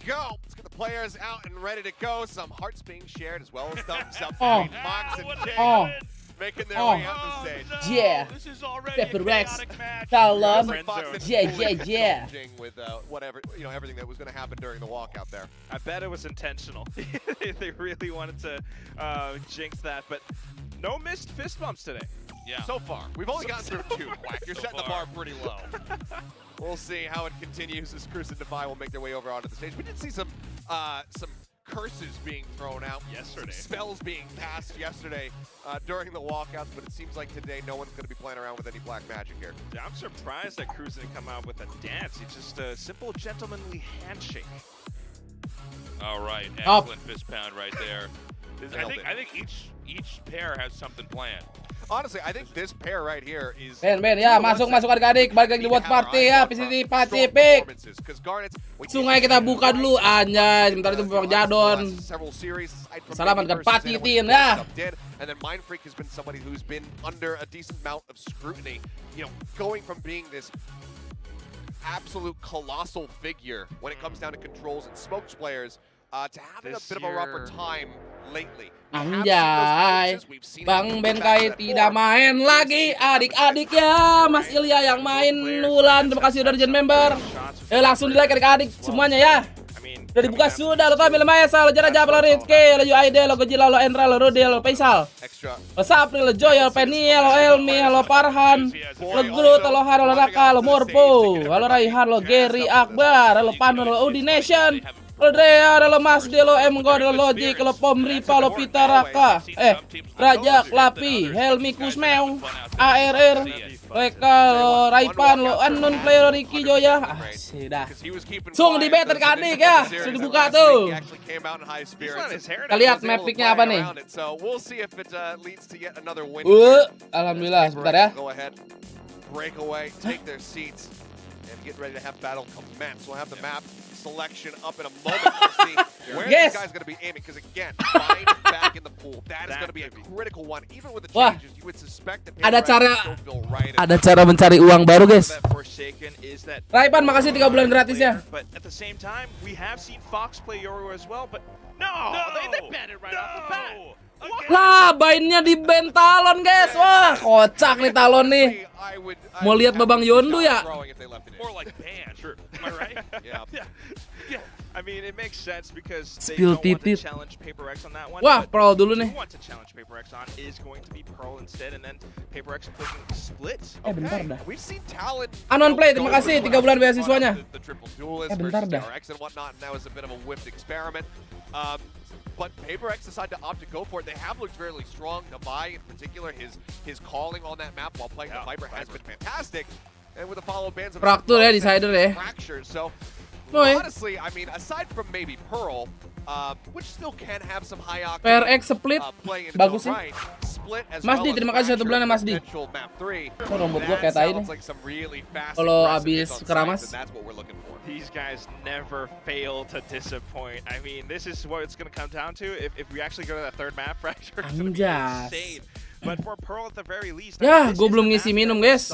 go. Let's get the players out and ready to go. Some hearts being shared as well as thumbs up. Oh. Mox and Jay making their Oh. way out the stage. Yeah. This is already DBangkongS, match. Talon, Like Fox and yeah, fully yeah. indulging with whatever, everything that was going to happen during the walkout there. I bet it was intentional. They really wanted to jinx that, but no missed fist bumps today. Yeah. So far. We've only gotten through 2, Quack. You're setting the bar pretty low. We'll see how it continues as Cruz and Defy will make their way over onto the stage. We did see some curses being thrown out yesterday. Some spells being cast yesterday during the walkouts, but it seems like today no one's going to be playing around with any black magic here. Yeah, I'm surprised that Cruz didn't come out with a dance. It's just a simple gentlemanly handshake. All right, excellent fist pound right there. I think each pair has something planned. Honestly, I think this pair right here is... Ben, ya, masuk adik-adik, balik lagi buat party ya, PCT Pacific. Sungai kita buka dulu, anjay, sebentar itu Bang Jadon. Salaman kan Patitin ya. And then Mind Freak has been somebody who's been under a decent amount of scrutiny, going from being this absolute colossal figure when it comes down to controls and smokes players to having a bit of a rougher time lately. Anjay, Bang Ben Kai tidak main lagi, adik-adik ya, Mas Ilya yang main, Nulan, terima kasih udah jadi member. Langsung di-like adik-adik semuanya ya. Udah dibuka sudah, lo tampil Maesa, lo Jaraja, lo Rizky, lo Yuaide, lo Gojila, lo Endra, lo Rudi, lo Faisal, lo Sapri, lo Joy, lo Penia, lo Elmi, lo Farhan, lo Groot, lo Har, lo Raka, lo Morpo, lo Raihan, lo Gary Akbar, lo Panu, lo Udi Nation, lo Drea, lo Masdi, lo Emgo, lo Logic, lo Pom Ripa, lo Pitaraka, Raja, Klapi, Helmi Kusmeong, ARR, Reka, lo Raipan, lo Unknown Player, lo Ricky Joya. Sudah. Sung di better adik ya. Sudah dibuka tuh. Kita lihat map picknya apa nih. Alhamdulillah, sebentar ya. Breakaway, take their seats, and get ready to have battle commence. We'll have the map selection up in a moment to see where this guy's going to be aiming. Because again, find back in the pool. That is going to be a critical one. Even with the changes, you would suspect that ada cara mencari uang baru, guys. Raipan, makasih 3 bulan gratis ya. But at the same time, we have seen Fox play Yoru as well, but no, they banned it right off the bat. Lah, bainnya di ban Talon, guys. Wah, kocak nih Talon nih. Mau lihat Babang Yondu ya? More like ban, sure. Am I right? Yeah. I mean, it makes sense because they Spill don't want to titit. challenge PaperX on that one. Wah, Pearl dulu nih. Who want to challenge PaperX on is going to be Pearl instead, and then PaperX pushing split. Bentar dah. We've seen Talon. Anon Play, terima kasih 3 bulan beasiswanya. Bentar dah. But PaperX decided to opt to go for it. They have looked fairly strong. Nabai, in particular, his calling on that map while playing the Viper has been fantastic. And with the follow bands of Fracture ya, Decider ya. fractures. So honestly, I mean, aside from maybe Pearl, which still can have some high octane. PRX split, bagus sih. Mas Di, terima kasih 1 bulan ya Mas Di. Rambut gua kayak tai nih. Kalau abis keramas. These guys never fail to disappoint. I mean, this is what it's going to come down to. If we actually go to that third map, Fracture is going to be insane. But for Pearl at the very least, ya, gue belum ngisi minum, guys.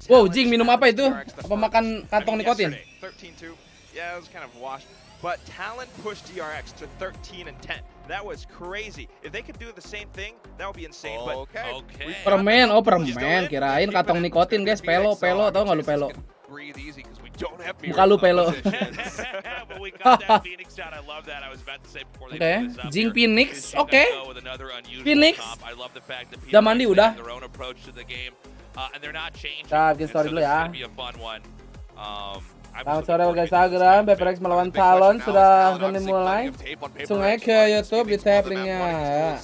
Wow, Jing, minum apa itu? Apa makan kantong nikotin? 13-2. Yeah, it was kind of washed. But Talon pushed DRX to 13 and 10. That was crazy. If they could do the same thing, that would be insane. But permen, permen. Kirain kantong nikotin, guys. Pelo, tau nggak lu pelo? Muka lu pelo. Oke, Jing Phoenix, oke. Phoenix. Udah mandi udah. Kita bikin story dulu ya. Selamat sore warga Instagram, PaperX melawan Talon sudah akan dimulai. Sungai ke YouTube di tab linknya.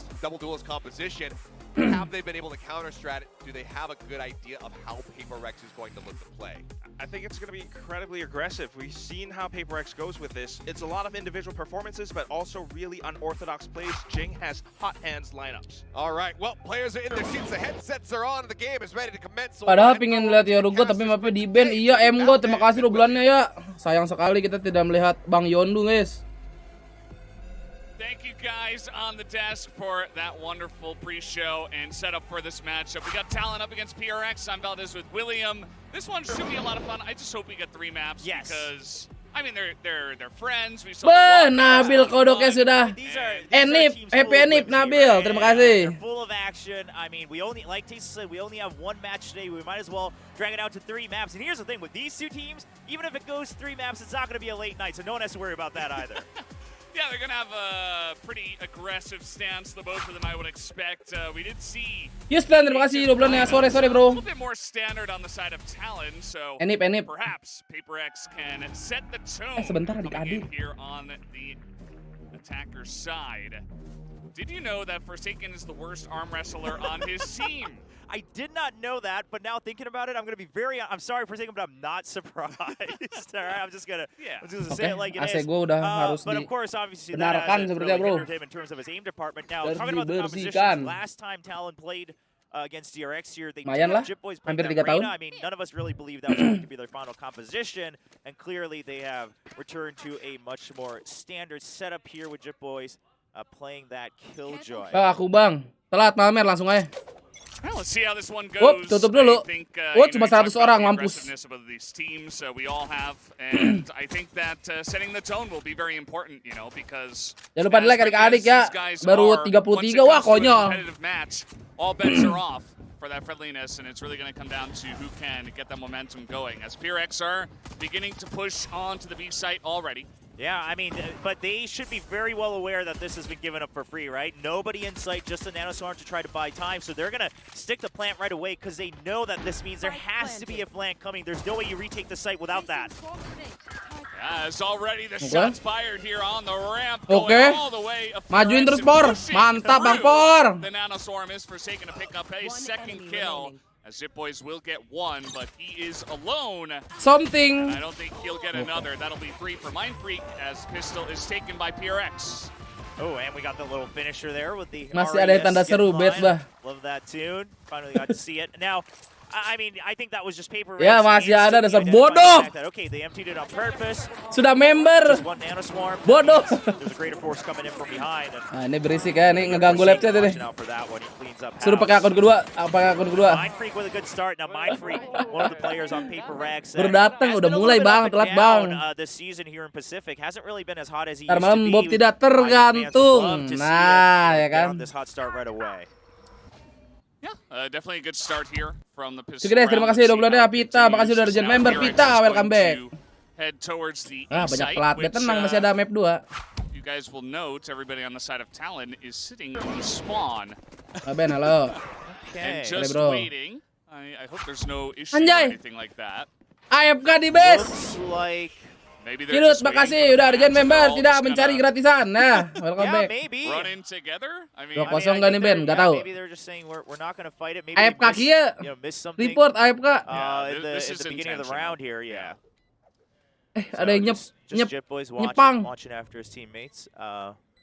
Have they been able to counter strat? Do they have a good idea of how PaperX is going to look to play? I think it's going to be incredibly aggressive. We've seen how PaperX goes with this. It's a lot of individual performances, but also really unorthodox plays. Jing has hot hands lineups. All right, well, players are in their seats. The headsets are on. The game is ready to commence. Padahal pingin lihat Yorugo tapi mapnya di ban. Iya, Emgo, terima kasih 2 bulannya ya. Sayang sekali kita tidak melihat Bang Yondu, guys. Thank you guys on the desk for that wonderful pre-show and setup for this matchup. We got Talon up against PRX. I'm Valdez with William. This one should be a lot of fun. I just hope we get 3 maps because I mean, they're friends. We saw Nabil kodoknya sudah. Enip, happy Enip Nabil. Terima kasih. Full of action. I mean, we only, like Tisa said, we only have one match today. We might as well drag it out to 3 maps. And here's the thing with these two teams, even if it goes 3 maps, it's not going to be a late night, so no one has to worry about that either. Yeah, they're going to have a pretty aggressive stance, the both of them, I would expect. We did see... Houston, terima kasih 20 ya. Sorry a bro. little bit more standard on the side of Talon, so Enip. perhaps PaperX can set the tone sebentar, coming in here on the attacker side. Did you know that Forsaken is the worst arm wrestler on his team? I did not know that, but now thinking about it, I'm going to be I'm sorry for saying, but I'm not surprised. All right, I'm just going to say it like it is. Gua udah harus but of course, obviously, that really hindered him in terms of his aim department. Now, talking about the compositions, last time Talon played against DRX here, they did have Jip Boys playing that arena. I mean, none of us really believed that was going to be their final composition, and clearly they have returned to a much more standard setup here with Jip Boys playing that Killjoy. Aku bang, telat Malmer langsung aja. Well, let's see how this one goes. Tutup dulu. Cuma 100 orang, mampus. These teams we all have, and I think that setting the tone will be very important, you know, because jangan lupa di-like adik-adik ya. Baru 33, wah konyol. Match, all bets are off for that friendliness, and it's really going to come down to who can get that momentum going. As PRX are beginning to push onto the B site already. Yeah, I mean, but they should be very well aware that this has been given up for free, right? Nobody in sight, just a nanoswarm to try to buy time, so they're going to stick the plant right away because they know that this means there has to be a flank coming. There's no way you retake the site without that. As already the shots fired here on the ramp, going all the way. Majuin terus Por, mantap Bang Por. The nanoswarm is Forsaken to pick up a second kill. As Zip Boys will get 1, but he is alone. Something. I don't think he'll get another. That'll be 3 for Mind Freak as pistol is taken by PRX. Oh, and we got the little finisher there with the Masih ada tanda seru, bet bah. Love that tune. Finally got to see it. Now, I mean, I think that was just paper. Ya, masih ada dasar bodoh. Okay, they emptied it on purpose. Sudah member. Just one nanoswarm. Bodoh. There's a greater force coming in from behind. Nah, ini berisik ya, ini ngeganggu laptop ini. Suruh pakai akun kedua, Mind Freak with a good start. Now Mind Freak, one of the players on Paper Rex. Baru datang, udah mulai bang, telat bang. This season here in Pacific hasn't really been as hot as he Ntar used to malam Bob be. tidak tergantung. Nah, ya kan. This hot start right away. Yeah, definitely a good start here from the pistol. Oke guys, terima kasih 20 ya Pita, makasih udah urgent member Pita, welcome back. Head towards the Banyak pelat, tenang masih ada map 2. You guys will note everybody on the side of Talon is sitting in spawn. Ben, halo. And just waiting. I hope there's no issue or anything like that. AFK di base. Looks like Kirut, makasih udah urgent member, tidak mencari gratisan. Nah, welcome back. Maybe. Run in together? I mean, 2-0 gak nih Ben? Gak tau. Maybe they're just saying we're not going to fight it. Maybe AFK kia. Report AFK. this at the beginning of the round here, yeah. Ada yang Jip Boys watching after his teammates.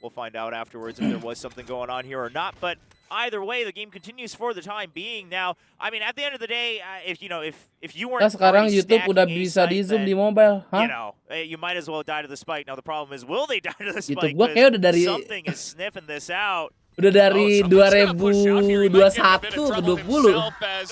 We'll find out afterwards if there was something going on here or not. But either way, the game continues for the time being. Now, I mean, at the end of the day, if you weren't sekarang YouTube udah bisa di zoom di mobile, you know, you might as well die to the spike. Now the problem is, will they die to the spike? YouTube gua kayak udah dari something is sniffing this out. Udah dari 2021 ke 20.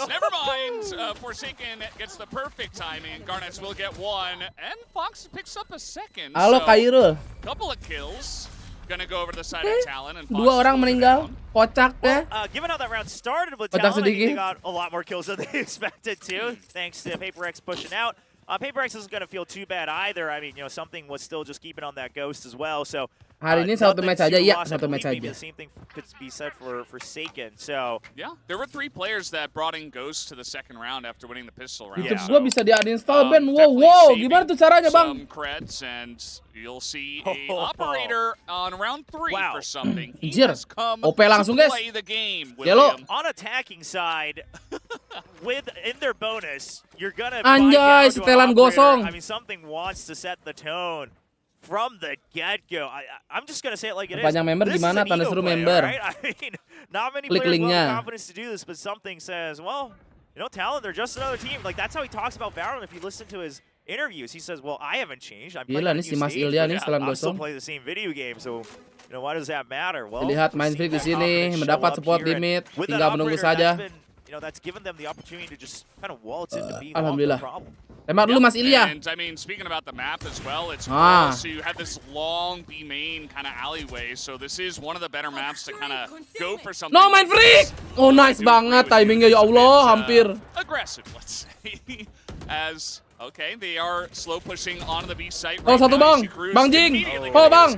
Never mind, Forsaken gets the perfect timing. Garnets will get 1, and Fox picks up a second. Halo Kairul. Couple of kills. Gonna go over to the side of Talon and 2 orang meninggal. Kocak ya. Given how that round started with Talon, I think they got a lot more kills than they expected to, thanks to PaperX pushing out. PaperX isn't going to feel too bad either. I mean, you know, something was still just keeping on that ghost as well. So hari ini satu match aja, ya satu match aja. The same thing could be said for Forsaken. So yeah, there were 3 players that brought in Ghost to the second round after winning the pistol round. YouTube gua bisa di-uninstall Ben. Wow, gimana tuh caranya Bang? Some creds, and you'll see a operator on round 3 for something. He has come OP langsung to guys. play the game. Yellow. On attacking side, in their bonus, you're gonna anjay, setelan gosong. I mean, something wants to set the tone from the get-go. I'm just gonna say it like it is. Panjang member gimana? Tanda seru member. Right? I mean, not many players have the confidence to do this, but something says, well, you know, Talon, they're just another team. Like, that's how he talks about Valorant. If you listen to his interviews, he says, well, I haven't changed. I'm playing nih si Mas Ilya nih setelan I'm still gosong. playing the same video game, so you know, why does that matter? Well, lihat Mind Freak di sini mendapat support di mid, tinggal menunggu saja. You know, that's given them the opportunity to just kind of waltz in to be Alhamdulillah. the problem. Tembak dulu Mas Ilya. And I mean, speaking about the map as well, it's cool. So you have this long B main kind of alleyway. So this is one of the better maps to kind of go for something. No, main freak. Oh, nice banget timingnya ya Allah, hampir. Aggressive, let's say. As okay, they are slow pushing onto the B site. Oh, satu Bang Jing. Oh, Bang.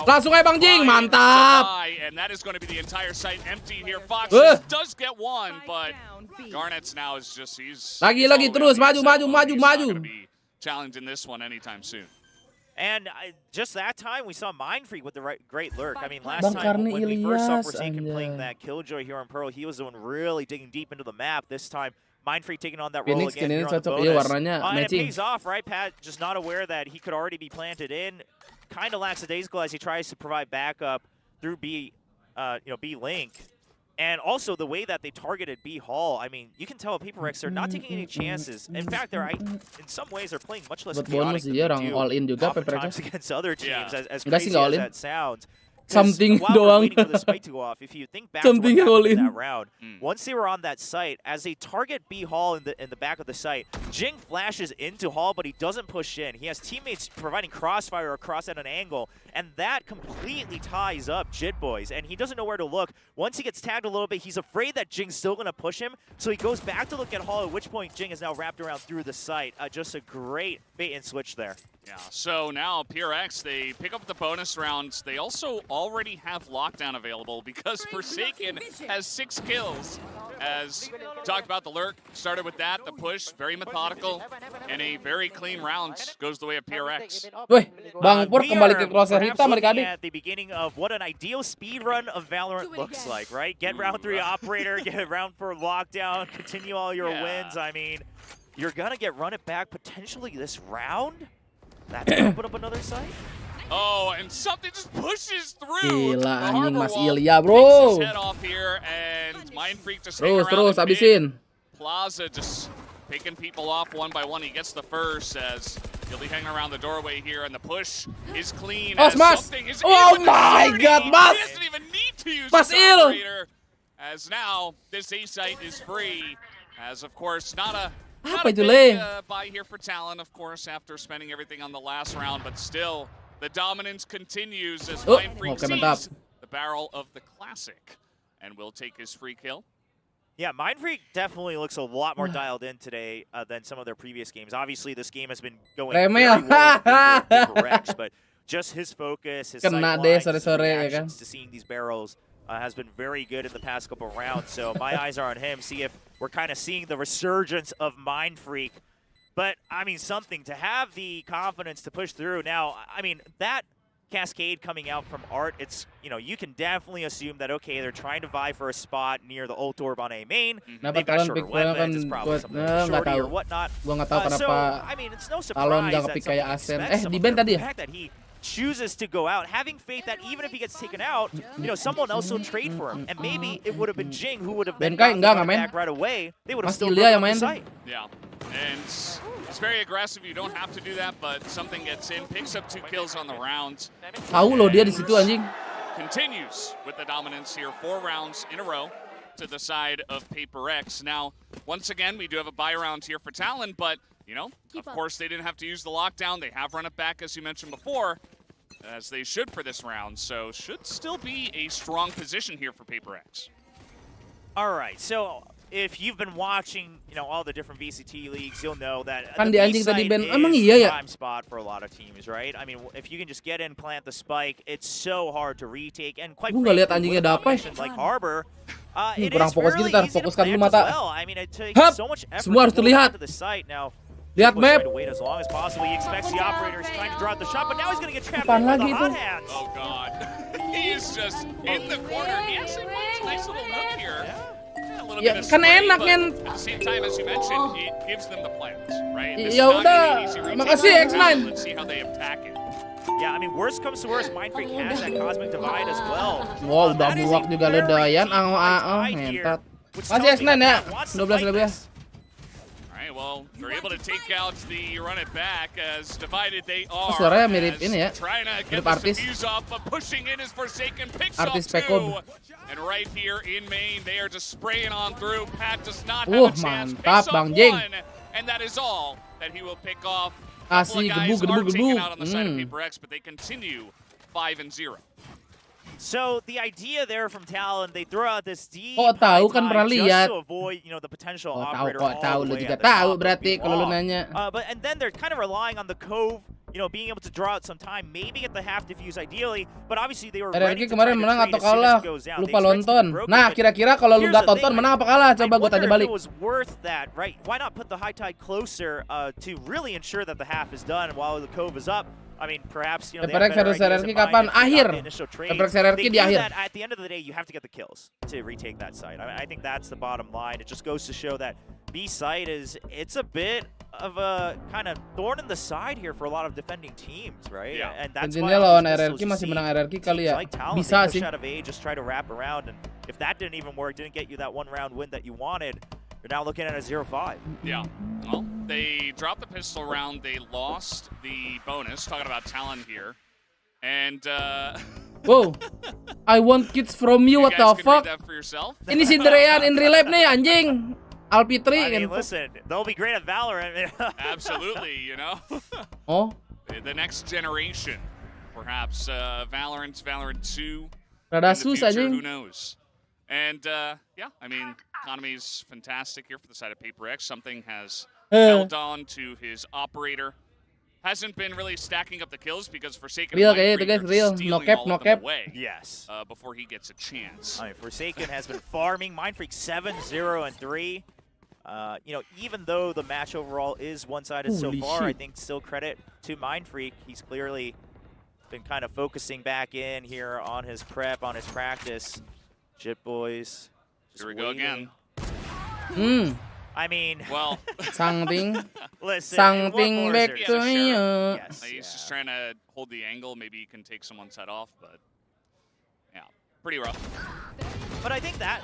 Langsung aja Bang Jing, mantap. And that is going to be the entire site empty here. Fox does get one, but Garnet's now is just lagi terus maju. Challenging this one anytime soon. And just that time, we saw Mind Freak with the great lurk. I mean, last time when we first saw Forsaken playing that Killjoy here on Pearl, he was the one really digging deep into the map. This time, Mind Freak taking on that role again here on the bonus. And it pays off, right? Pat just not aware that he could already be planted in. Kind of lackadaisical as he tries to provide backup through B Link. And also the way that they targeted B Hall, I mean, you can tell PaperX are not taking any chances. In fact, they're in some ways they're playing much less chaotic than they do oftentimes against other teams, as crazy as that sounds. Something doang. Waiting for the spike to go off, if you think back to what happened in that round, once they were on that site, as they target B Hall in the back of the site, Jing flashes into Hall, but he doesn't push in. He has teammates providing crossfire across at an angle, and that completely ties up Jit Boys, and he doesn't know where to look. Once he gets tagged a little bit, he's afraid that Jing's still going to push him, so he goes back to look at Hall, at which point Jing is now wrapped around through the site. Just a great bait and switch there. Yeah, so now PRX, they pick up the bonus rounds. They also already have lockdown available because Forsaken has 6 kills. As we talked about, the lurk started with that, the push, very methodical, and a very clean round goes the way of PRX. Wih, Bang Pur kembali ke crosshair hitam adik-adik. At the beginning of what an ideal speed run of Valorant looks like, right? Get round 3 operator, get round 4 lockdown, continue all your wins. I mean, you're gonna get run it back potentially this round. That's gonna put up another site. Oh, and something just pushes through. Gila, anjing Mas Ilya, bro. Head off here, and Mind Freak just terus habisin. Plaza just picking people off one by one. He gets the first as he'll be hanging around the doorway here, and the push is clean. Oh my God, Mas! He doesn't even need to use Mas the operator. As now this A site is free. As of course not a big buy here for Talon, of course, after spending everything on the last round, but still, the dominance continues as Mind Freak sees the barrel of the classic and will take his free kill. Yeah, Mind Freak definitely looks a lot more dialed in today than some of their previous games. Obviously, this game has been going very well for Rex, but just his focus, his sight lines, his reactions to seeing these barrels has been very good in the past couple of rounds. So my eyes are on him, see if we're kind of seeing the resurgence of Mind Freak. But, I mean, something to have the confidence to push through. Now, I mean, that cascade coming out from Art, it's, you know, you can definitely assume that, okay, they're trying to vie for a spot near the ult orb on A main. They've got shorter weapons, it's probably something shorty or whatnot. Gua nggak tahu kenapa I mean, it's no Talon nggak kepick kayak Asen. DBang tadi ya? Chooses to go out, having faith that even if he gets taken out, you know, someone else will trade for him, and maybe it would have been Jing who would have been back right away. They would have still been on the site. Yeah, and it's very aggressive. You don't have to do that, but something gets in, picks up 2 kills on the round. Tahu loh dia di situ anjing. Continues with the dominance here, 4 rounds in a row to the side of PaperX. Now, once again, we do have a buy round here for Talon, but you know, of course, they didn't have to use the lockdown. They have run it back, as you mentioned before, as they should for this round. So should still be a strong position here for PaperX. All right, so if you've been watching, you know, all the different VCT leagues, you'll know that kan the di anjing tadi Ben, emang is iya ya? prime spot for a lot of teams, right? I mean, if you can just get in, plant the spike, it's so hard to retake. And quite frankly, lihat anjingnya ada apa ya? like Harbor, it kurang is fokus really gitu, easy to fokuskan dulu plant as mata. well. I mean, it takes so much effort Semua harus to terlihat. the site. Now, lihat map. to wait as long as possible. He expects the operators trying to draw out the shot, but now he's going to get trapped in by the hot hands. Oh God, he is just in the corner. He actually finds a nice little nook here. A little bit of kan spray, enak but kan. at the same time, as you mentioned, it gives them the plans, right? This Ya is not udah, gonna be easy retake. makasih X9. Let's see how they attack it. Yeah, I mean, worst comes to worst, Mind Freak has that Cosmic Divide as well. Wow, udah muak juga ledayan. Ngentot. Masih X9 ya, 12 lebih ya. Well, they're able to take out the run it back as divided they are. Suaranya mirip ini ya. Trying to get the fuse off, but pushing in is Forsaken, picks up 2. And right here in main, they are just spraying on through. Pat does not have a chance. Mantap, Bang Jing. and that is all that he will pick off. Kasih Taken out on the side of PaperX, but they continue 5-0. So the idea there from Talon, they throw out this deep tahu kan pernah just lihat. to avoid, the potential operator Tahu lu juga tahu berarti kalau lu nanya. And then they're kind of relying on the Cove, being able to draw out some time, maybe get the half diffuse ideally, but obviously they were ready to kemarin menang atau kalah, lupa nonton. Nah, kira-kira kalau lu nggak tonton menang apa kalah? Coba gue tanya balik. It was worth that, right? Why not put the high tide closer to really ensure that the half is done while the Cove is up? I mean, perhaps, PaperX versus RRQ kapan? Akhir. PaperX RRQ di akhir. At the end of the day, you have to get the kills to retake that site. I think that's the bottom line. It just goes to show that B site it's a bit of a kind of thorn in the side here for a lot of defending teams, right? Yeah. And that's why lawan RRQ masih menang RRQ kali ya. Bisa sih. Out of A, just try to wrap around, and if that didn't even work, didn't get you that one round win that you wanted, you're now looking at a 0-5. Yeah. Well, they dropped the pistol round. They lost the bonus. Talking about Talon here. And, Whoa. I want kids from you, what the fuck? That for yourself. Ini si Drean in real life nih, anjing. Alpitri. I mean, listen, they'll be great at Valorant. Absolutely, Oh? The next generation. Perhaps Valorant 2. Rada in the susah, future, anjing. who knows? And, yeah, I mean, economy's fantastic here for the side of PaperX. Something has held on to his operator. Hasn't been really stacking up the kills because Forsaken real kayak itu guys, real. No cap, no cap. Yes. Before he gets a chance. I mean, Forsaken has been farming. Mindfreak 7-0-3. Even though the match overall is one-sided so far, I think still credit to Mindfreak. He's clearly been kind of focusing back in here on his prep, on his practice. Jit boys. Here we go again. I mean, well, listen, back to you. Yes, he's just trying to hold the angle. Maybe he can take someone's head off, but yeah, pretty rough. But I think that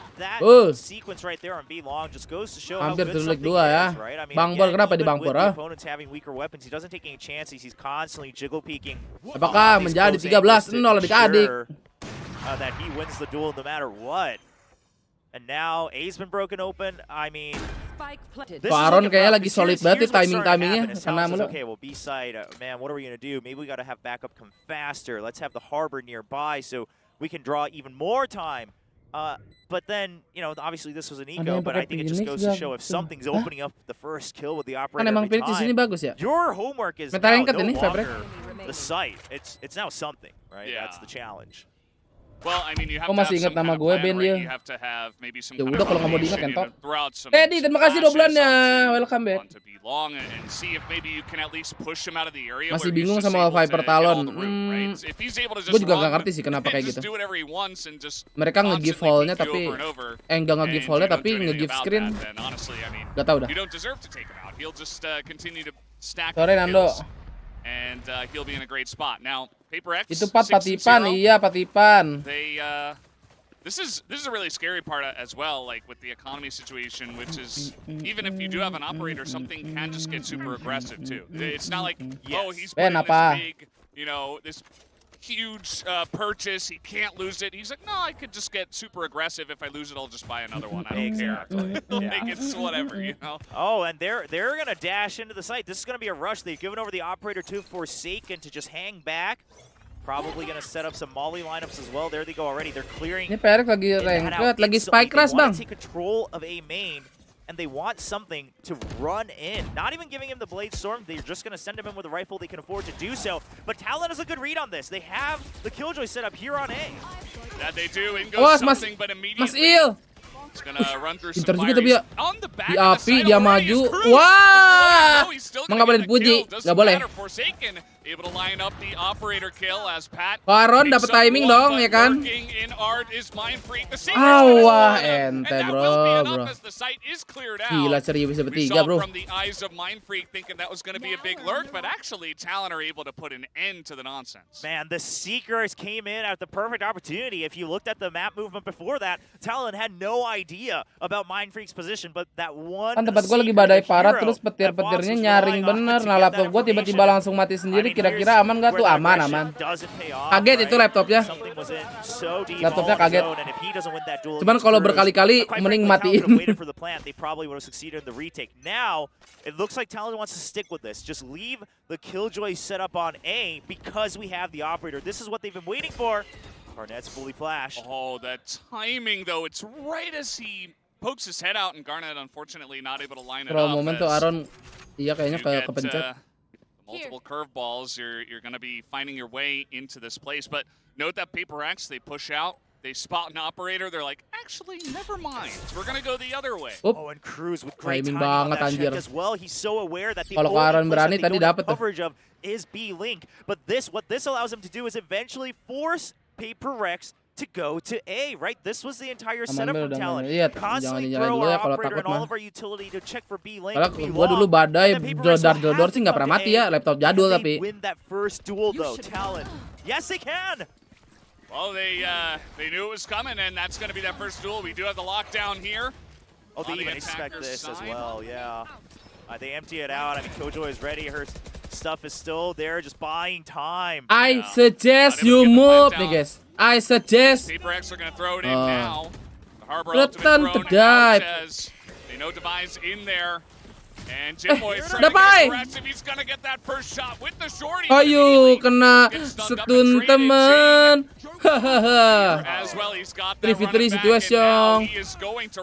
sequence right there on B long just goes to show how Hampir good something ya. is, right? I mean, Bangpor, kenapa di even Bangpor, with the opponents having weaker weapons, he doesn't take any chances. He's constantly jiggle peeking. Apakah menjadi 13-0 adik-adik? That he wins the duel no matter what. And now A's been broken open. I mean, Aaron kayaknya lagi solid banget timingnya. Okay, well, B side, man, what are we gonna do? Maybe we gotta have backup come faster. Let's have the harbor nearby so we can draw even more time. But then, obviously this was an eco, but I think it just goes to show if something's opening up the first kill with the operator every time, your homework is now no longer the site. It's now something, right? Yeah. That's the challenge. Well, I mean, you have to have some kind of plan, right? You have to have maybe some kind of rotation, throughout some Teddy, terima kasih 2 bulannya. Welcome back. To be long and see if maybe you can at least push him out of the area. Masih bingung sama Viper Talon. If he's able to Gue just juga gak ngerti sih kenapa kayak gitu. Mereka nge-give hole-nya tapi enggak nge-give hole-nya tapi nge-give screen. Gak tau dah. You don't deserve to take him out. He'll just continue to stack. Sorry Nando. And he'll be in a great spot. Now, PaperX. Itu Patipan, iya Patipan. This is a really scary part as well, like with the economy situation, which is even if you do have an operator, something can just get super aggressive too. It's not like he's putting this big, this huge purchase. He can't lose it. He's like, no, I could just get super aggressive. If I lose it, I'll just buy another one. I don't care. Like it's whatever, Oh, and they're gonna dash into the site. This is gonna be a rush. They've given over the operator to Forsaken to just hang back. Probably gonna set up some molly lineups as well. There they go already. They're clearing. Ini PaperX lagi ranked, lagi spike rush bang. They want to take control of A main. And they want something to run in. Not even giving him the Blade Storm. They're just going to send him in with a rifle. They can afford to do so. But Talon has a good read on this. They have the Killjoy set up here on A. That they do. In goes something, but immediately... Mas Il! It's gonna run through some juga tapi ya. on the back di api dia maju. Wah! Mangga boleh dipuji. Gak boleh. Able to line up the operator kill as Pat. Aaron dapat timing dong ya kan? Wah, ente bro. Gila serius bisa bertiga bro. From the eyes of Mindfreak thinking that was going to be a big lurk, but actually Talon are able to put an end to the nonsense. Man, the Seekers came in at the perfect opportunity. If you looked at the map movement before that, Talon had no idea about Mindfreak's position, but that one. Kan tempat gue lagi badai parah terus petir-petirnya nyaring bener. Nah laptop gue tiba-tiba langsung mati sendiri. kira-kira aman nggak tuh? Aman. Kaget itu laptopnya. Laptopnya kaget. Cuman kalau berkali-kali mending matiin. Now, it looks like Talon wants to stick with this. Just leave the Killjoy set up on A because we have the operator. This is what they've been waiting for. Garnett's fully flashed. Oh, that timing though. It's right as he pokes his head out, and Garnett unfortunately not able to line it up. Momen tuh Aaron, iya kayaknya kepencet. Multiple curveballs. You're going to be finding your way into this place. But note that PaperX, they push out, they spot an operator. They're like, actually, never mind. We're going to go the other way. Oh, and Cruz with great timing banget on that anjir. check as well. He's so aware that the Kalau Aaron berani tadi dapat coverage of is B-Link. But what this allows him to do is eventually force PaperX to go to A, right? This was the entire setup from Talon. Constantly throw our operator and all of our utility to check for B-Link. Kalau gua dulu badai jodor sih nggak pernah mati ya, laptop jadul tapi. Win that first duel though, Talon. Yes, they can. Well, they knew it was coming, and that's going to be that first duel. We do have the lockdown here. Oh, they even expect this as well, yeah. They empty it out. I mean, Killjoy is ready. Her stuff is still there, just buying time. I suggest you move, nih guys. I suggest. PaperX are going to throw it in now. The Harbor Return ultimate to thrown dive. out as they know Devi's in there. And Jimboy is trying to Devi! get aggressive. He's going to get that first shot with the shorty. Ayo, kena stun teman. As well, he's got that 3v3 situation.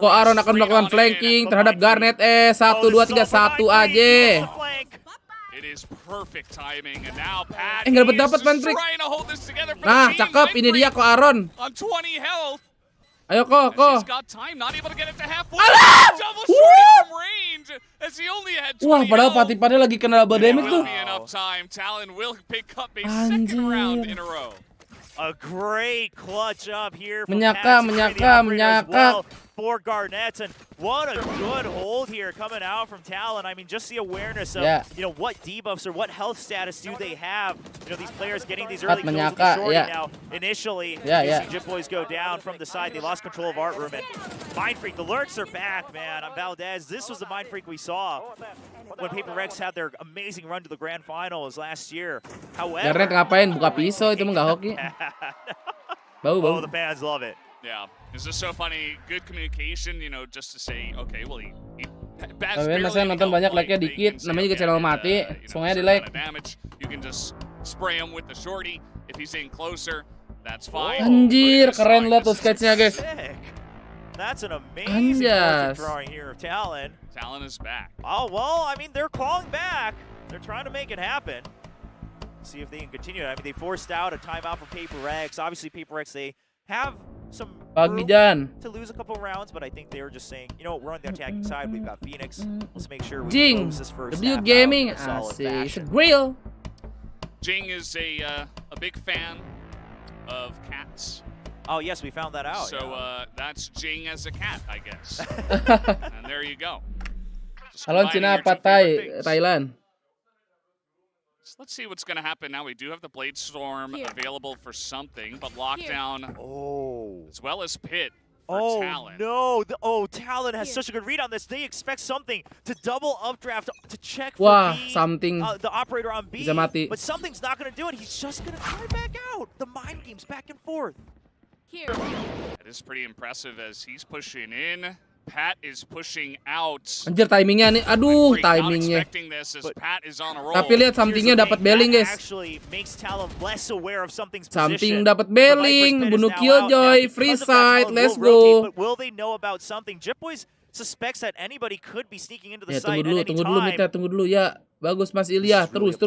Kok Aaron akan melakukan flanking terhadap Garnet? 1, 2, 3, 1 aja. It is perfect timing, and now Pat Nggak dapat man-trick. Nah, cakep. Ini dia kok Aaron. On 20 health. Ayo kok. He's got time, not able to get it to halfway. Double shorty from range, as he only had 20 Wah, padahal health. Pati lagi kena double damage tuh. Will be enough time. Talon will pick up a second round in a row. A great clutch up here from Menyaka. For Garnett, and what a good hold here coming out from Talon. I mean, just the awareness of what debuffs or what health status do they have. These players getting these early kills with the shorty now. Initially, you see Jip Boys go down from the side. They lost control of Art Room, and Mind Freak, the lurks are back, man. On Valdez, this was the Mind Freak we saw when PaperX had their amazing run to the grand finals last year. However, Garnet ngapain buka pisau itu mah nggak hoki. Bau. Oh, the fans love it. Yeah, it's just so funny. Good communication, just to say, okay, well, he saya nonton banyak like-nya dikit, namanya juga channel mati, semuanya di like. You can just spray him with the shorty if he's in closer. That's fine. Anjir, keren lah tuh sketch-nya, guys. That's an amazing drawing here of Talon. Talon is back. Oh, well, I mean, they're clawing back. They're trying to make it happen. See if they can continue. I mean, they forced out a timeout for PaperX. Obviously, PaperX, they have some room to lose a couple rounds, but I think they were just saying, we're on the attacking side. We've got Phoenix. Let's make sure we close this first half Gaming. out in a solid It's a fashion. grill. Jing is a big fan of cats. Oh, yes, we found that out. So that's Jing as a cat, I guess. And there you go. Talon Cina apa Thailand? Let's see what's going to happen now. We do have the Blade Storm available for something, but Lockdown as well as Pit for Talon. No. Talon has such a good read on this. They expect something to double updraft to check for the operator on B. But something's not going to do it. He's just going to try back out. The mind games back and forth. It is pretty impressive as he's pushing in. Pat is pushing out. Anjir timingnya nih, aduh timingnya. Tapi lihat somethingnya dapat belling guys. Something dapat belling, bunuh Killjoy, free side, let's go. Tunggu dulu ya. Bagus Mas Ilya, terus.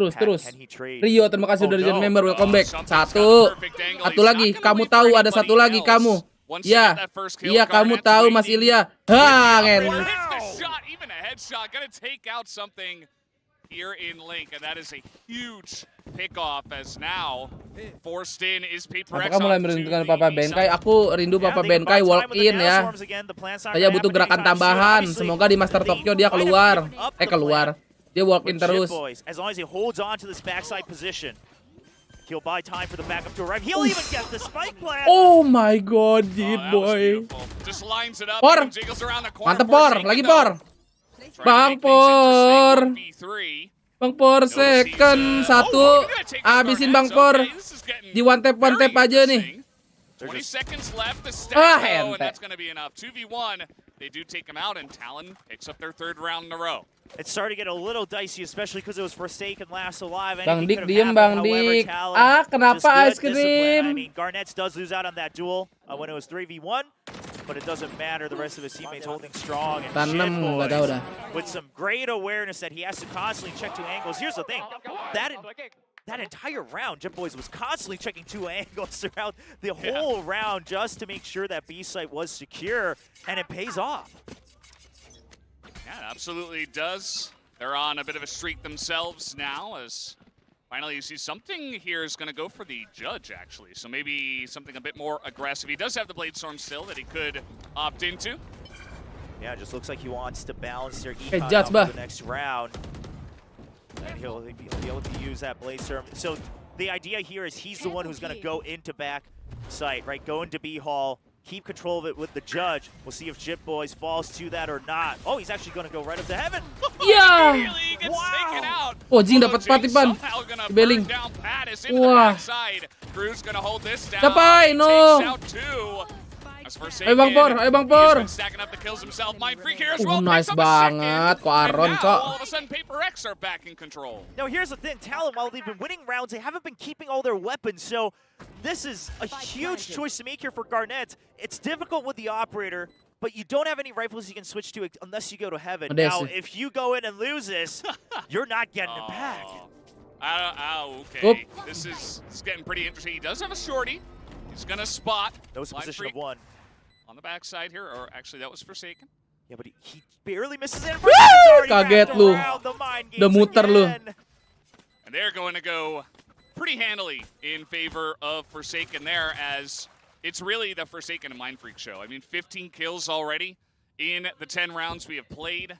Rio, terima kasih udah jadi member, welcome back. Satu lagi, kamu tahu ada satu lagi kamu. Iya, kamu tahu Mas Ilya. Even a headshot, gonna take out something here in Link, and that is a huge pick-off as now forced in is PaperX. Apakah mulai merindukan Papa Benkai? Aku rindu Papa Benkai walk in ya. Saya butuh gerakan tambahan. Semoga di Master Tokyo dia keluar. Dia walk in terus. As long as he holds on to this backside position. He'll buy time for the backup to arrive. He'll even get the spike plant. Oh my god, Boy. Just lines it up. Por. Mantep Por, lagi Por. Bang Por. Bang Por second satu. Habisin Bang Por. Di one tap aja nih. 20 seconds left. The Ah, stack and ente. that's going to be enough. 2v1. They do take him out, and Talon picks up their third round in a row. It started to get a little dicey, especially because it was Forsaken last alive. Bang Anything Dik could have diem, happened. Bang However, Dik. Talon, Ah, kenapa just ice good discipline. I cream? mean, Garnets does lose out on that duel when it was 3v1, but it doesn't matter. The rest of his teammates holding strong. And Tanam nggak tahu dah. with some great awareness that he has to constantly check two angles. Here's the thing. That entire round, Jip Boys was constantly checking two angles throughout the whole round just to make sure that B site was secure, and it pays off. Yeah, it absolutely does. They're on a bit of a streak themselves now, as finally you see something here is going to go for the judge, actually. So maybe something a bit more aggressive. He does have the Blade Storm still that he could opt into. Yeah, it just looks like he wants to balance their Hey, econ Judge, out bah. for the next round. And he'll be able to use that Blade Storm. So the idea here is he's the one who's going to go into back site, right? Go into B Hall, keep control of it with the judge. We'll see if Jip Boys falls to that or not. Oh, he's actually going to go right up to heaven. Ya. Immediately gets taken out. Oh, Jing dapat patipan. Somehow gonna Beling. burn down Pattis into the Wah. backside. Crew's gonna hold this down. Dapai, He no. takes out two. As Forsaken, Ayo Bang Por, ayo Bang he's Por. been stacking up the kills himself. Mind Freak here as well. Nice Picks up a second. banget. Kok And Aron, now, Cok. all of a sudden, Paper X are back in control. Now, here's the thing. Talon, while they've been winning rounds, they haven't been keeping all their weapons. So this is a huge choice to make here for Garnet. It's difficult with the operator, but you don't have any rifles you can switch to unless you go to heaven. Now, if you go in and lose this, you're not getting it back. Okay. This is getting pretty interesting. He does have a shorty. He's going to spot. That was a Mind position Freak of one. on the backside here, or actually that was Forsaken. Yeah, but he barely misses it. Kaget lu. Udah muter lu. And they're going to go pretty handily in favor of Forsaken there, as it's really the Forsaken and Mind Freak show. I mean, 15 kills already in the 10 rounds we have played.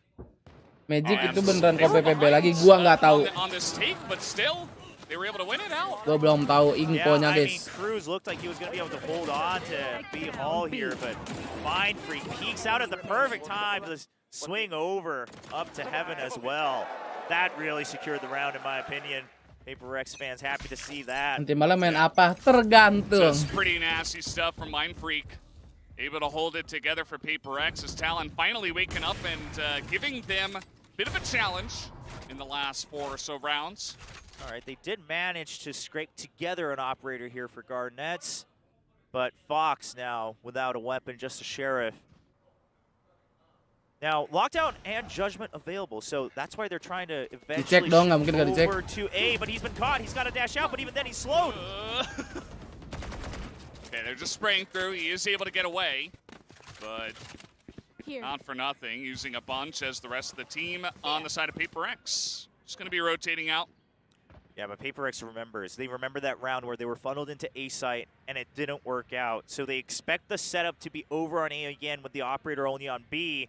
Magic itu beneran kok PPB lagi, gua nggak tahu. On this take, but still, they were able to win it out. Gua belum tahu infonya, I mean, guys. Cruz looked like he was going to be able to hold on to B Hall here, but Mind Freak peeks out at the perfect time to swing over up to heaven as well. That really secured the round, in my opinion. Paper X fans happy to see that. Nanti malam main apa? Tergantung. Just pretty nasty stuff from Mind Freak. Able to hold it together for Paper X as Talon finally waking up and giving them a bit of a challenge in the last 4 or so rounds. All right, they did manage to scrape together an operator here for Garnets, but Fox now without a weapon, just a sheriff. Now, lockdown and judgment available, so that's why they're trying to eventually Dicek dong, nggak mungkin nggak dicek. over to A, but he's been caught. He's got to dash out, but even then he's slowed. Okay, they're just spraying through. He is able to get away, but not for nothing, using a bunch as the rest of the team on the side of Paper X. Just going to be rotating out. Yeah, but Paper X remembers. They remember that round where they were funneled into A site and it didn't work out. So they expect the setup to be over on A again with the operator only on B.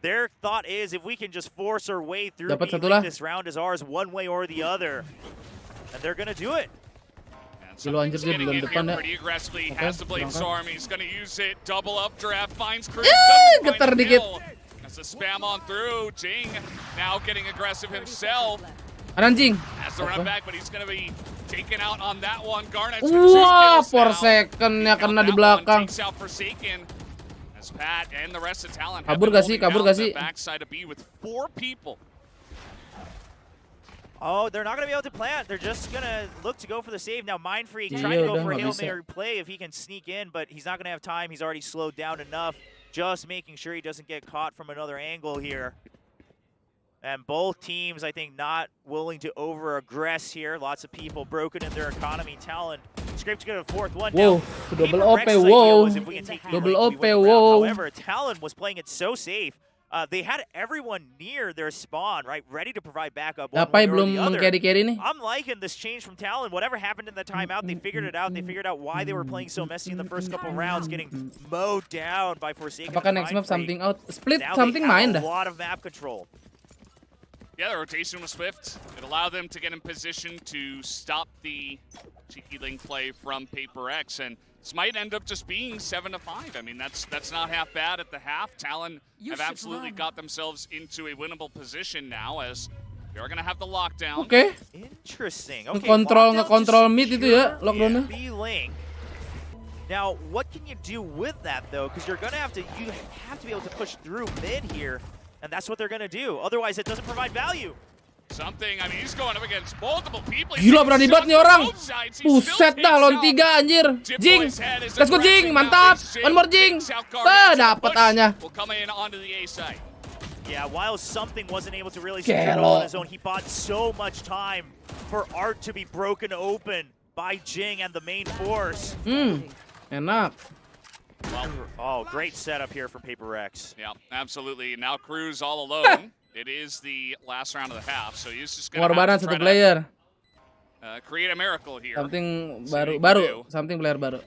Their thought is if we can just force our way through B, this round is ours one way or the other. And they're going to do it. And he's getting in here pretty aggressively. Has the Blade Storm. He's going to use it. Double up draft. Finds Cruz. Getar dikit. Has to spam on through. Jing now getting aggressive himself. Anjing. Has to run back, but he's going to be taken out on that one. Garnet's Wah, Forsaken-nya kena di belakang. Takes out Forsaken. As Pat and the rest of Talon Kabur gak sih? Kabur gak sih? Backside of B with 4 people. Oh, they're not going to be able to plant. They're just going to look to go for the save. Now, Mind Freak trying to go for a Hail Mary play if he can sneak in, but he's not going to have time. He's already slowed down enough. Just making sure he doesn't get caught from another angle here. And both teams, I think, not willing to over-aggress here. Lots of people broken in their economy. Talon scraped to get a 4th one. Whoa, now, double OP, whoa. Double OP, whoa. However, Talon was playing it so safe. They had everyone near their spawn, right, ready to provide backup. Dapai belum meng-carry-carry nih. I'm liking this change from Talon. Whatever happened in the timeout, they figured it out. They figured out why they were playing so messy in the first couple rounds, getting mowed down by Forsaken. Apakah next map something out? Split now something main a dah. lot of map control. Yeah, the rotation was swift. It allowed them to get in position to stop the cheeky link play from Paper X, and this might end up just being 7-5. I mean, that's not half bad at the half. Talon have absolutely got themselves into a winnable position now, as They're gonna have the lockdown. Oke. Interesting. Okay, Ngekontrol mid itu ya lockdownnya. Now, what can you do with that though? Because you have to be able to push through mid here, and that's what they're gonna do. Otherwise, it doesn't provide value. Something. I mean, he's going up against multiple people. Gila berani banget nih orang. Buset dah lawan 3 anjir. Jing. Let's go Jing. Mantap. One more Jing. Dapat tanya. Yeah, while something wasn't able to really control on his own, he bought so much time for Art to be broken open by Jing and the main force. Enak. Oh, great setup here from PaperX. Yeah, absolutely. Now Cruz all alone. It is the last round of the half, so he's just going to Pengorbanan satu player. Create a miracle here. Something baru, something player baru.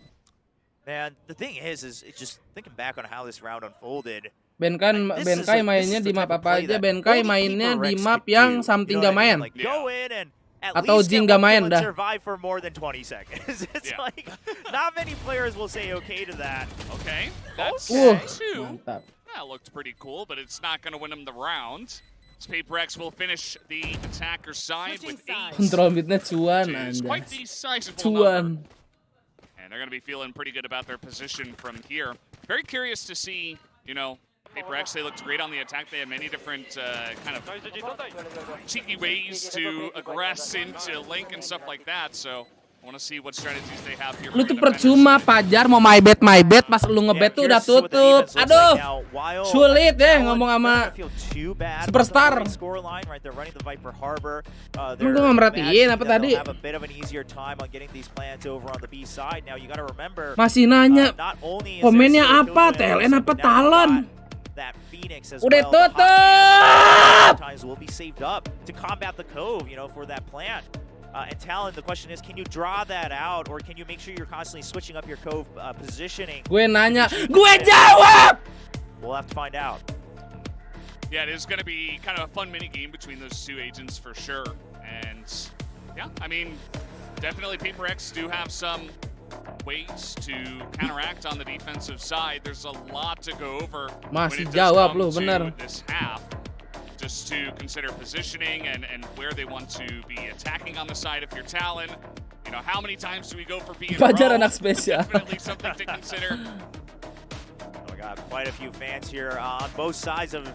Man, the thing is just thinking back on how this round unfolded. Benkai mainnya di map apa aja? Benkai mainnya di map yang something gak main. Atau Jing gak main dah. Survive for more than 20 seconds. It's like not many players will say okay to that. Okay, that's two. Mantap. That looked pretty cool, but it's not going to win him the round. PaperX will finish the attacker side with 8. Kontrol midnya cuan It's quite the sizable cuan. number. And they're going to be feeling pretty good about their position from here. Very curious to see, you know, PaperX, they looked great on the attack. They had many different kind of cheeky ways to aggress into Link and stuff like that. So I want to see what strategies they have here. Lu tuh percuma Pajar mau my bet pas lu ngebet tuh udah tutup. Aduh. Sulit deh ngomong sama superstar. Lu gak merhatiin apa tadi? Masih nanya komennya apa? Talon apa Talon? Udah tutup. And Talon, the question is, can you draw that out, or can you make sure you're constantly switching up your cove positioning? Gue nanya, gue jawab! We'll have to find out. Yeah, it is going to be kind of a fun mini game between those two agents for sure. And yeah, I mean, definitely PaperX do have some ways to counteract on the defensive side. There's a lot to go over Masih when it does jawab come lu, to bener. this half. Just to consider positioning and where they want to be attacking on the side if you're Talon. You know, how many times do we go for being Pajar anak spesial. Definitely something to consider. Oh my God, quite a few fans here on both sides of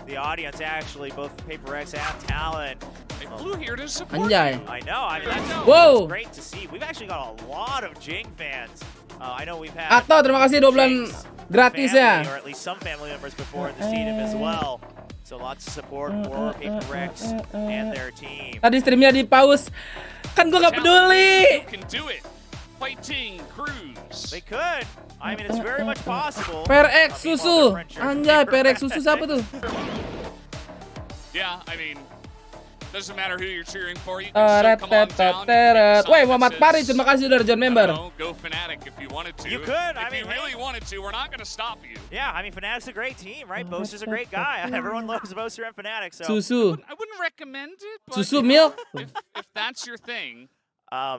the audience, actually, both PaperX and Talon. They flew here to support Anjay. I know, I mean, Whoa. that's great to see. We've actually got a lot of Jing fans. I know we've had Atau terima kasih 2 bulan gratis ya. or at least some family members before in the stadium as well. So lots of support for PaperX and their team. Tadi streamnya di pause. Kan gue gak peduli. You can do it. Fighting Cruz. They could. I mean, it's very much possible. PRX susu. Anjay, PRX susu siapa tuh? Yeah, I mean, doesn't matter who you're cheering for. You can still come on down. Woi, Muhammad Paris, terima kasih udah join member. Go Fnatic if you wanted to. You could. If you really wanted to, we're not going to stop you. Yeah, I mean, Fnatic's a great team, right? Boaster's a great guy. Everyone loves Boaster and Fnatic. So Susu. I wouldn't recommend it. But Susu milk. If that's your thing.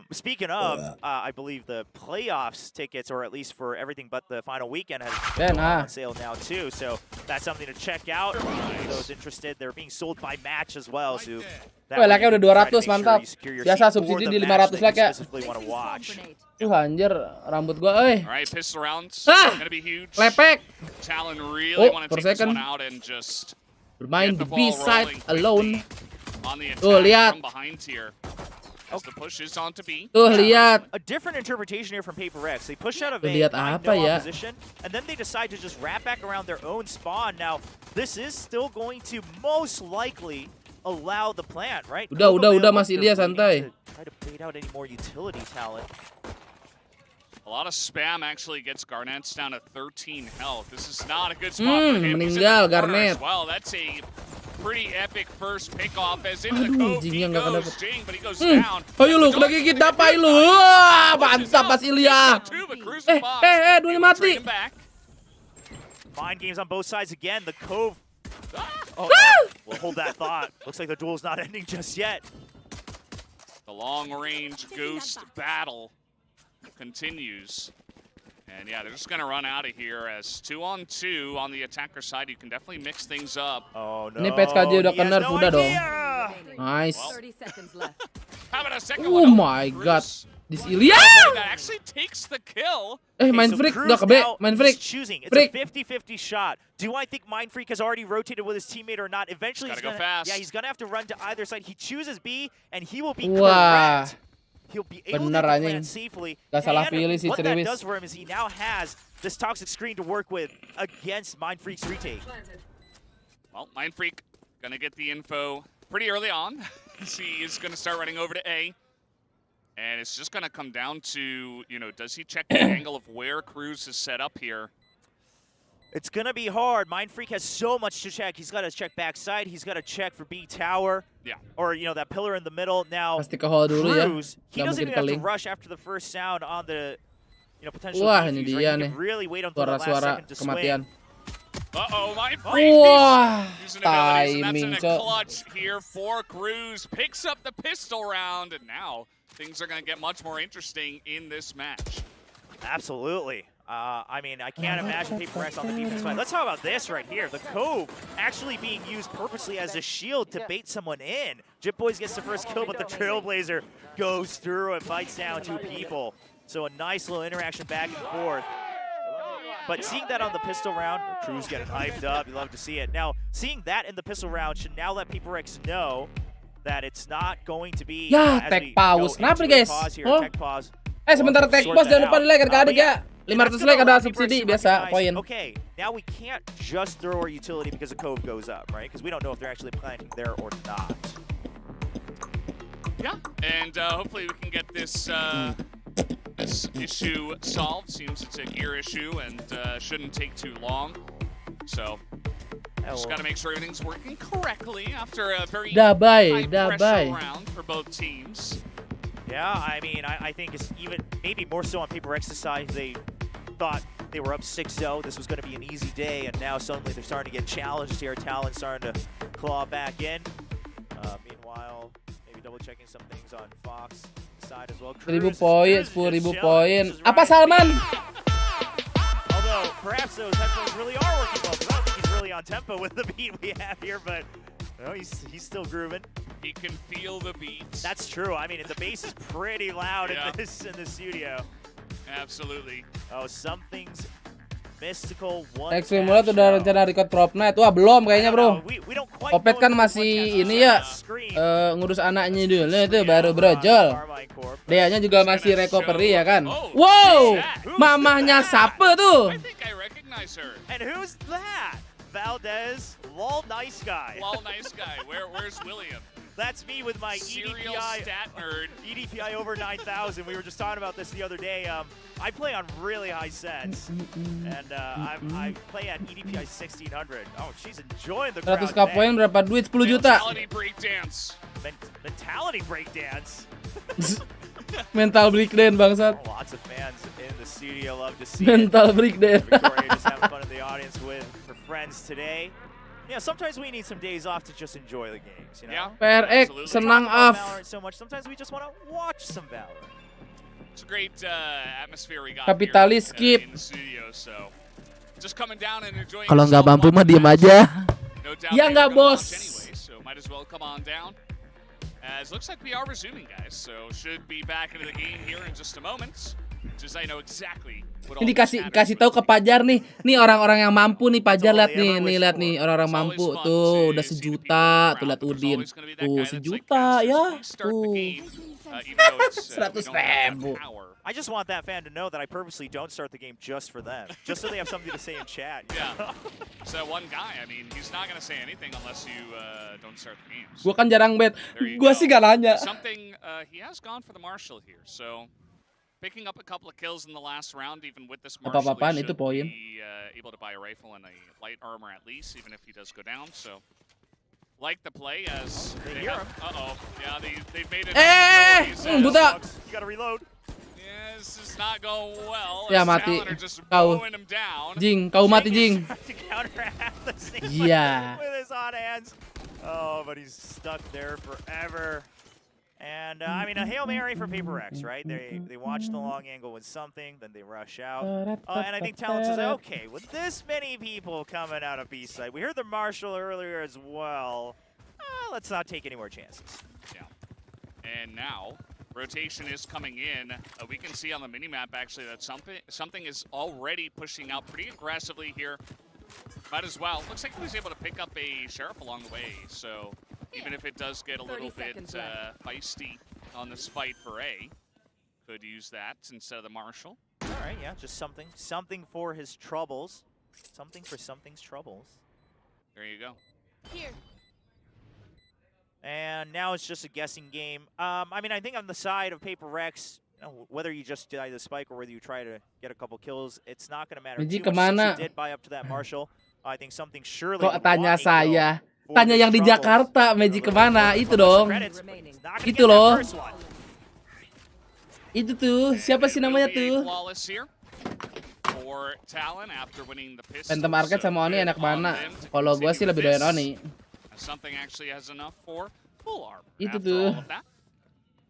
Speaking of, I believe the playoffs tickets, or at least for everything but the final weekend, has gone on sale now too. So that's something to check out. For those interested, they're being sold by match as well. So like-nya udah 200, mantap. Biasa subsidi di 500 like ya. Anjir, rambut gua euy. Alright, pistol rounds. Gonna be huge. Lepek. Talon really want to take this one out and just bermain di B-side alone. Tuh, lihat. Tuh, lihat. A different interpretation here from PaperX. They push out of a apa ya? position, and then they decide to just wrap back around their own spawn. Now, this is still going to most likely allow the plant, right? Udah masih lihat santai. Try to bait out any more utility talent. A lot of spam actually gets Garnet's down to 13 health. This is not a good spot for him. Meninggal Garnet. Well, that's a pretty epic first pick-off as into the cove. He goes Jing, but he goes down. Ayo lu, kena gigit dapai lu. Mantap Mas Ilya. Dunia mati. Mind games on both sides again. The cove. We'll hold that thought. Looks like the duel's not ending just yet. The long-range ghost battle continues. And yeah, they're just going to run out of here as 2-on-2 on the attacker side. You can definitely mix things up. Oh no. Ini PSKJ udah kena udah dong. Nice. 30 seconds left. Having a second Oh one. my god. This Ilya. That actually takes the kill. Main freak udah kebe, main freak. Choosing. It's Freak. a 50-50 shot. Do I think Mind Freak has already rotated with his teammate or not? Eventually, Gotta go fast. Yeah, he's gonna have to run to either side. He chooses B, and he will be Wah. correct. He'll be able Bener, to anjing. plant safely. Gak salah And pilih si what that Ceriwis. does for him is he now has this toxic screen to work with against Mind Freak's retake. Well, Mind Freak gonna get the info pretty early on. He is gonna start running over to A. And it's just gonna come down to, you know, does he check the angle of where Cruz is set up here? It's gonna be hard. Mind Freak has so much to check. He's got to check backside. He's got to check for B tower. Yeah. Or that pillar in the middle. Now Pasti ke hall dulu ya. Cruz, he Gak doesn't mungkin even have to keling. rush after the first sound on the potential Wah, defuse, ini right? dia He can nih. really wait until the last Suara-suara second to kematian. swing. Uh-oh, Mind Freak. Wah, Using abilities, and timing, that's in a cok. clutch here for Cruz. Picks up the pistol round, and now things are going to get much more interesting in this match. Absolutely. I mean, I can't imagine PaperX on the defense side. Let's talk about this right here. The Cove actually being used purposely as a shield to bait someone in. Jip Boys gets the first kill, but the Trailblazer goes through and bites down 2 people. So a nice little interaction back and forth. But seeing that on the pistol round, Cruz getting hyped up, you love to see it. Now, seeing that in the pistol round should now let PaperX know that it's not going to be... Ya, as tag we pause. go Kenapa into nih, a guys? pause here, Oh. tech pause. Sebentar tag Sort pause, that jangan lupa out. di like adik-adik ya. And 500 that's like gonna ada allow subsidi PaperX to biasa, recognize, koin. Okay, now we can't just throw our utility because the Cove goes up, right? Because we don't know if they're actually planting there or not. Yeah, and hopefully we can get this this issue solved. Seems it's a gear issue and shouldn't take too long. So just got to make sure everything's working correctly after a very high pressure round for both teams. Yeah, I mean, I think it's even maybe more so on PaperX's side. They thought they were up 6-0. This was going to be an easy day, and now suddenly they're starting to get challenged here. Talon starting to claw back in. Meanwhile, maybe double checking some things on Fox side as well. 1000 poin, 10.000 poin. Apa Salman? Although perhaps those headphones really are working well, because I don't think he's really on tempo with the beat we have here, but no, he's still grooving. He can feel the beats. That's true. I mean, the bass is pretty loud in the studio. Absolutely. Oh, something's mystical. Next Simulator udah rencana record Prop Night. Wah, belum kayaknya, Bro. Opet kan masih ini ya, ngurus anaknya dulu itu baru brojol. Deanya juga masih recovery ya kan. Wow, mamahnya siapa tuh? I think I recognize her. And who's that? Valdez, lol, nice guy. Lol, nice guy. Where's William? That's me with my Serial EDPI, stat nerd. EDPI over 9,000. We were just talking about this the other day. I play on really high sets, and I play at EDPI 1600. Oh, she's enjoying the crowd 100k poin berapa duit? 10 juta. Mentality breakdance. Mentality breakdance. Mental breakdown bangsat. Lots of fans in the studio love to see Mental breakdown. Victoria just having fun in the audience with her friends today. Yeah, sometimes we need some days off to just enjoy the games, you know? Yeah, PRX senang off. So much. Sometimes we just want to watch some Valorant. It's a great atmosphere we got Kapitalis here, skip. In the studio, so just coming down and enjoying. Kalau nggak mampu mah diam aja. No doubt Ya nggak, bos. Anyway, so might as well come on down. As looks like we are resuming, guys. So should be back into the game here in just a moment. Just I know exactly what all Ini this kasih tahu ke Pajar nih. Nih orang-orang yang mampu nih, Pajar lihat nih, lihat nih orang-orang mampu tuh udah 1 juta, tuh lihat Udin. Tuh 1 juta ya. Tuh. 100.000. I just want that fan to know that I purposely don't start the game just for them, just so they have something to say in chat. Yeah. So one guy, I mean, he's not gonna say anything unless you don't start the game. Gua kan jarang bet. Gua sih gak nanya. Something he has gone for the Marshall here, so picking up a couple of kills in the last round, even with this Marshall, Apa-apaan he itu should poin. be able to buy a rifle and a light armor at least, even if he does go down. So, like the play as they have, yeah, they've made it. Buta. You gotta reload. Yeah, this is not going well. Ya mati. Kau. Jing, kau mati Jing. Iya. With his hot hands. Oh, but he's stuck there forever. And I mean, a Hail Mary for PaperX, right? They watch the long angle with something, then they rush out. And I think Talon says, okay, with this many people coming out of B side, we heard the Marshall earlier as well. let's not take any more chances. Yeah. And now, rotation is coming in. We can see on the minimap actually that something is already pushing out pretty aggressively here. Might as well. Looks like he was able to pick up a Sheriff along the way, so even if it does get a little bit feisty on this fight for A, could use that instead of the Marshal. All right, yeah, just something for his troubles. Something for something's troubles. There you go. Here. And now it's just a guessing game. I mean, I think on the side of PaperX, whether you just die the spike or whether you try to get a couple kills, it's not going to matter too much since you did buy up to that Marshal. I think something surely. Kok tanya saya? Tanya yang di Jakarta, Magic kemana? Itu dong. Itu loh. Itu tuh, siapa sih namanya tuh? Phantom Arcade sama Oni enak mana? Kalau gua sih lebih doyan Oni. Itu tuh.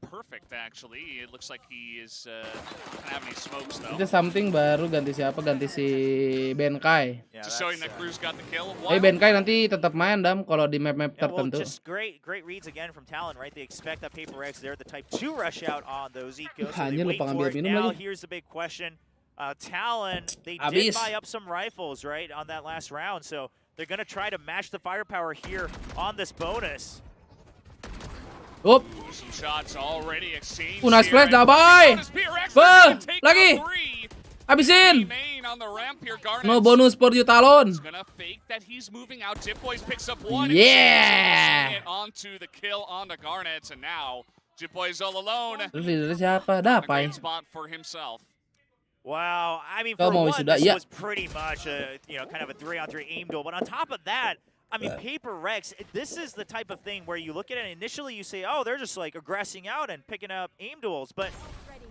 Perfect actually. It looks like he is doesn't have any smokes though. Itu something baru ganti siapa? Ganti si Benkai. Just showing that Cruz got the kill. Benkai nanti tetap main Dam kalau di map-map tertentu. Just great reads again from Talon, right? They expect that PaperX they're the type to rush out on those ecos. So they wait for it. Now here's the big question. Talon, they did buy up some rifles, right, on that last round. So they're going to try to match the firepower here on this bonus. Up. Some shots already exchanged. Nice flash dah, boy. Lagi. Habisin. No bonus for you, Talon. Gonna fake that he's moving out. Jipboys picks up one. Yeah. Onto the kill on the Garnets, and now Jipboys all alone. Siapa? Dapai. Spot for himself. Wow, I mean, for one, this was pretty much a, kind of a 3-on-3 aim duel. But on top of that, I mean, PaperX, this is the type of thing where you look at it and initially you say, oh, they're just like aggressing out and picking up aim duels. But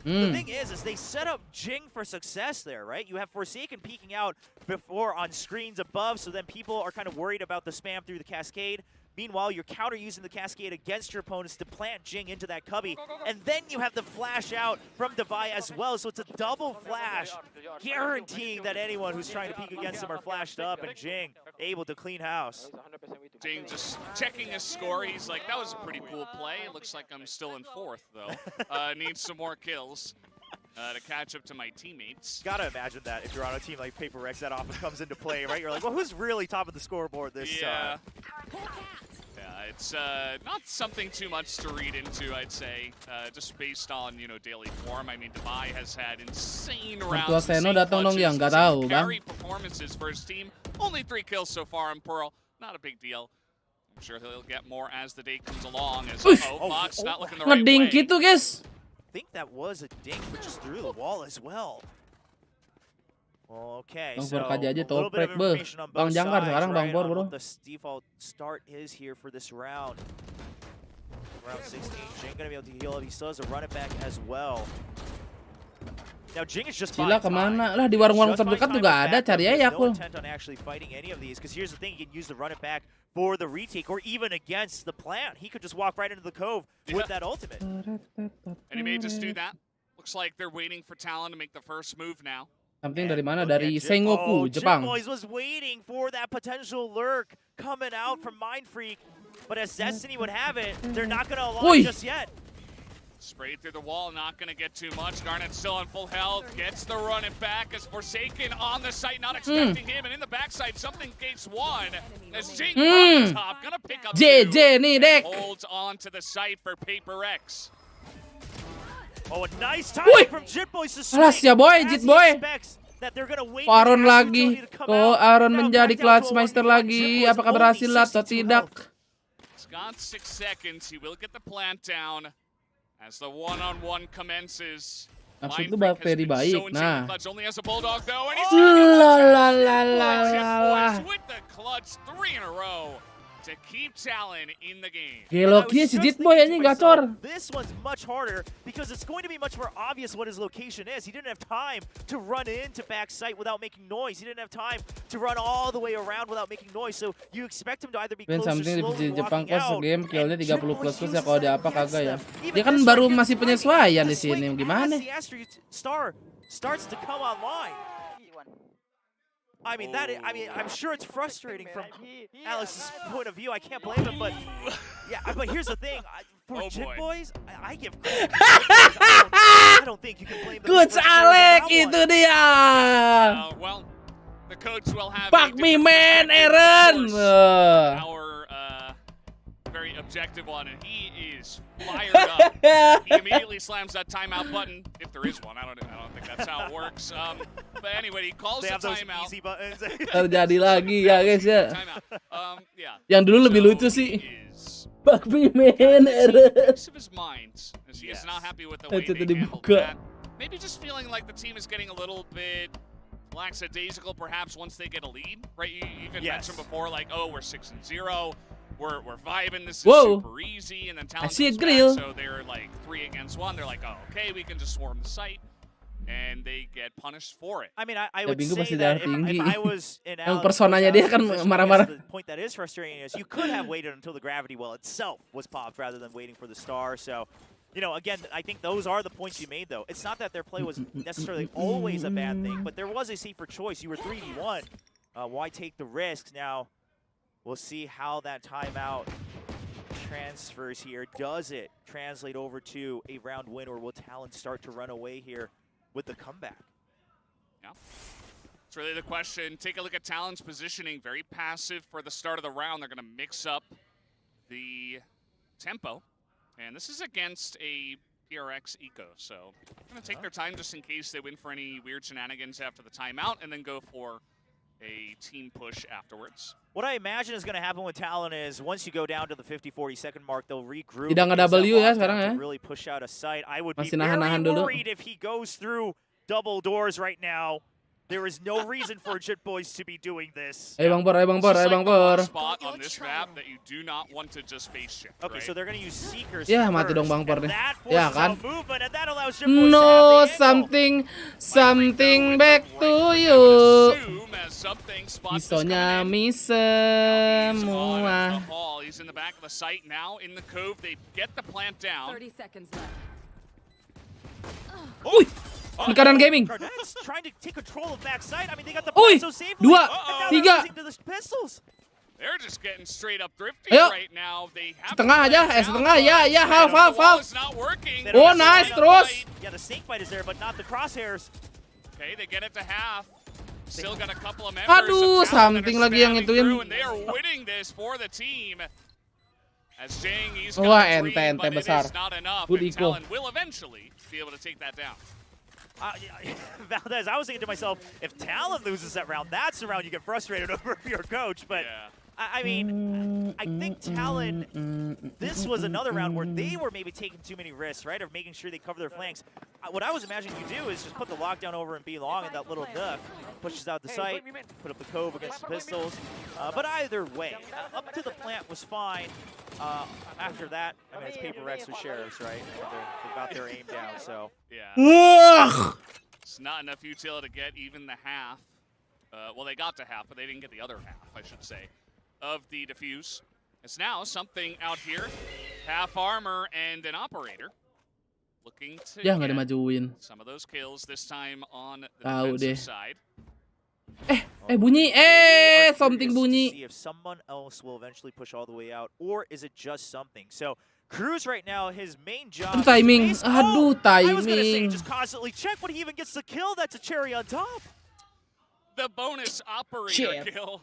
the thing is they set up Jing for success there, right? You have Forsaken peeking out before on screens above, so then people are kind of worried about the spam through the Cascade. Meanwhile, you're counter using the Cascade against your opponents to plant Jing into that cubby. And then you have the flash out from Devi as well. So it's a double flash, guaranteeing that anyone who's trying to peek against him are flashed up. And Jing able to clean house. Jing just checking his score. He's like, that was a pretty cool play. It looks like I'm still in 4th, though. Needs some more kills to catch up to my teammates. Gotta imagine that if you're on a team like PaperX, that often comes into play, right? You're like, well, who's really top of the scoreboard this time? Yeah, it's not something too much to read into, I'd say, just based on, daily form. I mean, Devi has had insane rounds, carry performances for his team. Only 3 kills so far on Pearl. Not a big deal. I'm sure he'll get more as the day comes along. As Fox not looking the right way. Gitu, guys. I think that was a dink, but just through the wall as well. Okay, so a little bit of information on both sides, right, on what the default start is here for this round. Round 16, Jing gonna be able to heal it. He still has a run it back as well. Now Jing is just Cila kemana lah, di warung-warung terdekat juga ada, cari aja no intent on actually fighting any of these, because here's the thing, he can use the run it back for the retake or even against the plant. He could just walk right into the cove with that ultimate. And he may just do that. Looks like they're waiting for Talon to make the first move now. Something dari mana? Dari Sengoku, Jepang. Jipboys was waiting for that potential lurk coming out from Mindfreak, but as Destiny would have it, they're not going to allow it just yet. Sprayed through the wall, not going to get too much. Garnet still on full health, gets the run it back as Forsaken on the site, not expecting him, and in the backside, something gates one. As Jing on the top, going to pick up two, holds on to the site for PaperX. Oh, a nice time from Jitboys to strike. Alas ya boy, Jitboy. Aaron lagi. Oh, Aaron menjadi clutch master lagi. Apakah berhasil atau tidak? It's got 6 seconds. He will get the plant down as the one-on-one commences. Maksud itu very baik. Nah. With the clutch 3 in a row. To keep Talon in the game. Geloknya si Jitboy anjing gacor. This one's much harder because it's going to be much more obvious what his location is. He didn't have time to run into backside without making noise. He didn't have time to run all the way around without making noise. So you expect him to either be close or slowly walking out. Game killnya 30 plus ya, kalau ada apa kagak ya. Dia kan baru masih penyesuaian di sini, gimana? Star starts to come online. I mean, I'm sure it's frustrating from Alex's point of view. I can't blame him, but yeah. But here's the thing: for Jit Boys, I give credit. I don't think you can blame them. Coach Alex itu dia. Well, the coach will have. Fuck me, man, Aaron. Our very objective one, and he is fired up. He immediately slams that timeout button, if there is one. I don't think that's how it works. But anyway, he calls the timeout. Easy buttons. Terjadi lagi ya guys ya. Yeah. Yang dulu lebih lucu sih. Fuck me, man, Aaron. Of his mind, as he is not happy with the way they handled that. Maybe just feeling like the team is getting a little bit lackadaisical, perhaps once they get a lead, right? You even mentioned before, like, oh, we're 6-0. We're vibing, this is super easy, and then Talon comes back, so they're like 3 against 1. They're like, oh, okay, we can just swarm the site, and they get punished for it. I mean, I would say that if I was in Alex, personanya dia kan marah-marah. The point that is frustrating is you could have waited until the gravity well itself was popped rather than waiting for the star. So, you know, again, I think those are the points you made, though. It's not that their play was necessarily always a bad thing, but there was a safer choice. You were 3v1. Why take the risks? Now, we'll see how that timeout transfers here. Does it translate over to a round win, or will Talon start to run away here with the comeback? Yeah, it's really the question. Take a look at Talon's positioning. Very passive for the start of the round. They're going to mix up the tempo. And this is against a PRX eco, so they're going to take their time just in case they win for any weird shenanigans after the timeout, and then go for a team push afterwards. What I imagine is going to happen with Talon is once you go down to the 50-40 second mark, they'll regroup. Tidak nge-W ya sekarang ya. Really push out a site. I would Masih be very dulu. worried if he goes through double doors right now. There is no reason for Jit Boys to be doing this. Ayo Bang Por, ayo Bang Por, ayo Bang Por. Spot on this map that you do not want to just face shift. Okay, so they're going to use Seekers. Ya mati dong Bang Por deh. Ya kan. No, something back to you. Misonya mi semua. He's in the back of the site now in the cove. They get the plant down. 30 seconds left. Uy. Di kanan gaming. Garnett's trying to take control of backside. I mean, they got the Uy, so safely. 2, 3. To the pistols. They're just getting straight up thrifty Ayo. right now. They have Setengah aja, setengah. Ya, half. It's not working. Oh, nice, terus. Yeah, the snake bite is there, but not the crosshairs. Okay, they get it to half. Still got a couple of members. Aduh, something lagi yang itu yang. And they are winning this for the team. As Jang, he's Wah, got 3, ente but it besar. is not enough. Good And eco. Talon will eventually be able to take that down. Valdez, I was thinking to myself, if Talon loses that round, that's the round you get frustrated over your coach. But I mean, I think Talon, this was another round where they were maybe taking too many risks, right? Of making sure they cover their flanks. What I was imagining you do is just put the lockdown over and be long, and that little nook pushes out the site, put up the cove against the pistols. But either way, up to the plant was fine. After that, I mean, it's Paper Rex with Sheriffs, right? They got their aim down, so. Yeah. It's not enough util to get even the half. Well, they got to half, but they didn't get the other half, I should say, of the defuse. It's now something out here. Half armor and an operator. Looking to Ya nggak dimajuin. some of those kills this time on the defensive side. Bunyi. Something bunyi. See if someone else will eventually push all the way out, or is it just something? So Cruz right now, his main job. Timing. I Aduh, was gonna say timing. just constantly check when he even gets the kill. That's a cherry on top. The bonus operator kill.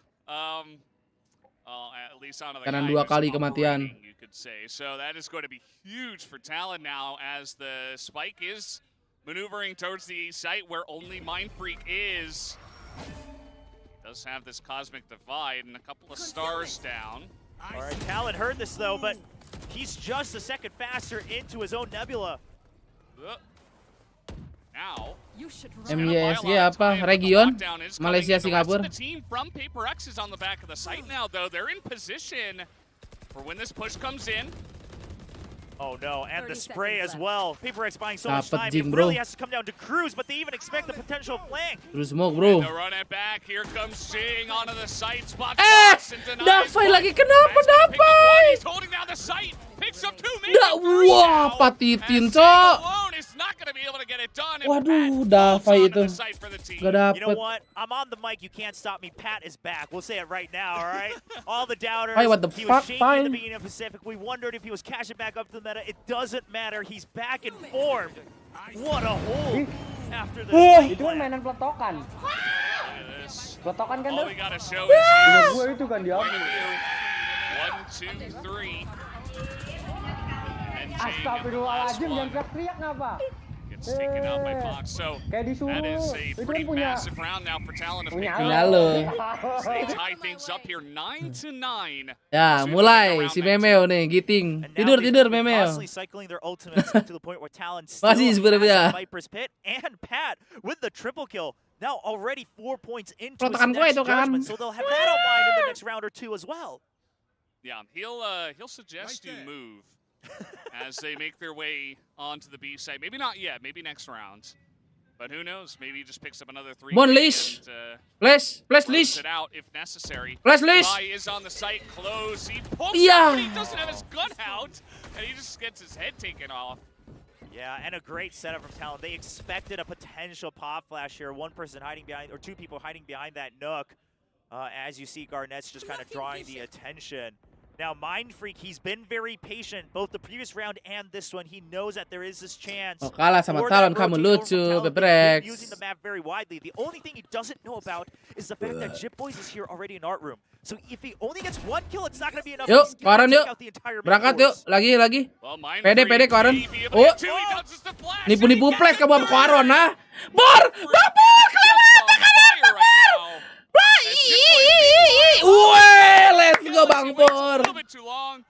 At least on the Kanan guy 2 who's kali kematian. operating, you could say. So that is going to be huge for Talon now, as the spike is maneuvering towards the site where only Mind Freak is. Does have this cosmic divide and a couple of stars down. All right, Talon heard this though, but he's just a second faster into his own nebula. Now, MYSG apa? Region? Malaysia, Singapura. The team from PaperX is on the back of the site now, though. They're in position for when this push comes in. Oh no, and the spray as well. PaperX buying so much time. Dapat It Jing, really bro. has to come down to Cruz, but they even expect the potential flank. Terus smoke, bro. They'll run it back. Here comes Jing onto the site. Spot and denies. Dafai lagi. Kenapa That's gonna pick up Dafai? one. He's holding down the site. Picks up 2, maybe 3 Wah, now. patitin, As Jing cok. alone is not going to be able to get get it done. And Waduh, Pat Davai holds itu. onto the site for the team. Gak You know dapet. what? I'm on the mic. You can't stop me. Pat is back. We'll say it right now, all right? All the doubters. Pai, what the he fuck, was shaky Pai? in the beginning of Pacific. We wondered if he was cashing back up to the meta. It doesn't matter. He's back and formed. What a hold after the Itu kan mainan peletokan. Look at this. Peletokan kan All tuh? we gotta show is Punya here. gue itu kan dia. 1, 2, 3. And Jang Astagfirullahaladzim, jangan teriak-teriak ngapa? gets taken out by Fox. So Kayak disuruh. that is a Itu kan pretty punya massive round now for Talon to pick punya up. lo. They tie things up here 9-9. Ya, mulai si Memeo nih, Giting. And now Tidur, they've tidur been Memeo. constantly cycling their ultimates up to the point where Talon still Masih has sebenarnya. that Viper's Pit and Pat with the triple kill. Now already 4 points into his Pelotokan gue next itu kan. judgment, so they'll have that on mind in the next round or two as well. Yeah, he'll suggest you move as they make their way onto the B side. Maybe not yet, maybe next round. But who knows? Maybe he just picks up another 3. Bon, Lish. Flash Throws Lish. it out if necessary. Flash Lish. Guy is on the site, close. He pokes Yeah. it, but he doesn't have his gun out, and he just gets his head taken off. Yeah, and a great setup from Talon. They expected a potential pop flash here. One person hiding behind, or 2 people hiding behind that nook. As you see, Garnett's just kind of drawing the attention. Now, Mind Freak, he's been very patient, both the previous round and this one. He knows that there is this chance. Oh, kalah sama for Talon, that kamu rotate over lucu, from Talon. They've been Bebreks. using the map very widely. The only thing he doesn't know about is the fact that Jip Boys is here already in Art Room. So if he only gets 1 kill, it's not going to be enough. Yuk, He's gotta Koran take yuk. out the entire mid Berangkat yuk, force. lagi. Well, Mind Pede, Freak Koran. may be able to Oh. get 2. He does just the flash. Nipu-nipu and he flash gets kamu sama Koran, ha? Bor! Just on fire right now. As Jip Boys beat Weh, let's go Bang He waits Por. a little bit too long,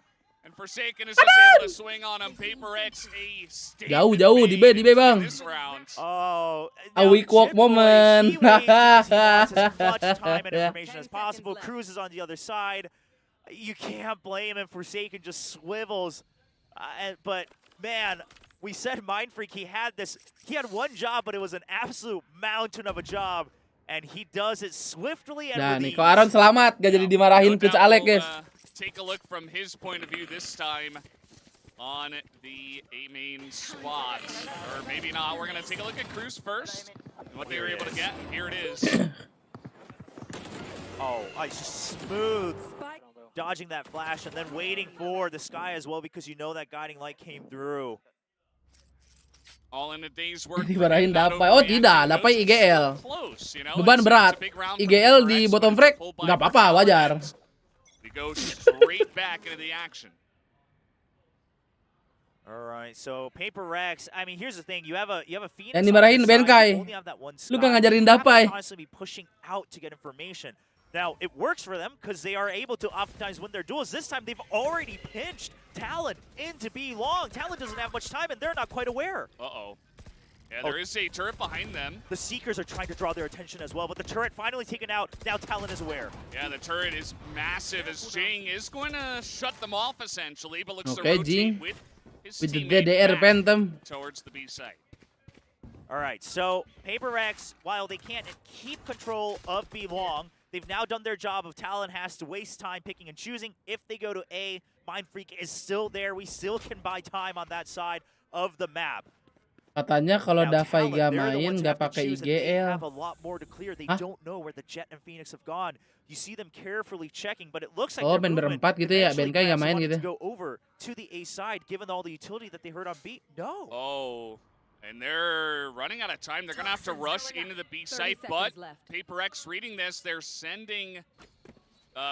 and Forsaken is just able to swing on him. Paper X a statement Jauh, di B, Bang. this round. Oh, A now weak walk Jip Boy, moment. he waits because he wants as much time and information as possible. Cruz is on the other side. You can't blame him. Forsaken just swivels. But man, we said Mind Freak. He had 1 job, but it was an absolute mountain of a job, and he does it swiftly and Nah, with nih, ease. ko Aaron selamat, gak jadi dimarahin No Coach doubt Alek, we'll, guys. take a look from his point of view this time on the A main spot. Or maybe not. We're going to take a look at Cruz first and what they were able to get. Here it is. Oh, it's just smooth. Dodging that flash and then waiting for the sky as well because you know that guiding light came through. All in a day's work. Dimarahin Dapai. Oh tidak, Dapai IGL. Close, you know? Beban It's berat. a big round for IGL Paper di X, bottom but frag, it's a full nggak buy apa-apa, for wajar. Talon. We go straight back into the action. All right, so Paper Rex. I mean, here's the thing: you have a Phoenix. Yang dimarahin on the side, Benkai. you only have that one Lu sky. kan ngajarin You have to Dapai. constantly be pushing out to get information. Now, it works for them because they are able to oftentimes win their duels. This time, they've already pinched Talon into B long. Talon doesn't have much time, and they're not quite aware. Uh-oh. Yeah, there is a turret behind them. The Seekers are trying to draw their attention as well, but the turret finally taken out. Now Talon is aware. Yeah, the turret is massive as Jing is going to shut them off essentially, but looks Okay, to rotate Jing. with his With the teammate DDR back Phantom. towards the B site. All right, so Paper Rex, while they can't keep control of B long, they've now done their job of Talon has to waste time picking and choosing. If they go to A, Mind Freak is still there. We still can buy time on that side of the map. Katanya kalau Now, Davai Talon, gak they're the main, ones who gak have to pakai choose, and they IGL. have a lot more to clear. They Hah? don't know where the Jet and Phoenix have gone. You see them carefully checking, but it looks like Oh, their main movement berempat gitu ya, eventually Benkai gak perhaps main wanted gitu. to go over to the A side, given all the utility that they heard on B. No. Oh, and they're running out of time. They're going to have to rush into the B site, but Paper X reading this, they're sending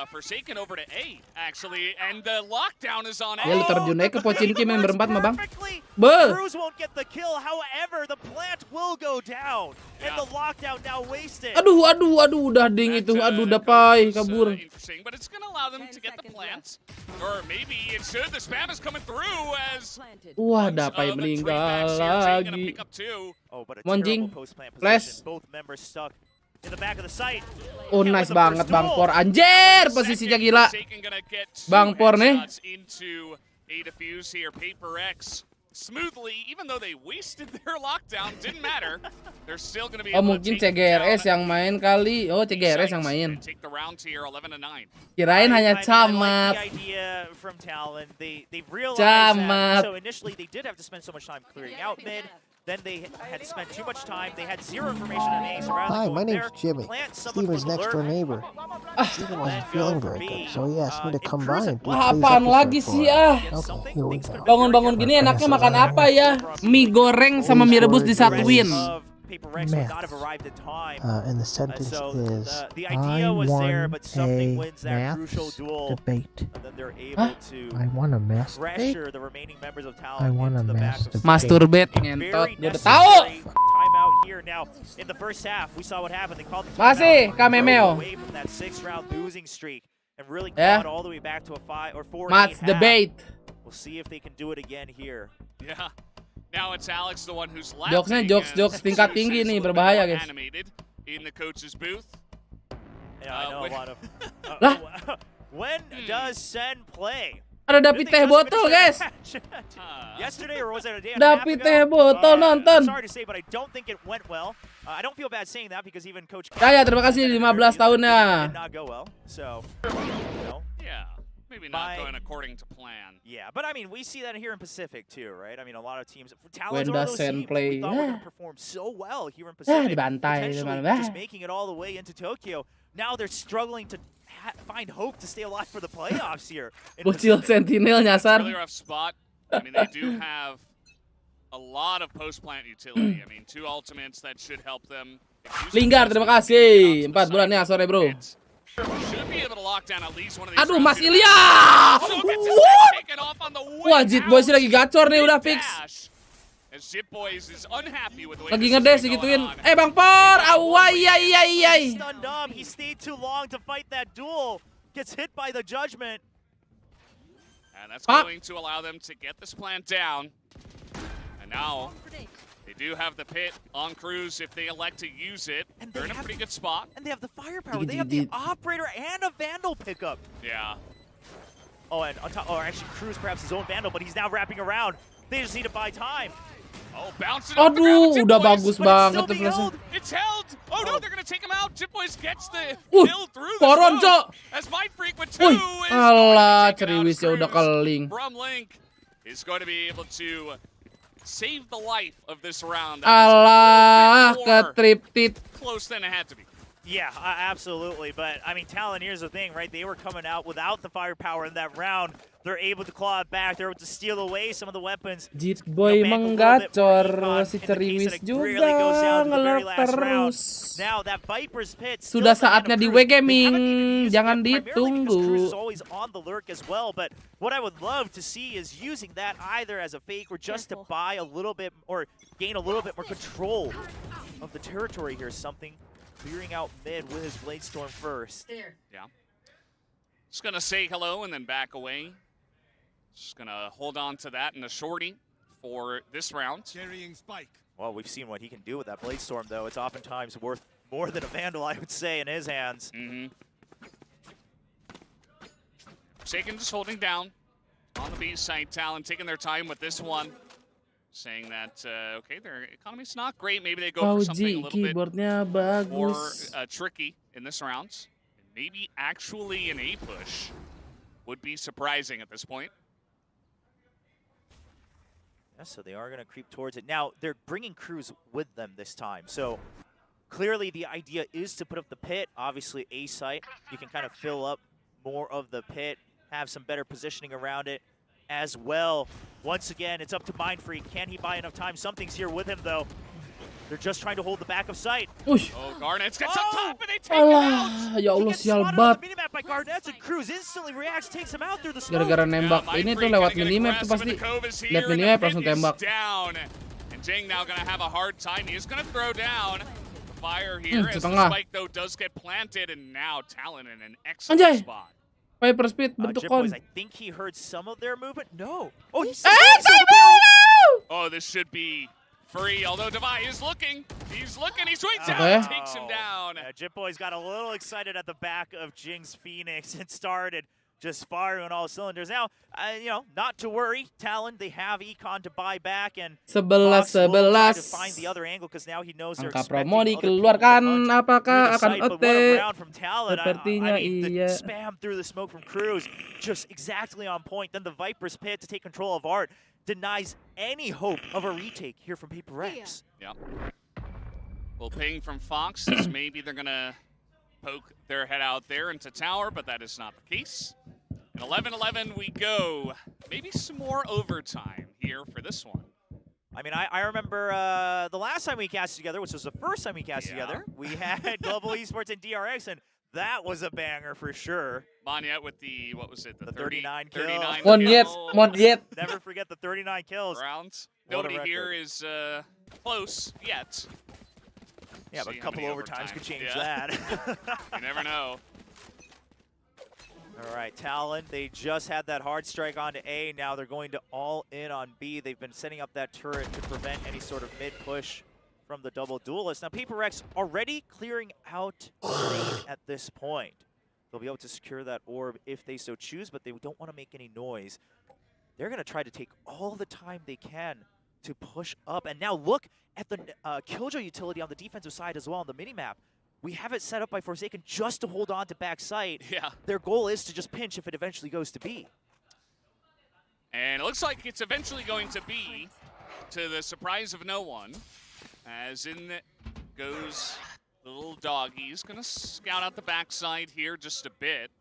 Forsaken over to A, actually, and the lockdown is on A. Ya lu terjun aja ke Pochinki main berempat mah bang. Perfectly. Beuh. Cruz won't get the kill. However, the plant will go down, and Yeah. the lockdown now wasted. Aduh, udah ding itu. Aduh, Dapai kabur. Interesting, but it's going to allow them to get the plants. Or maybe it should. The spam is coming through as Wah, Dapai meninggal lagi. pick up 2. Oh, but a Monjing. terrible post-plant Flash. position. Both members stuck in the back of the site. Oh, Can't nice win the banget first Bang duel. Por. Anjir, posisinya gila. Bang Por nih. Into a defuse here. Paper X smoothly, even though they wasted their lockdown, didn't matter. They're still going to be Oh, able mungkin to take CGRS down yang main kali. Oh, CGRS yang sites main. and take the round here 11-9. Kirain hanya I like camat. the idea from Talon. They've realized Camat. that. So initially they did have to spend so much time clearing out mid. Then they had spent too much time. They had zero information on A. So Hi, my name's Jimmy. Steven's next door neighbor. Steven wasn't feeling very good, so he asked me to come by and do Apaan lagi sih Okay, here we go. Bangun-bangun gini enaknya makan apa ya? Mie goreng sama mie rebus disatuin. And the sentence is, the I idea was won there, but something wins that a crucial maths duel, debate. and then they're able to I won a maths debate? pressure the remaining members of Talon I won a into the back maths of debate. Masturbate A ngentot, very gue udah tahu. necessary timeout here. Now, in the first half, we saw what happened. They called the Masih, timeout, Kamemeo. away from that 6-round losing streak, and really Yeah. clawed all the way back to a 5 or 4 Match debate. We'll see if they can do it again here. Yeah. Now it's Alex, the one who's Jokesnya laughing. jokes tingkat tinggi nih, berbahaya guys. Animated in the coach's booth. Yeah, I know a lot of. Lah. When does Sen play? Ada Dapi teh botol guys. Yesterday or was it a day and a half Dapi ago? teh botol nonton. Sorry to say, but I don't think it went well. I don't feel bad saying that because even Coach Kaya, terima kasih 15 tahunnya. did not go well. So, you know. Yeah. Maybe not going according to plan. Yeah, but I mean, we see that here in Pacific too, right? I mean, a lot of teams. Talon's When one does of those Sen teams play? we thought were going to perform so well here in Pacific, dibantai potentially teman-teman. just making it all the way into Tokyo. Now they're struggling to find hope to stay alive for the playoffs here. Bocil Sentinel nyasar. Really rough spot. I mean, they do have a lot of post-plant utility. I mean, 2 ultimates that should help them. Lingard, terima kasih. 4 bulan ya sore bro. Should be able to lock down at least one of these. Aduh, Mas Ilya. Wah, Jit Boys lagi gacor nih, udah fix. Lagi ngedes digituin. Bang Por, awai ai. He stayed too long to fight that duel. Gets hit by the judgment. And that's going to allow them to get this plant down. And now they do have the pit on Cruz if they elect to use it. They're in a pretty good spot. And they have the firepower. They have the operator and a Vandal pickup. Yeah. Oh, and on top, or actually Cruz perhaps his own Vandal, but he's now wrapping around. They just need to buy time. Oh, bouncing off the Aduh, ground. udah bagus banget tuh flashnya. It's held. Oh no, they're gonna take him out. Jit Boys gets the kill through the Poron, smoke. Cok. As Mind Freak with 2 is Alah, going to take it out Ceriwisnya of udah Cruz. keling. Brum Link is going to be able to save the life of this round. Alah, ketriptit. Close than it had to be. Yeah, absolutely. But, I mean, Talon, here's the thing, right? They were coming out without the firepower in that round. They're able to claw it back. They're able to steal away some of the weapons. Jit Boy menggacor, si Ceriwis juga ngelok terus. Now, that Viper's pit Sudah saatnya di W Gaming, jangan ditunggu. Always on the lurk as well, but what I would love to see is using that either as a fake or just to buy a little bit or gain a little bit more control of the territory here. Something clearing out mid with his Bladestorm first. Yeah. Just gonna say hello and then back away. Just gonna hold on to that in the shorty for this round. Carrying Spike. Well, we've seen what he can do with that Bladestorm, though. It's oftentimes worth more than a Vandal, I would say, in his hands. Shaken just holding down on the B side. Talon taking their time with this one. Saying that, okay, their economy's not great. Maybe they go for something a little bit more tricky in this round. And maybe actually an A push would be surprising at this point. Yeah, so they are going to creep towards it. Now, they're bringing Cruz with them this time. So clearly the idea is to put up the pit. Obviously, A site, you can kind of fill up more of the pit, have some better positioning around it as well. Once again, it's up to Mind Freak. Can he buy enough time? Something's here with him, though. They're just trying to hold the back of sight. Oh, Garnets gets up top and they take him out. Ya Allah, sial banget. Minimap by Garnets and Cruz instantly reacts, takes him out through the smoke. Gara-gara nembak ini tuh lewat minimap tuh pasti. Lihat minimap langsung tembak. And Jing now gonna have a hard time. He's gonna throw down fire here as the setengah. spike though does get planted, and now Talon in an excellent Anjay. spot. Viper Speed bentuk kon. I think he heard some of their movement. No. Oh, he's Oh, this should be free, although Devi is looking. He's looking, he swings out, Okay. takes him down. Jitboy's got a little excited at the back of Jing's Phoenix and started just firing on all cylinders. Now, you know, not to worry, Talon, they have Econ to buy back, and 11-11. to find the other angle because now he knows they're Angka expecting promo other people to dikeluarkan, punch apakah through the akan site, but what OT? a round from Talon. Sepertinya I mean, the iya. spam through the smoke from Cruz, just exactly on point. Then the Viper's pit to take control of Art. denies any hope of a retake here from PaperX. Yeah. Well, ping from Fox is maybe they're going to poke their head out there into tower, but that is not the case. And 11-11 we go. Maybe some more overtime here for this one. I mean, I remember the last time we cast together, which was the first time we cast together, we had Global Esports and DRX, and that was a banger for sure. Monyet with the, what was it, the 39 kills. 39 Monyet. Never forget the 39 kills. Rounds. Nobody here is close yet. Yeah, but a couple overtimes could change that. You never know. All right, Talon, they just had that hard strike onto A. Now they're going to all in on B. They've been setting up that turret to prevent any sort of mid-push from the double duelist. Now, PaperX already clearing out lane at this point. They'll be able to secure that orb if they so choose, but they don't want to make any noise. They're going to try to take all the time they can to push up. And now look at the Killjoy utility on the defensive side as well on the minimap. We have it set up by Forsaken just to hold on to backside. Yeah. Their goal is to just pinch if it eventually goes to B. And it looks like it's eventually going to be, to the surprise of no one, as in goes the little doggy. He's going to scout out the backside here just a bit.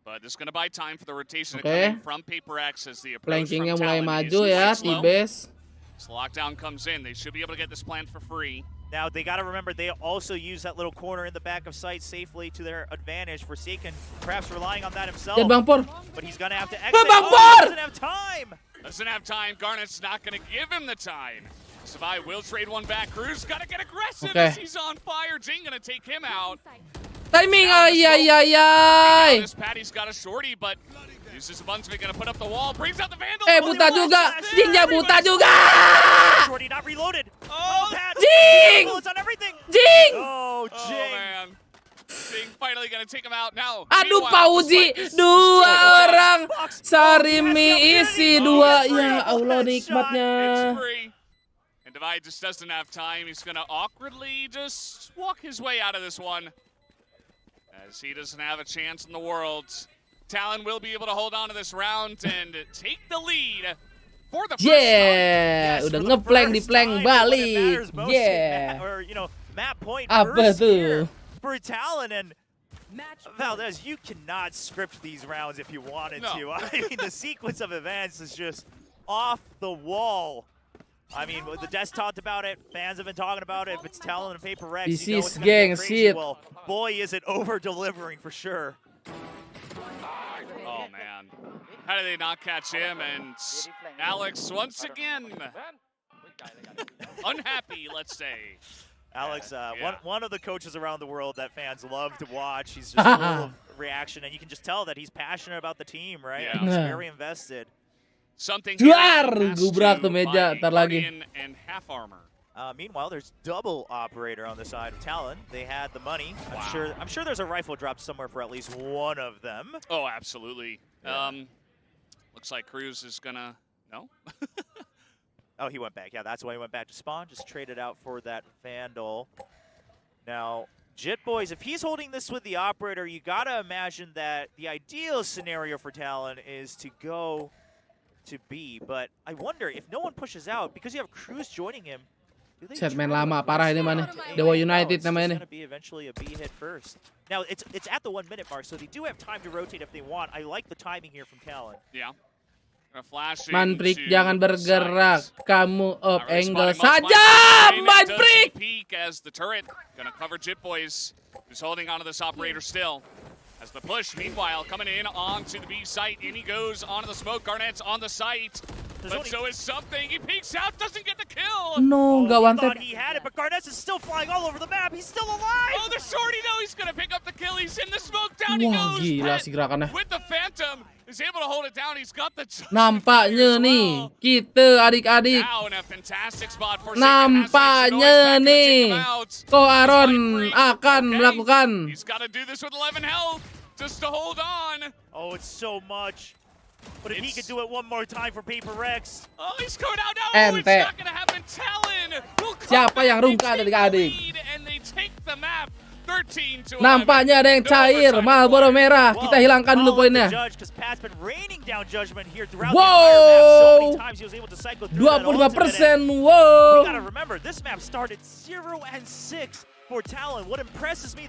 But it's going to buy time for the rotation to come in from PaperX as the approach from Talon mulai maju ya, T-Base. So lockdown comes in. They should be able to get this plant for free. Now, they got to remember, they also use that little corner in the back of sight safely to their advantage. Forsaken perhaps relying on that himself. But he's going to have to exit. Oh, doesn't have time. Doesn't have time. Garnet's not going to give him the time. Savai will trade one back. Cruz got to get aggressive as he's on fire. Jing going to take him out. Timing, ay. This Patty's got a shorty, but uses a bunch of it, going to put up the wall. Brings out the Vandal. Buta juga. Jingnya buta juga. Shorty not reloaded. Oh, Pat. Jing! Bullets on everything. Jing! Oh, Jing. Oh, man. Jing finally going to take him out now. Aduh, Pauji. Dua orang. Sarimi isi dua. Ya Allah, nikmatnya. And Divide just doesn't have time. He's going to awkwardly just walk his way out of this one, as he doesn't have a chance in the world. Talon will be able to hold on to this round and take the lead for the first time. Udah ngeplank di plank balik. Yeah. Or, you know, map point apa tuh? For Talon. And Valdez, you cannot script these rounds if you wanted to. I mean, the sequence of events is just off the wall. I mean, the Des talked about it. Fans have been talking about it. If it's Talon and PaperX, you know it's going to be crazy. Well, boy, is it over-delivering for sure. Oh, man. How did they not catch him? And Alex, once again, unhappy, let's say. Alex, one of the coaches around the world that fans love to watch. He's just full of reaction, and you can just tell that he's passionate about the team, right? Yeah. He's very invested. Something gubrak tuh meja, tar lagi. And half armor. Meanwhile, there's double operator on the side of Talon. They had the money. I'm sure there's a rifle dropped somewhere for at least one of them. Oh, absolutely. Yeah. Looks like Cruz is gonna Oh, he went back. Yeah, that's why he went back to spawn. Just traded out for that Vandal. Now, Jit Boys, if he's holding this with the operator, you gotta imagine that the ideal scenario for Talon is to go to B. But I wonder if no one pushes out, because you have Cruz joining him. Set main lama parah ini mana. Dewa United namanya nih. Be eventually a B hit first. Now it's at the 1 minute mark, so they do have time to rotate if they want. I like the timing here from Talon. Yeah. Manprik, jangan bergerak. Kamu up angle saja, Manprik. Peek as the turret gonna cover Jit Boys, who's holding onto this operator still. As the push, meanwhile, coming in onto the B site. In he goes onto the smoke. Garnet's on the site. But so is something. He peeks out, doesn't get the kill. No, nggak wanted. He had it, but Garnet is still flying all over the map. He's still alive. Oh, the shorty, no, he's gonna pick up the kill. He's in the smoke. Down he Wah, goes. gila sih gerakannya. With the Phantom, is able to hold it down. He's got the. Nampaknya nih, kita adik-adik. Now in a fantastic spot for nampaknya nih, Ko Aaron akan melakukan. He's got to do this with 11 health just to hold on. Oh, it's so much. But if he could do it one more time for PaperX. Oh, he's coming out now. Oh, it's not going to happen. Talon will siapa yang rungkat adik-adik? And they take the map. Nampaknya ada yang cair. Marlboro merah. Kita hilangkan dulu poinnya. Wow. 25%. Wow.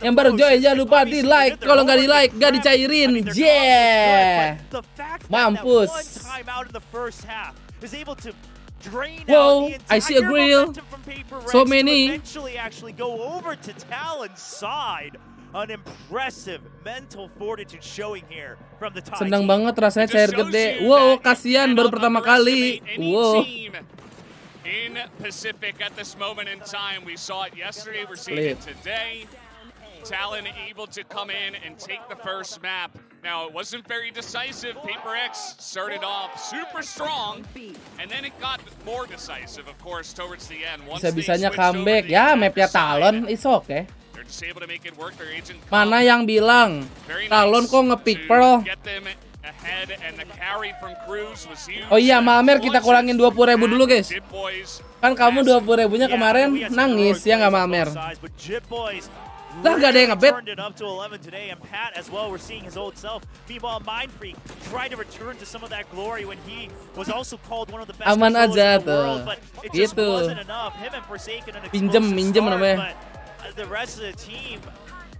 Yang baru join jangan lupa di like. Kalau nggak di like nggak dicairin. Yeah. Mampus. Whoa, I see a grill. So many. Senang banget rasanya cair gede. Wow, kasihan baru pertama kali. Wow. In Pacific at this moment in time, we saw it yesterday, we're seeing it today. Talon able to come in and take the first map. Now, it wasn't very decisive. PaperX started off super strong, and then it got more decisive, of course, towards the end. Bisa-bisanya comeback. Ya, mapnya Talon, it's okay. Mana yang bilang Talon kok nge-pick Pearl? Oh iya, Malmer kita kurangin 20.000 dulu guys. Kan kamu 20.000-nya kemarin nangis ya nggak Malmer? Lah gak ada yang ngebet. Aman aja tuh. Gitu. Minjem namanya.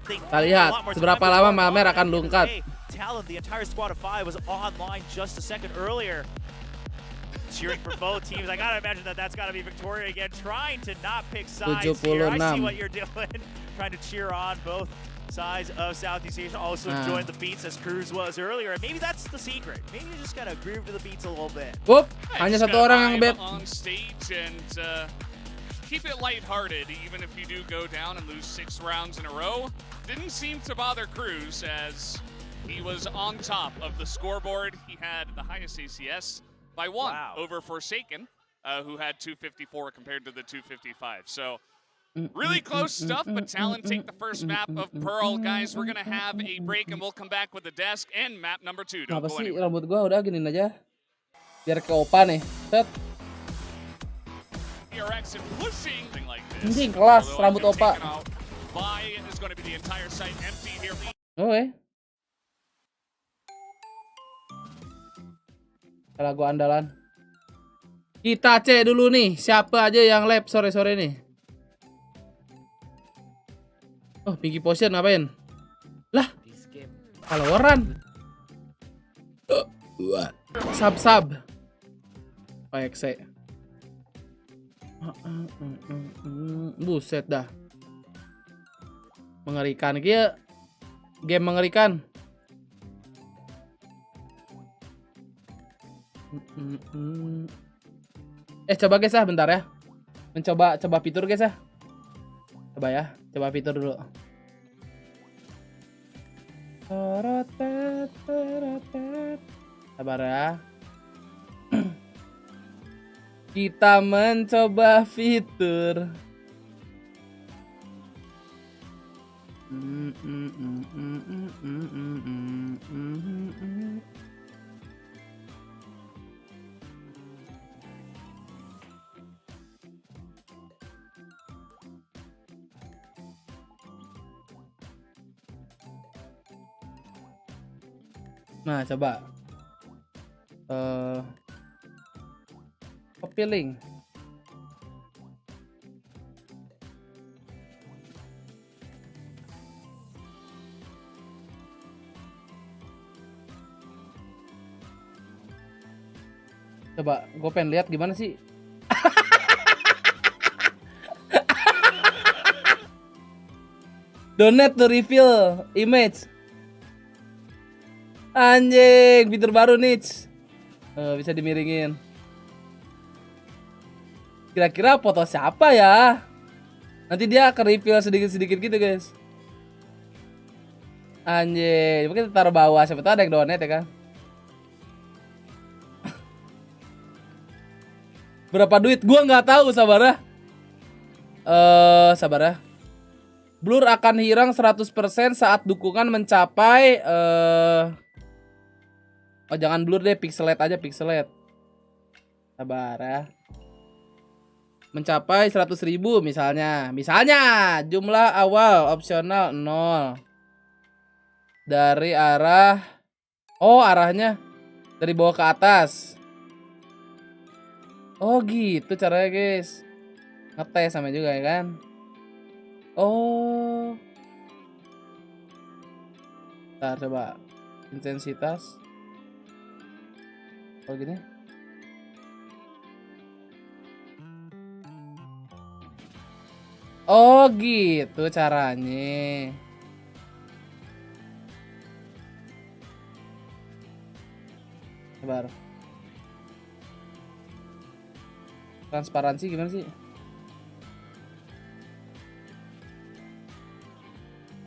Kita lihat seberapa lama Malmer akan lungkat. Talon, the entire squad of 5 was online just a second earlier. Cheering for both teams. I gotta imagine that's gotta be Victoria again, trying to not pick sides here. I see what you're doing. Trying to cheer on both sides of Southeast Asia. Also enjoying the beats as Cruz was earlier. And maybe that's the secret. Maybe you just gotta groove to the beats a little bit. Whoop, hanya satu orang yang bet. On stage and keep it lighthearted, even if you do go down and lose 6 rounds in a row. Didn't seem to bother Cruz as he was on top of the scoreboard. He had the highest ACS by 1 over Forsaken, who had 254 compared to the 255. So really close stuff, but Talon take the first map of Pearl. Guys, we're going to have a break and we'll come back with the desk and map number 2. Don't Apa go sih anywhere. rambut gua udah giniin aja. Biar ke opa nih. Set. Anjing kelas rambut opa. Oke. Lagu andalan. Kita cek dulu nih siapa aja yang lab sore-sore nih. Oh, Pinky Potion ngapain? Lah, Valorant. Sub. PXC. Buset dah. Mengerikan kia. Game mengerikan. Coba guys bentar ya. Coba fitur guys ya. Coba fitur dulu. Sabar ya. Kita mencoba fitur. Nah, coba copy link. Coba gue pengen lihat gimana sih. Donate to reveal image. Anjing, fitur baru nih. Bisa dimiringin. Kira-kira foto siapa ya? Nanti dia akan reveal sedikit-sedikit gitu, guys. Anjing, mungkin kita taruh bawah, siapa tahu ada yang donate ya kan. Berapa duit? Gua nggak tahu, sabar ya. Sabar ya. Blur akan hilang 100% saat dukungan mencapai oh, jangan blur deh, pixelate aja, pixelate. Sabar ya. mencapai 100.000 misalnya. Jumlah awal opsional 0. Dari arah arahnya dari bawah ke atas. Oh gitu caranya guys. Ngetes sama juga ya kan. Oh. Ntar coba intensitas. Oh gini. Oh gitu caranya. Sabar. Transparansi gimana sih?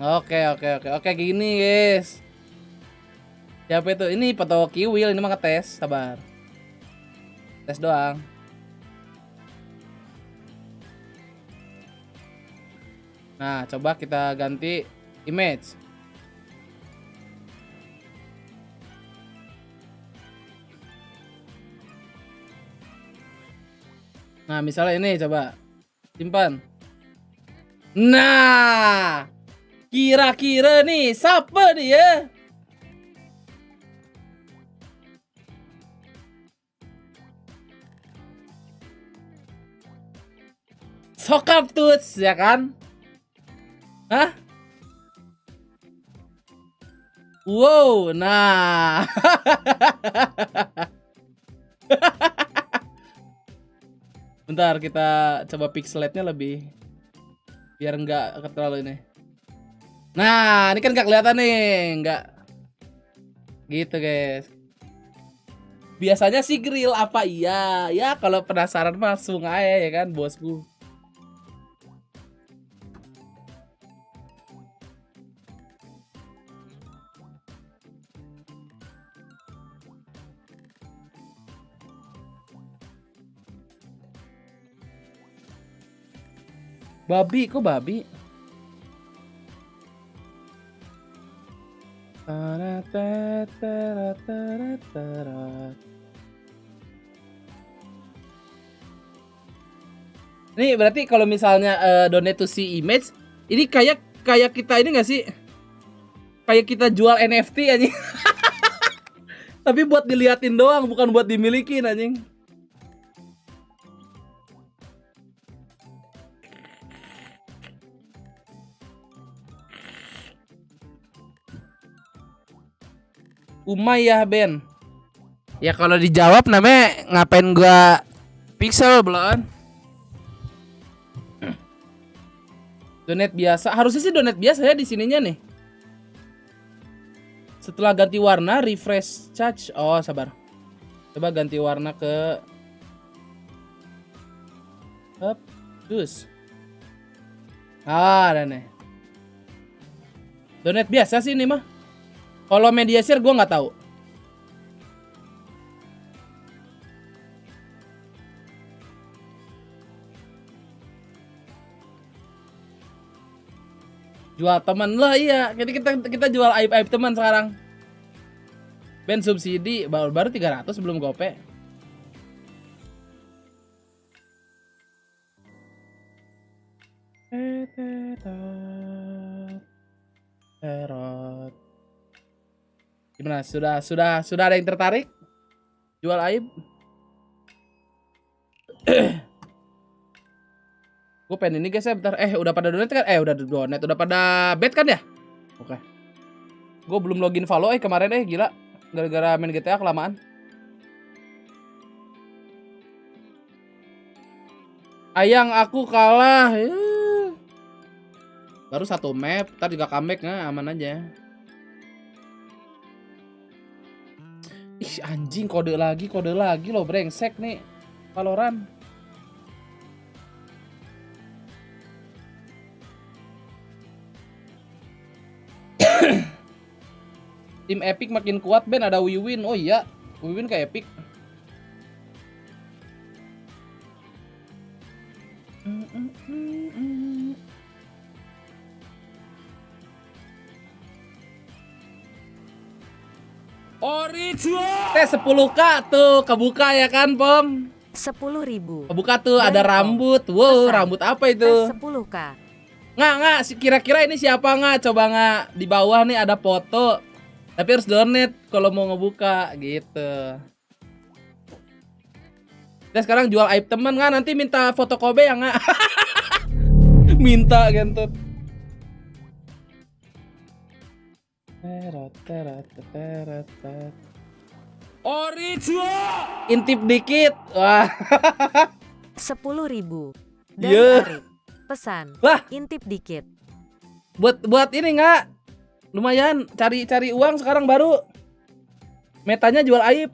Oke, gini guys. Siapa itu? Ini foto kiwil, ini mah ngetes, sabar. Tes doang. Nah, coba kita ganti image. Nah, misalnya ini coba simpan. Nah, kira-kira nih siapa dia? Sokap tuts ya kan? Hah? Wow, nah. Bentar, kita coba pixelatnya lebih biar nggak terlalu ini. Nah, ini kan nggak kelihatan nih, nggak gitu guys. Biasanya sih grill apa iya? Ya kalau penasaran langsung aja ya kan bosku. Babi, kok babi? Ini berarti kalau misalnya donate to see image, ini kayak kita ini nggak sih? Kayak kita jual NFT anjing. Tapi buat diliatin doang, bukan buat dimilikin anjing. Umayyah Ben. Ya kalau dijawab namanya ngapain gua pixel belum? Donate biasa, harusnya sih donate biasa ya di sininya nih. Setelah ganti warna refresh charge. Oh, sabar. Coba ganti warna ke terus. Ada nih. Donate biasa sih ini mah. Kalau media share gue nggak tahu. Jual teman lah iya. Jadi kita jual aib-aib teman sekarang. Ben subsidi baru 300 sebelum gope. Terot. Gimana? Sudah ada yang tertarik? Jual aib? Gue pengen ini guys ya bentar. Udah pada donate kan? Udah donate, udah pada bet kan ya? Oke. Gue belum login follow kemarin gila. Gara-gara main GTA kelamaan. Ayang aku kalah. Baru satu map, ntar juga comeback nah aman aja. Ih anjing kode lagi loh brengsek nih Valorant. Tim Epic makin kuat Ben, ada Wiwin. Oh iya, Wiwin ke Epic. T10K tuh kebuka ya kan Pom. 10.000. Buka tuh, ada rambut. Wow, rambut apa itu? 10K. Nggak, kira-kira ini siapa nggak? Coba nggak, di bawah nih ada foto. Tapi harus donate kalau mau ngebuka gitu. Kita sekarang jual aib temen nggak? Nanti minta foto Kobe ya nggak? Minta gentut. Original. Intip dikit. Wah. 10.000. Dari Arif. Pesan. Lah, intip dikit. Buat ini nggak? Lumayan cari uang sekarang baru. Metanya jual aib.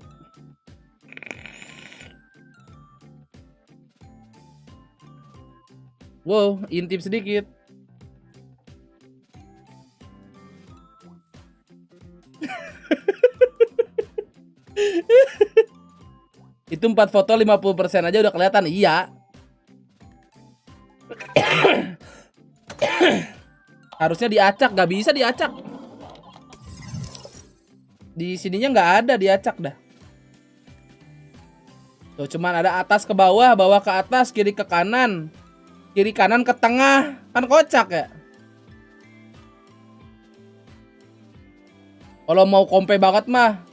Wow, intip sedikit. Itu 4 foto 50% aja udah kelihatan. Iya. Harusnya diacak, gak bisa diacak. Di sininya nggak ada diacak dah. Tuh cuman ada atas ke bawah, bawah ke atas, kiri ke kanan. Kiri kanan ke tengah. Kan kocak ya. Kalau mau kompe banget mah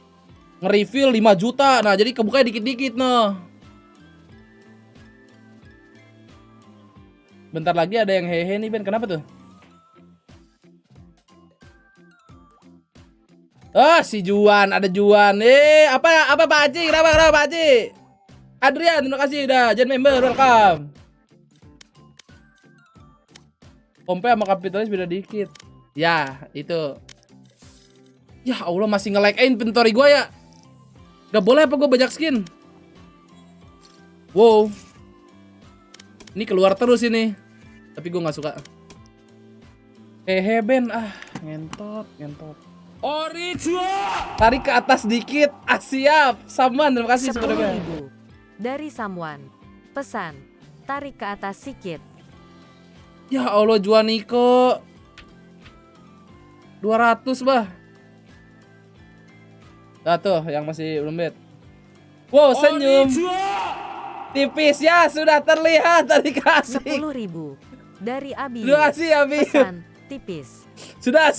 nge-refill 5 juta. Nah jadi kebukanya dikit-dikit noh. Bentar lagi ada yang hehe nih Ben. Kenapa tuh? Oh si Juan. Ada Juan. Apa Pak Haji? Kenapa Pak Haji? Adrian terima kasih udah jadi member. Welcome. Kompe sama kapitalis beda dikit. Ya itu. Ya Allah masih nge-like inventory gue ya. Gak boleh apa gue banyak skin. Wow. Ini keluar terus ini. Tapi gue gak suka. Hehe Ben. Ngentot. Original. Tarik ke atas dikit. Siap. Samuan terima kasih sebenarnya. 10.000. Dari Samuan. Pesan. Tarik ke atas sikit. Ya Allah Juan Niko. 200 bah. Nah tuh yang masih belum bet. Wow senyum. Tipis ya sudah terlihat tadi kasih. 10.000. Dari Abi. Terima kasih Abi. Pesan tipis. Sudah.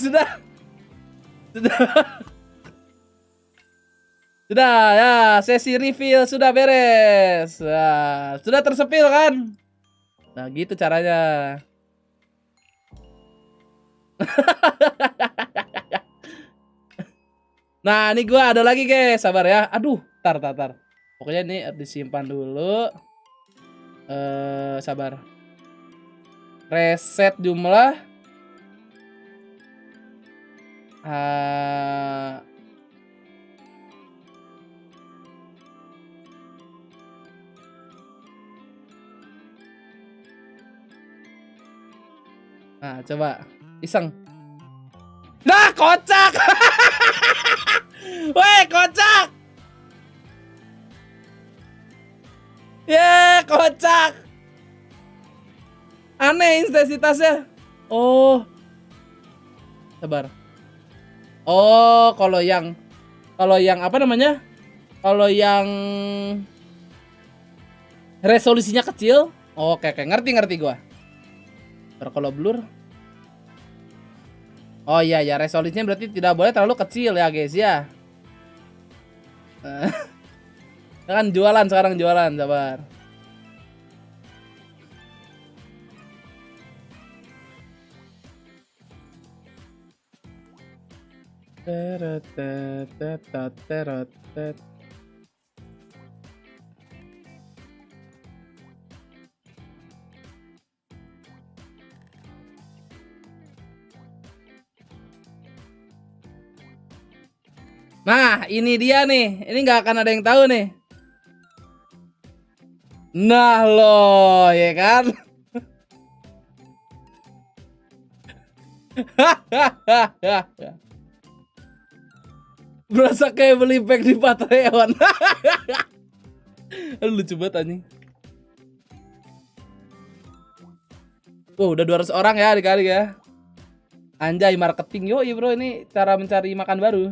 Sudah ya sesi reveal sudah beres. Nah, sudah tersepil kan? Nah gitu caranya. Nah ini gue ada lagi guys, sabar ya. Aduh, tar. Pokoknya ini disimpan dulu. Sabar. Reset jumlah. Nah coba iseng. Nah kocak. Weh kocak. Kocak. Aneh intensitasnya. Oh. Sabar. Oh, kalau yang apa namanya? Kalau yang resolusinya kecil. Oke, ngerti gua. Kalau blur. Oh iya ya, resolusinya berarti tidak boleh terlalu kecil ya, guys ya. Kan jualan sekarang sabar. Nah, ini dia nih. Ini nggak akan ada yang tahu nih. Nah loh, ya kan? Berasa kayak beli pack di Patreon. Lucu banget anjing. Udah 200 orang ya adik-adik ya. Anjay marketing. Yoi bro, ini cara mencari makan baru.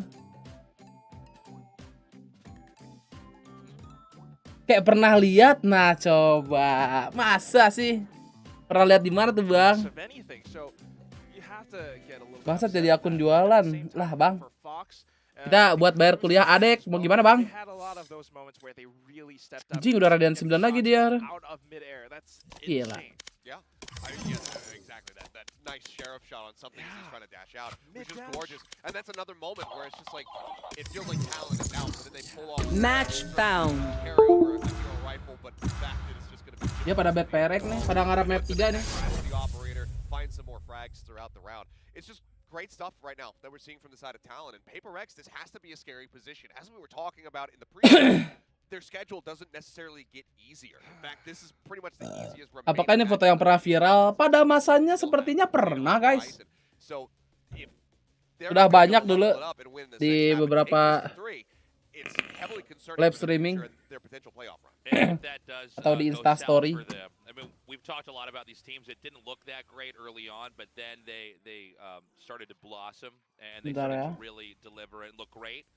Kayak pernah lihat. Nah, coba. Masa sih? Pernah lihat di mana tuh, Bang? Bangsat jadi akun jualan. Lah, Bang. Kita buat bayar kuliah adek. Mau gimana, Bang? Anjing, udah radian 9 lagi dia. Gila. Exactly that nice sheriff shot on something he's trying to dash out, which is gorgeous. And that's another moment where it's just like it feels like Talon is out, but then they pull off match found. Carry over a rifle, but the fact that it's just going to be Dia pada bet perek nih, pada ngarap map 3 nih. The operator finds some more frags throughout the round. It's just great stuff right now that we're seeing from the side of Talon. And PaperX, this has to be a scary position. As we were talking about in the pre their schedule doesn't necessarily get easier. In fact, this is pretty much the easiest. Apakah ini foto yang pernah viral? Pada masanya sepertinya pernah, guys. Udah banyak dulu di beberapa live streaming atau di Insta Story. I mean, we've talked a lot about these teams that didn't look that great early on, but then they started to blossom and they started to really deliver and look great.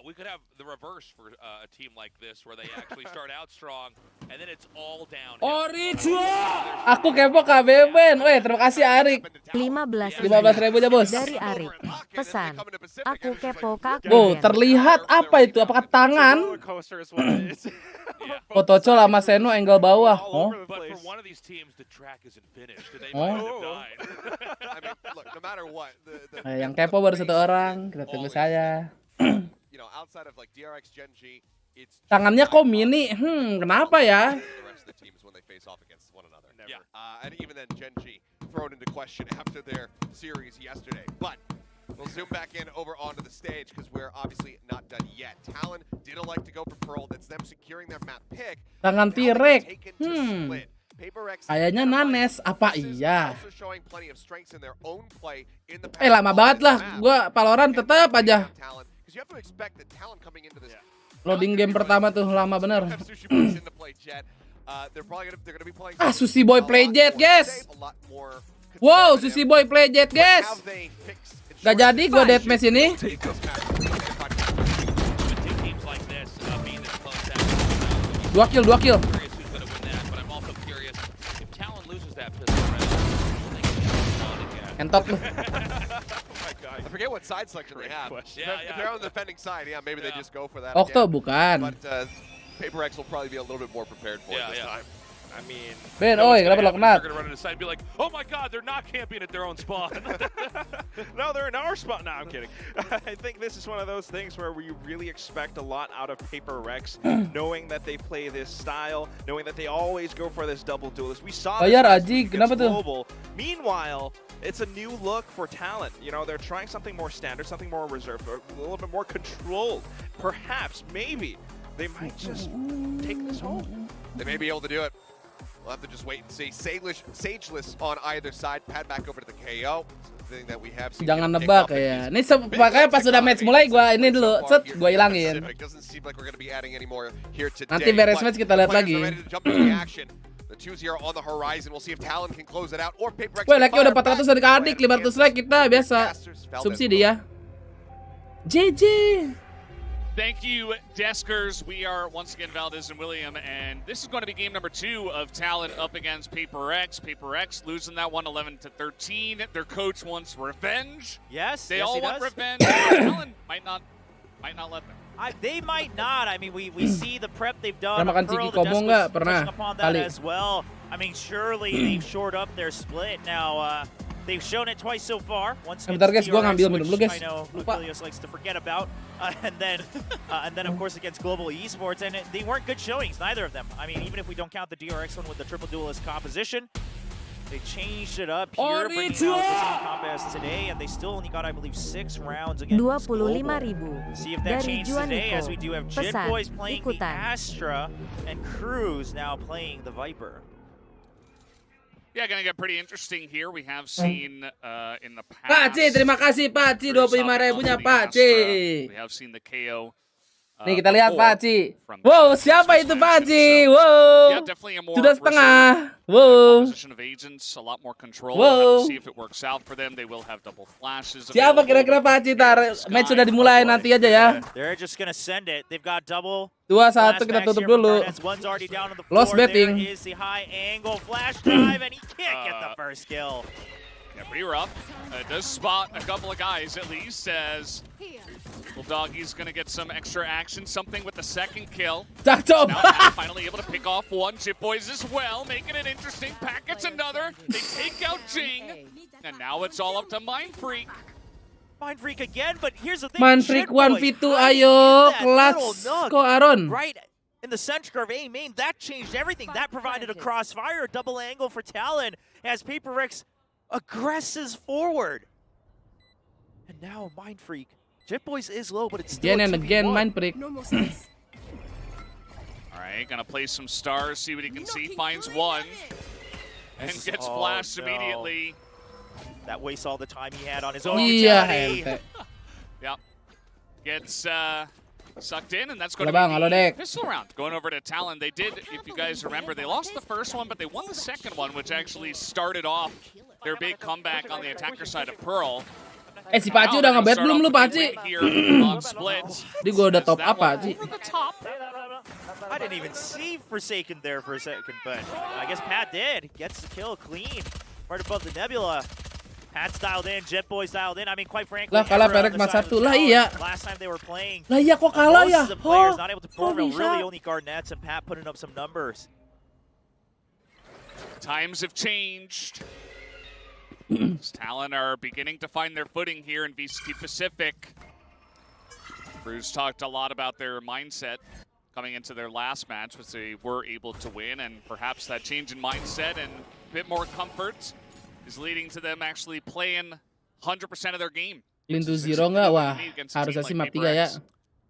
We could have the reverse for a team like this, where they actually start out strong, and then it's all down. Orijo! Aku kepo KBBN. Weh, terima kasih Arik. 15.000 ya, Bos. Dari Arik. Pesan. Aku kepo kakak. Oh, terlihat apa itu? Apakah tangan? Foto Col sama Seno angle bawah. Oh. Yang kepo baru 1 orang. Kita tunggu saya. Tangannya kok mini? Kenapa ya? And even then, Genji thrown into question after their series yesterday. But we'll zoom back in over onto the stage because we're obviously not done yet. Talon didn't like to go for Pearl. That's them securing their map pick. Tangan T-Rex. Kayaknya Nanes. Apa iya? Lama banget lah. Gua Valorant tetap aja. Loading game pertama tuh lama bener. Sushi Boy play jet, guys. Wow, Sushi Boy play jet, guys. Gak jadi gua deathmatch ini. 2 kill. Entot lu. I forget what side selection they have. If they're on the defending side, maybe they just go for that. Okto bukan. But PaperX will probably be a little bit more prepared for it this time. I mean, Ben, oi, kenapa lo kena? They're gonna run to the side and be like, "Oh my God, they're not camping at their own spawn." No, they're in our spot. No, I'm kidding. I think this is one of those things where we really expect a lot out of PaperX, knowing that they play this style, knowing that they always go for this double duelist. We saw this against Global. Meanwhile, it's a new look for Talon. You know, they're trying something more standard, something more reserved, a little bit more controlled. Perhaps, maybe, they might just take this home. They may be able to do it. We'll have to just wait and see. Sageless on either side. Pad back over to the KO. That we have jangan nebak ya. Ini makanya pas sudah match mulai gua ini dulu, set gua hilangin. Nanti beres match kita lihat lagi. The 2-0 on the horizon. We'll see if Talon can close it out or PaperX. Wah, like udah 400 dari adik, 500 like kita biasa subsidi ya. JJ. Thank you, Deskers. We are once again Valdez and William, and this is going to be game number 2 of Talon up against PaperX. PaperX losing that one 11-13. Their coach wants revenge. Yes, they all want revenge. Talon might not let them. They might not. I mean, we see the prep they've done. Pernah makan ciki komo nggak? Pernah. Kali. As well. I mean, surely they've shored up their split now. They've shown it twice so far. Once bentar guys, gua ngambil minum dulu guys. I know Lucilius likes to forget about, and then of course against Global Esports, and they weren't good showings, neither of them. I mean, even if we don't count the DRX one with the triple duelist composition, they changed it up here, bringing out the combats today, and they still only got, I believe, 6 rounds against Global. See if that changes today, as we do have Jit Boys playing the Astra, and Cruz now playing the Viper. Yeah, gonna get pretty interesting here. We have seen in the past. Pak C, terima kasih Pak C, 25.000-nya Pak C. We have seen the KO Nih kita lihat Pak Ci. Wow, siapa itu Pak Ci? Wow. Sudah setengah. Wow. Wow. Siapa kira-kira Pak Ci? Match sudah dimulai, nanti aja ya. 2-1 kita tutup dulu. Lost betting. Yeah, pretty rough. Does spot a couple of guys at least as Little Doggy's gonna get some extra action, something with the second kill. Now Pat finally able to pick off one. Chip Boys as well, making it interesting. Pat gets another. They take out Jing. And now it's all up to Mindfreak. Mindfreak again, but here's the thing. Mindfreak 1v2, ayo. Clutch ko Aaron. Right in the center of A main, that changed everything. That provided a crossfire, a double angle for Talon as Paper Rex aggresses forward. And now Mindfreak. Jet Boys is low, but it's still again and again Mindfreak. Alright, gonna play some stars, see what he can see. Finds one. And gets flashed immediately. That wastes all the time he had on his own. Iya. Yep. Gets sucked in, and that's going to be the pistol round. Going over to Talon, they did, if you guys remember, they lost the first one, but they won the second one, which actually started off their big comeback on the attacker side of Pearl. Si Paci udah ngebet belum lu Paci? Di gua udah top apa Ci? I didn't even see Forsaken there for a second, but I guess Pat did. Gets the kill clean, right above the Nebula. Pat's dialed in, Jet Boys dialed in. I mean, quite frankly, lah kalah Perek 4-1 lah iya. Last time they were playing, lah iya kok kalah ya? Players not able to perform, really only Garnets and Pat putting up some numbers. Times have changed. Talon are beginning to find their footing here in VCT Pacific. Bruce talked a lot about their mindset coming into their last match, which they were able to win, and perhaps that change in mindset and a bit more comfort is leading to them actually playing 100% of their game. Clean to 0 nggak? Wah, harusnya sih map 3 ya.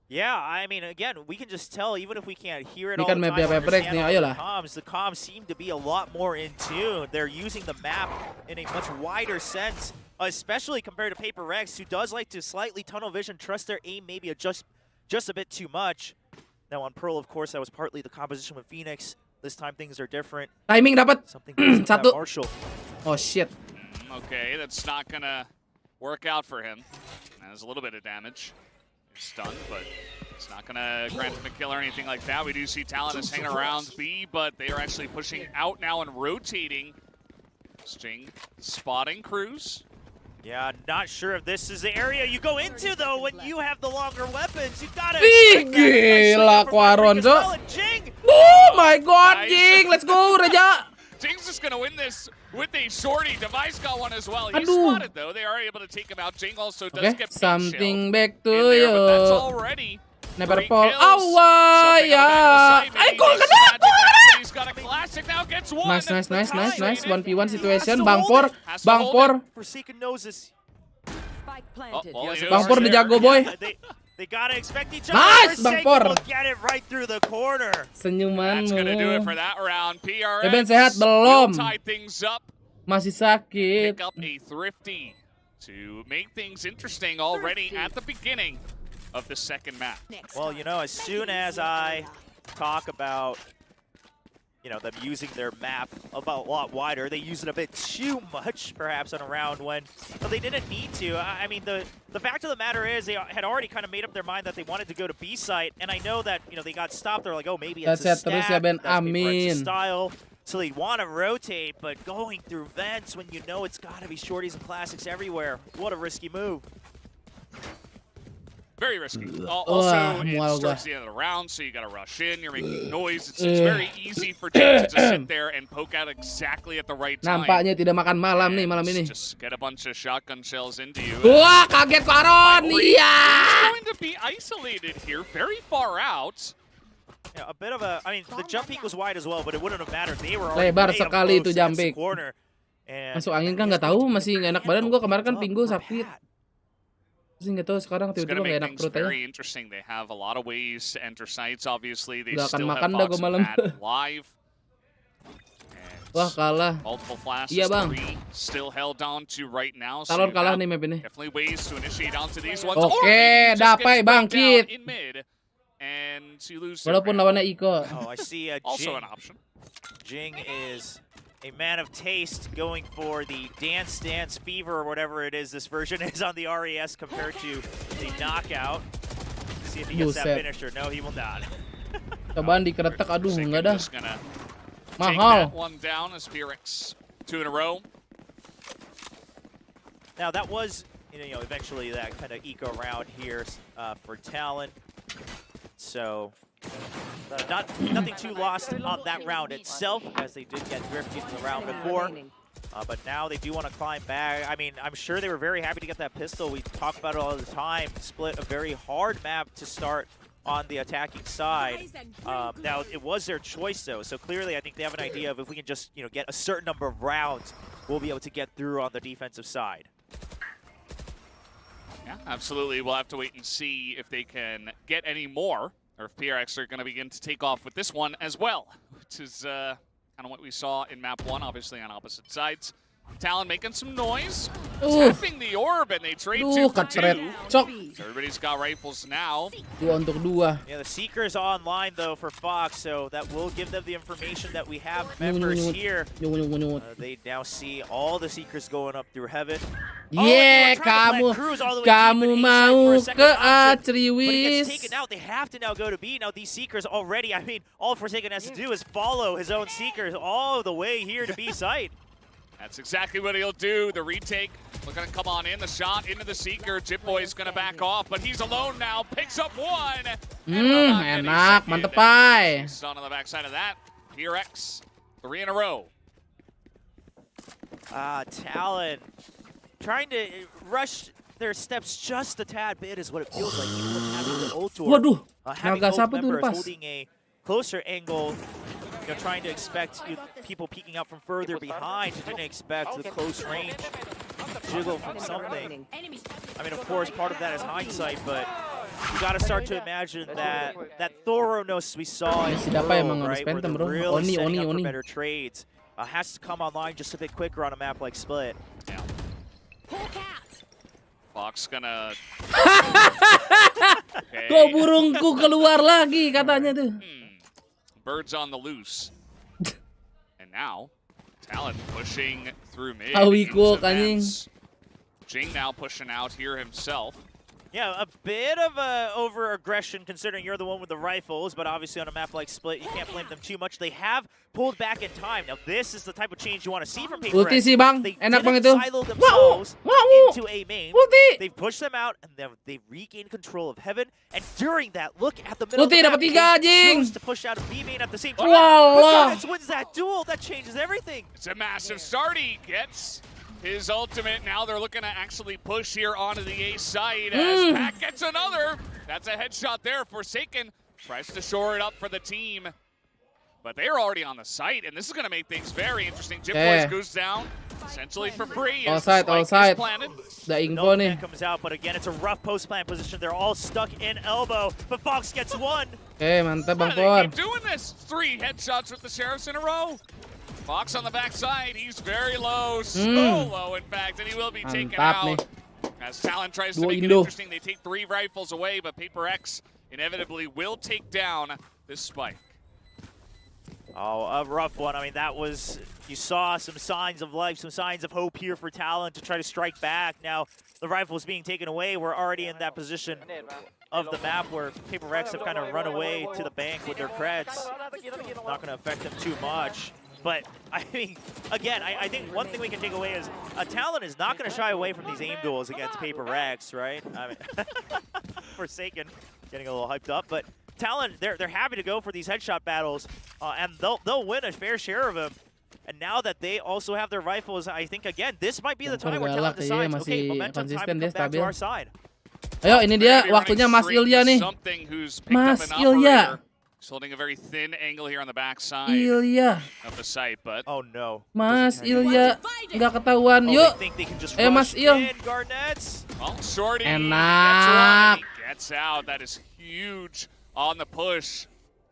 Yeah, I mean, again, we can just tell, even if we can't hear it all the time, the comms seem to be a lot more in tune. They're using the map in a much wider sense, especially compared to Paper Rex, who does like to slightly tunnel vision, trust their aim maybe just a bit too much. Now on Pearl, of course, that was partly the composition with Phoenix. This time things are different. Timing dapat. Satu. Marshall. Oh shit. Okay, that's not gonna work out for him. There's a little bit of damage. Stunned, but it's not going to grant him a kill or anything like that. We do see Talon is hanging around B, but they are actually pushing out now and rotating. Sting spotting Cruz. Yeah, not sure if this is the area you go into, though, when you have the longer weapons. You've got to... Gila, Quaron, so. Oh my god, Jing! Let's go, Raja! Jing's just going to win this with a shorty. Device got one as well. He's spotted, though. They are able to take him out. Jing also does get something back to there, you. But that's already never fall. Awa, ya. Ay, kok kenapa? He's got a classic now, gets one. Nice. 1v1 situation. Bangpor. Forsaken knows this. Bangpor udah jago, boy. They gotta expect each other. Nice, Bangpor. Get it right through the corner. Senyumanmu. That's gonna do it for that round. PRX. Beben sehat belum? Tie things up. Masih sakit. Pick up a thrifty to make things interesting already at the beginning of the second map. Well, you know, as soon as I talk about, you know, them using their map a lot wider, they use it a bit too much, perhaps, on a round when they didn't need to. I mean, the fact of the matter is they had already kind of made up their mind that they wanted to go to B site, and I know that, you know, they got stopped. They're like, oh, maybe it's a stab, that's style. So they want to rotate, but going through vents when you know it's got to be shorties and classics everywhere. What a risky move. Very risky. Also, it starts the end of the round, so you got to rush in. You're making noise. It's very easy for Jim to just sit there and poke out exactly at the right time. Nampaknya tidak makan malam nih malam ini. Just get a bunch of shotgun shells into you. Wah, kaget Quaron. Iya. He's going to be isolated here, very far out. Yeah, a bit of a. I mean, the jump peak was wide as well, but it wouldn't have mattered. They were lebar sekali itu jump peak. And masuk angin kan nggak tahu, masih nggak enak badan. Gua kemarin kan pinggu sakit. Terus nggak tahu sekarang tiba-tiba nggak enak perut aja. They have a lot of ways to enter sites. Obviously, they still have makan dah gue malam. Live. Wah kalah. Iya bang. Still held on to right now. Talon kalah nih map ini. Definitely ways to initiate onto these ones. Oke, dapai bangkit. and you lose. Walaupun lawannya Iko. Oh, I see. Also an option. Jing is a man of taste, going for the Dance Dance Fever or whatever it is this version is on the RES compared to the Knockout. See if he gets that finisher. No, he will not. Cobaan dikeretek, aduh, enggak dah. Mahal. That one down as PRX 2 in a row. Now that was, eventually that kind of eco round here for Talon. So nothing too lost on that round itself, as they did get drifted in the round before. But now they do want to climb back. I mean, I'm sure they were very happy to get that pistol. We talk about it all the time. Split a very hard map to start on the attacking side. Now, it was their choice, though. So clearly, I think they have an idea of if we can just, get a certain number of rounds, we'll be able to get through on the defensive side. Yeah, absolutely. We'll have to wait and see if they can get any more, or if PRX are going to begin to take off with this one as well, which is kind of what we saw in map 1, obviously on opposite sides. Talon making some noise, tapping the orb, and they trade 2 for 2. So everybody's got rifles now. 2 untuk 2. Yeah, the Seeker's online, though, for Fox, so that will give them the information that we have members here. They now see all the Seekers going up through heaven. Yeah, kamu mau ke A, Triwis. But it gets taken out. They have to now go to B. Now these Seekers already, I mean, all Forsaken has to do is follow his own Seekers all the way here to B site. That's exactly what he'll do. The retake, looking to come on in. The shot into the Seeker. Jipboy's going to back off, but he's alone now. Picks up 1. Enak, mantep, Pai. On the backside of that, PRX, 3 in a row. Talon trying to rush their steps just a tad bit is what it feels like. Even with having the ult door, having both members holding a closer angle. Trying to expect people peeking out from further behind. You didn't expect the close range jiggle from something. I mean, of course, part of that is hindsight, but you got to start to imagine that thoroughness we saw in Pro, right, where they're really setting up for better trades, has to come online just a bit quicker on a map like Split. Yeah. Fox gonna... Kok burungku keluar lagi katanya tuh. Birds on the loose. And now, Talon pushing through mid. Jing now pushing out here himself. Yeah, a bit of over-aggression considering you're the one with the rifles, but obviously on a map like Split, you can't blame them too much. They have pulled back in time. Now this is the type of change you want to see from PRX. Ulti sih, Bang. They Enak didn't banget itu. silo themselves into A main. They've pushed them out, and then they regained control of Heaven. And during that, look at the middle of the map. They chose to push out of B main at the same time. But wins that duel. That changes everything. It's a massive start. He gets his ultimate. Now they're looking to actually push here onto the A side as Pac gets another. That's a headshot there. Forsaken tries to shore it up for the team. But they're already on the site, and this is going to make things very interesting. Jipboys goes down essentially for free. Offside. The info nih. Comes out, but again, it's a rough post-plant position. They're all stuck in elbow, but Fox gets 1. Mantap, Bang They Por. keep doing this. 3 headshots with the Sheriffs in a row. Fox on the backside, he's very low, so low in fact, and he will be taken out. As Talon tries to make it interesting, they take 3 rifles away, but PRX inevitably will take down this spike. Oh, a rough one. I mean, that was, you saw some signs of life, some signs of hope here for Talon to try to strike back. Now, the rifles being taken away, we're already in that position of the map where PRX have kind of run away to the bank with their creds. Not going to affect them too much. But, I mean, again, I think one thing we can take away is Talon is not going to shy away from these aim duels against PRX, right? I mean, Forsaken getting a little hyped up, but Talon, they're happy to go for these headshot battles, and they'll win a fair share of them. And now that they also have their rifles, I think, again, this might be the time where Talon decides, okay, momentum time to come back to our side. Ayo, ini dia waktunya Mas Ilya nih. Mas Ilya. He's holding a very thin angle here on the backside Ilya of the site, but oh no. Mas Ilya nggak ketahuan. Yuk. Mas Il. Well, Shorty Enak. gets out. That is huge on the push.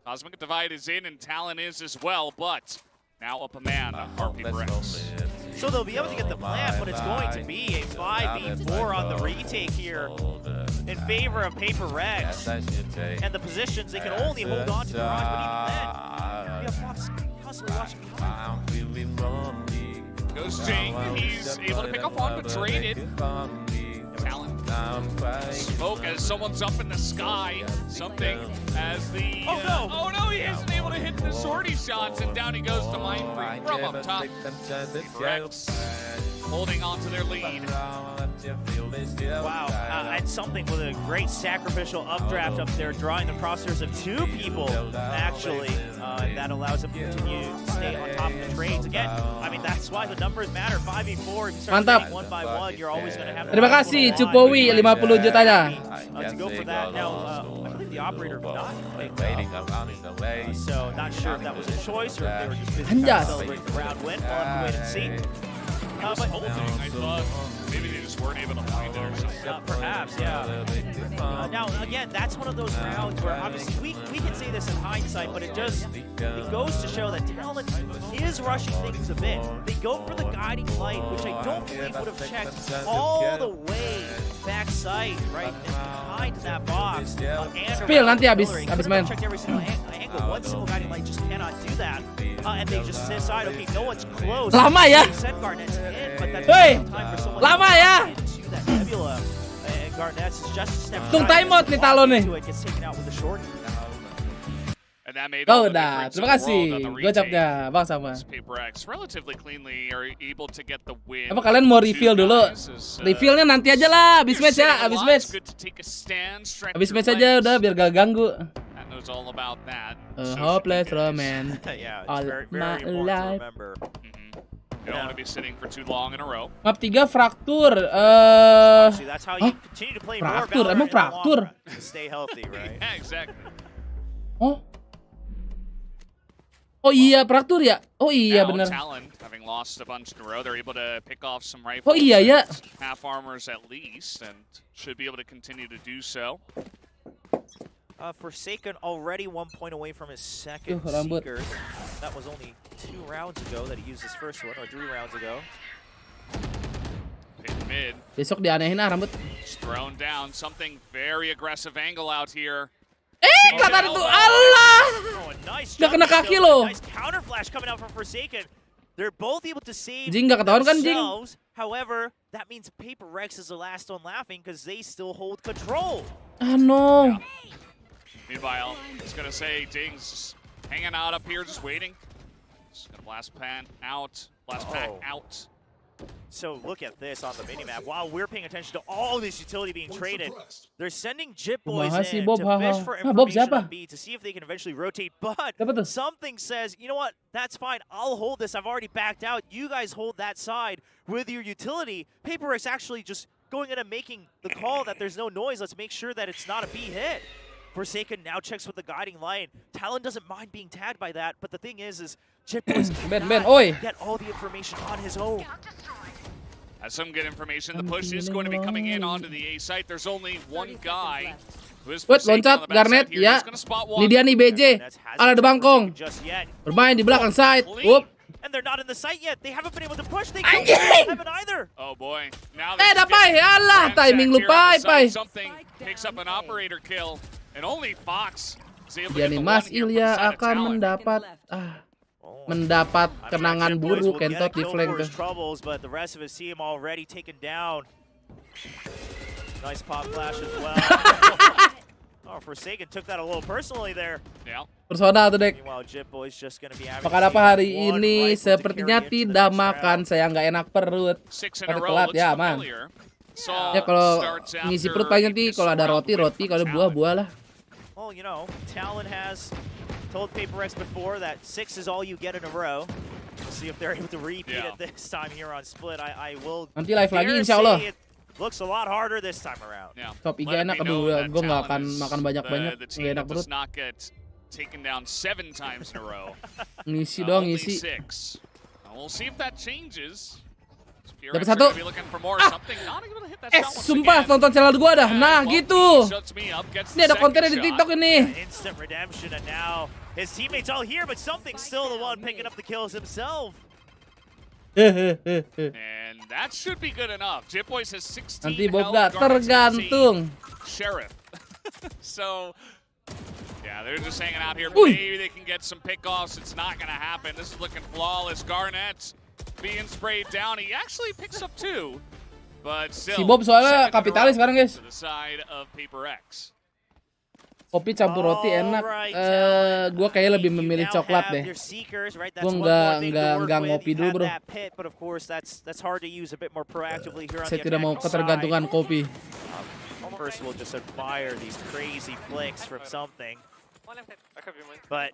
Cosmic Divide is in and Talon is as well, but now up a man on PRX. So they'll be able to get the plant, but it's going to be a 5v4 on the retake here in favor of PaperX. And the positions, they can only hold on to Garage, but even then, we have Fox constantly watching behind. Goes Jing, he's able to pick up on, but traded. Talon. Smoke as someone's up in the sky. Something as the... oh no, he isn't able to hit the sortie shots, and down he goes to Mind Freak from up top. Rex holding on to their lead. Wow, and something with a great sacrificial updraft up there, drawing the crosshairs of 2 people, actually. That allows him to continue to stay on top of the trades. Again, I mean, that's why the numbers matter. 5v4, if you start getting 1 by 1, you're always going to have... Terima kasih, Cupowi, 50 jutanya. To go for that. Now, I believe the operator not picked up. So, not sure if that was a choice or if they were just busy celebrating the round win. We'll have to wait and see. But I thought maybe they just weren't able to find it or something. Perhaps, yeah. Now, again, that's one of those rounds where obviously we can say this in hindsight, but it goes to show that Talon is rushing things a bit. They go for the guiding light, which I don't believe would have checked all the way backside, right, and behind that box. Spill nanti habis main. Checked every single angle. One single guiding light just cannot do that. And they just decide, okay, no one's close. Lama ya. They send Garnett's in, but that's time for someone lama ya. into that nebula. And Garnett's is just a step Tung time out nih Talon nih. gets taken out with a short. And that made all the Udah, difference terima in the kasih. world on the Gocapnya, Bang Sama. PaperX relatively cleanly are able to get the win. Apa kalian mau reveal dulu? Revealnya nanti aja lah, abis match ya, abis match. Abis match aja udah biar gak ganggu. Knows all about that. Hopeless romance. Yeah, all my life. You don't want to be sitting for too long in a row. Map 3 fraktur. Fraktur, emang fraktur? Stay healthy, right? Yeah, exactly. Oh iya, fraktur ya? Oh iya benar. Talon, having lost a bunch in a row, they're able to pick off some rifles. Oh iya ya. Half armors at least, and should be able to continue to do so. Forsaken already 1 point away from his second Seeker. That was only 2 rounds ago that he used his first one, or 3 rounds ago. Hit mid. Besok dianehin rambut. Just thrown down. Something very aggressive angle out here. Kelihatan itu. Allah. Gak kena kaki lo. Nice counter flash coming out from Forsaken. They're both able to save Jing gak ketahuan kan, Jing? themselves. However, that means PaperX is the last one laughing because they still hold control. No. Meanwhile, it's gonna say Ding's just hanging out up here, just waiting. Just gonna blast pan out, blast pack out. So look at this on the minimap. While we're paying attention to all this utility being traded, they're sending Jip Boys in to fish for information on B to see if they can eventually rotate. But something says, you know what? That's fine. I'll hold this. I've already backed out. You guys hold that side with your utility. PaperX actually just going in and making the call that there's no noise. Let's make sure that it's not a B hit. Forsaken now checks with the guiding light. Talon doesn't mind being tagged by that, but the thing is Chip Boys cannot get all the information on his own. Has some good information. The push is going to be coming in onto the A site. There's only one guy who is loncat Garnet ya. Ini dia nih BJ. Ala DBangkong. Bermain di belakang side. Whoop. And they're not in the site yet. They haven't been able to push. They haven't either. Oh boy. Now dapai. Allah, timing lu pai. Something picks up an operator kill. And only Fox is able to get the Mas Ilya akan mendapat kenangan buruk kentot di flank tuh. But the rest of his team already taken down. Nice pop flash as well. Oh, Forsaken took that a little personally there. Personal tuh, Dek. Meanwhile, Jip Boys just gonna be Makan apa hari ini? Sepertinya tidak makan, saya nggak enak perut. Telat ya, man. Ya kalau ngisi perut paling nanti kalau ada roti, kalau buah lah. Well, you know, Talon has told PaperX before that 6 is all you get in a row. We'll see if they're able to repeat it this time here on Split. I will nanti live lagi insyaallah. It looks a lot harder this time around. Top 3 enak, aduh gue nggak akan makan banyak-banyak, nggak enak perut. Taken down 7 times in a row. Ngisi dong, ngisi. We'll see if that changes. Dapat 1. Sumpah tonton channel gua dah. Nah, gitu. Ini ada kontennya di TikTok ini. Instant redemption and now his teammates all here, but something's still the one picking up the kills himself. And that should be good enough. Jitboys has 16 Nanti health, Bob tergantung. Sheriff. So, yeah, they're just hanging out here. Uy. Maybe they can get some pickoffs. It's not going to happen. This is looking flawless. Garnett being sprayed down. He actually picks up 2. But still, Si Bob soalnya kapitalis sekarang, guys. to the side of PaperX. Kopi campur roti enak. Gue kayak lebih memilih coklat deh. Gue nggak ngopi dulu, bro. Saya tidak mau ketergantungan kopi. First, we'll just admire these crazy flicks from something. But